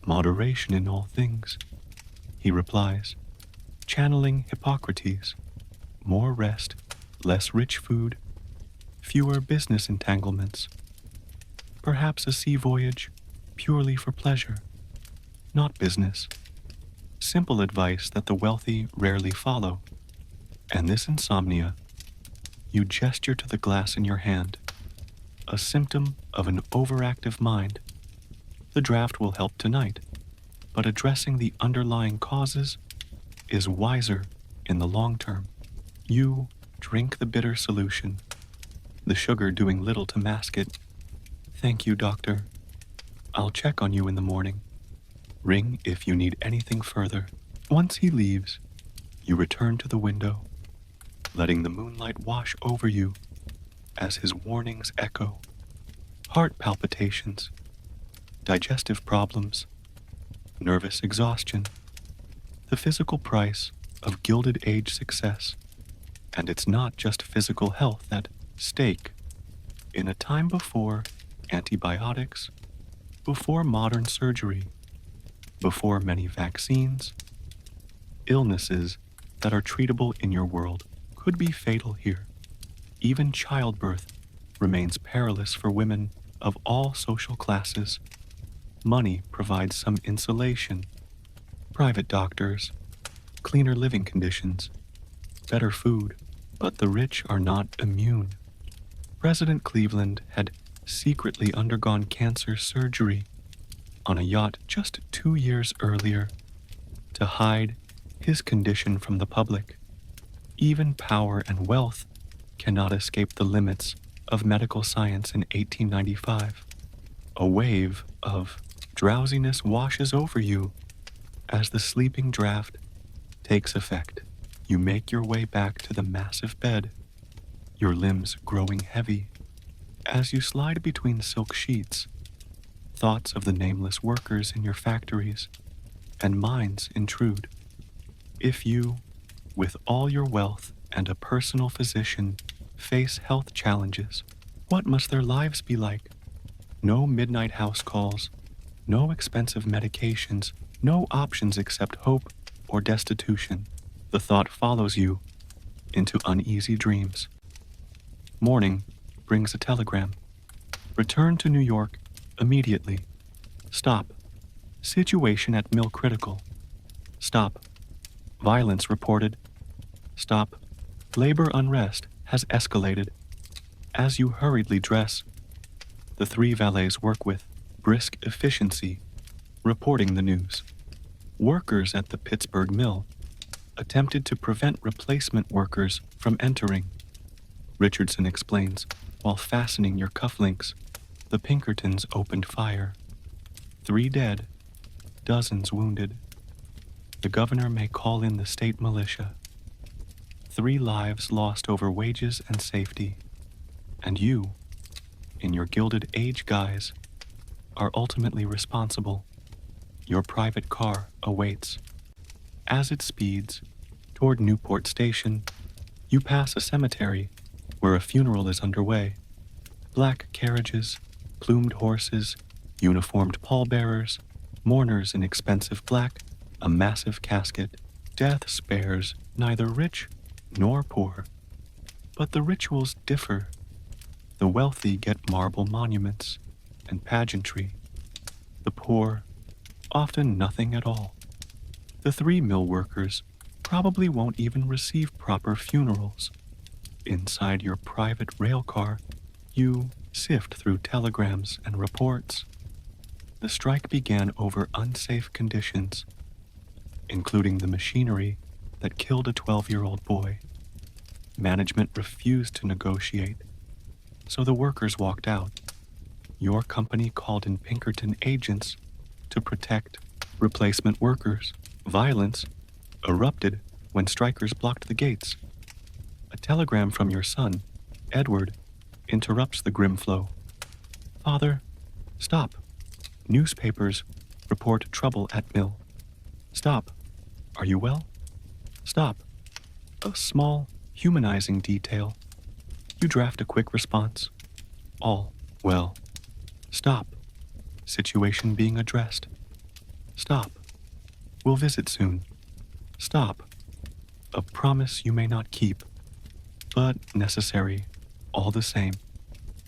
"Moderation in all things," he replies, channeling Hippocrates. "More rest, less rich food, fewer business entanglements, perhaps a sea voyage purely for pleasure, not business. Simple advice that the wealthy rarely follow. And this insomnia, you gesture to the glass in your hand, a symptom of an overactive mind. The draft will help tonight, but addressing the underlying causes is wiser in the long term. You drink the bitter solution, the sugar doing little to mask it. Thank you, doctor. I'll check on you in the morning. Ring if you need anything further. Once he leaves, you return to the window, letting the moonlight wash over you as his warnings echo. Heart palpitations, digestive problems, nervous exhaustion, the physical price of Gilded Age success. And it's not just physical health at stake. In a time before antibiotics, before modern surgery, before many vaccines, illnesses that are treatable in your world could be fatal here. Even childbirth remains perilous for women of all social classes. Money provides some insulation, private doctors, cleaner living conditions, better food, but the rich are not immune. President Cleveland had secretly undergone cancer surgery on a yacht just 2 years earlier to hide his condition from the public. Even power and wealth cannot escape the limits of medical science in 1895. A wave of drowsiness washes over you as the sleeping draft takes effect. You make your way back to the massive bed, your limbs growing heavy. As you slide between silk sheets, thoughts of the nameless workers in your factories and mines intrude. If you, with all your wealth and a personal physician, face health challenges, what must their lives be like? No midnight house calls, no expensive medications, no options except hope or destitution. The thought follows you into uneasy dreams. Morning brings a telegram. Return to New York immediately. Stop. Situation at mill critical. Stop. Violence reported. Stop. Labor unrest has escalated. As you hurriedly dress, the 3 valets work with brisk efficiency, reporting the news. Workers at the Pittsburgh mill attempted to prevent replacement workers from entering. Richardson explains, while fastening your cufflinks, the Pinkertons opened fire. 3 dead, dozens wounded. The governor may call in the state militia. 3 lives lost over wages and safety. And you, in your Gilded Age guise, are ultimately responsible. Your private car awaits. As it speeds toward Newport Station, you pass a cemetery where a funeral is underway. Black carriages, plumed horses, uniformed pallbearers, mourners in expensive black, a massive casket. Death spares neither rich nor poor. But the rituals differ. The wealthy get marble monuments and pageantry. The poor, often nothing at all. The 3 mill workers probably won't even receive proper funerals. Inside your private rail car, you sift through telegrams and reports. The strike began over unsafe conditions, including the machinery that killed a 12-year-old boy. Management refused to negotiate, so the workers walked out. Your company called in Pinkerton agents to protect replacement workers. Violence erupted when strikers blocked the gates. A telegram from your son, Edward, interrupts the grim flow. Father, stop. Newspapers report trouble at mill. Stop. Are you well? Stop. A small, humanizing detail. You draft a quick response. All well. Stop. Situation being addressed. Stop. We'll visit soon. Stop. A promise you may not keep, but necessary. All the same,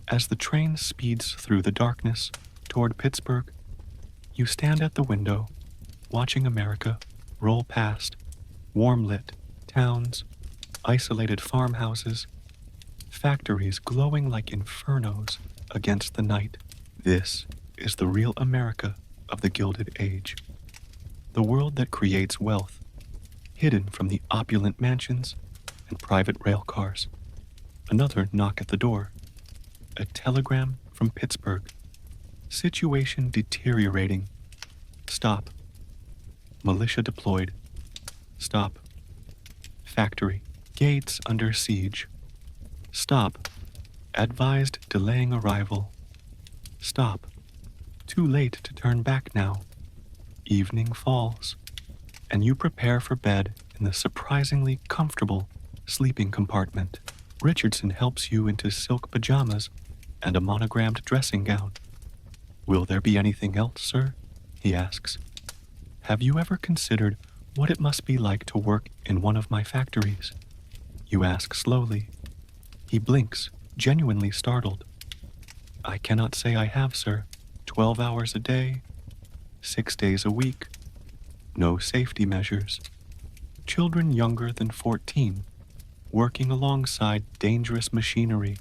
as the train speeds through the darkness toward Pittsburgh, you stand at the window, watching America roll past warm-lit towns, isolated farmhouses, factories glowing like infernos against the night. This is the real America of the Gilded Age, the world that creates wealth, hidden from the opulent mansions and private rail cars. Another knock at the door. A telegram from Pittsburgh. Situation deteriorating. Stop. Militia deployed. Stop. Factory. Gates under siege. Stop. Advised delaying arrival. Stop. Too late to turn back now. Evening falls, and you prepare for bed in the surprisingly comfortable sleeping compartment. Richardson helps you into silk pajamas and a monogrammed dressing gown. Will there be anything else, sir? He asks. Have you ever considered what it must be like to work in one of my factories? You ask slowly. He blinks, genuinely startled. I cannot say I have, sir. 12 hours a day, 6 days a week, no safety measures. Children younger than 14, working alongside dangerous machinery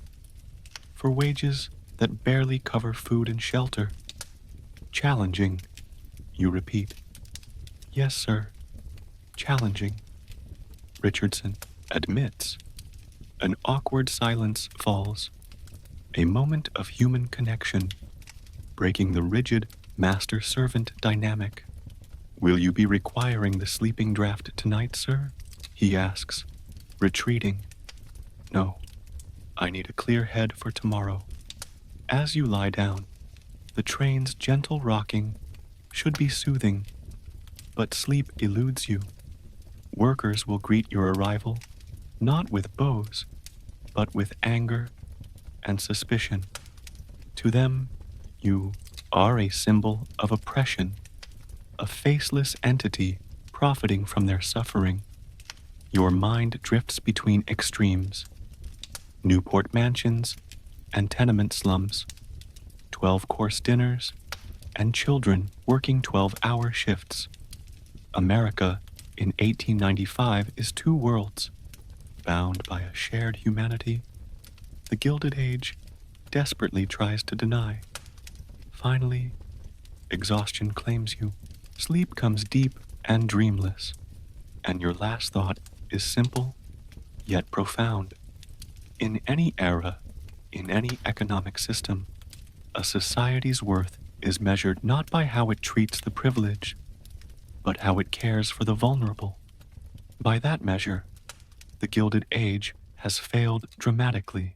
for wages that barely cover food and shelter. Challenging, you repeat. Yes, sir, challenging. Richardson admits. An awkward silence falls, a moment of human connection, breaking the rigid master-servant dynamic. Will you be requiring the sleeping draft tonight, sir? He asks, retreating. No, I need a clear head for tomorrow. As you lie down, the train's gentle rocking should be soothing, but sleep eludes you. Workers will greet your arrival not with bows, but with anger and suspicion. To them, you are a symbol of oppression, a faceless entity profiting from their suffering. Your mind drifts between extremes: Newport mansions and tenement slums, 12-course dinners, and children working 12-hour shifts. America in 1895 is two worlds, bound by a shared humanity the Gilded Age desperately tries to deny. Finally, exhaustion claims you. Sleep comes deep and dreamless, and your last thought is simple, yet profound. In any era, in any economic system, a society's worth is measured not by how it treats the privileged, but how it cares for the vulnerable. By that measure, the Gilded Age has failed dramatically.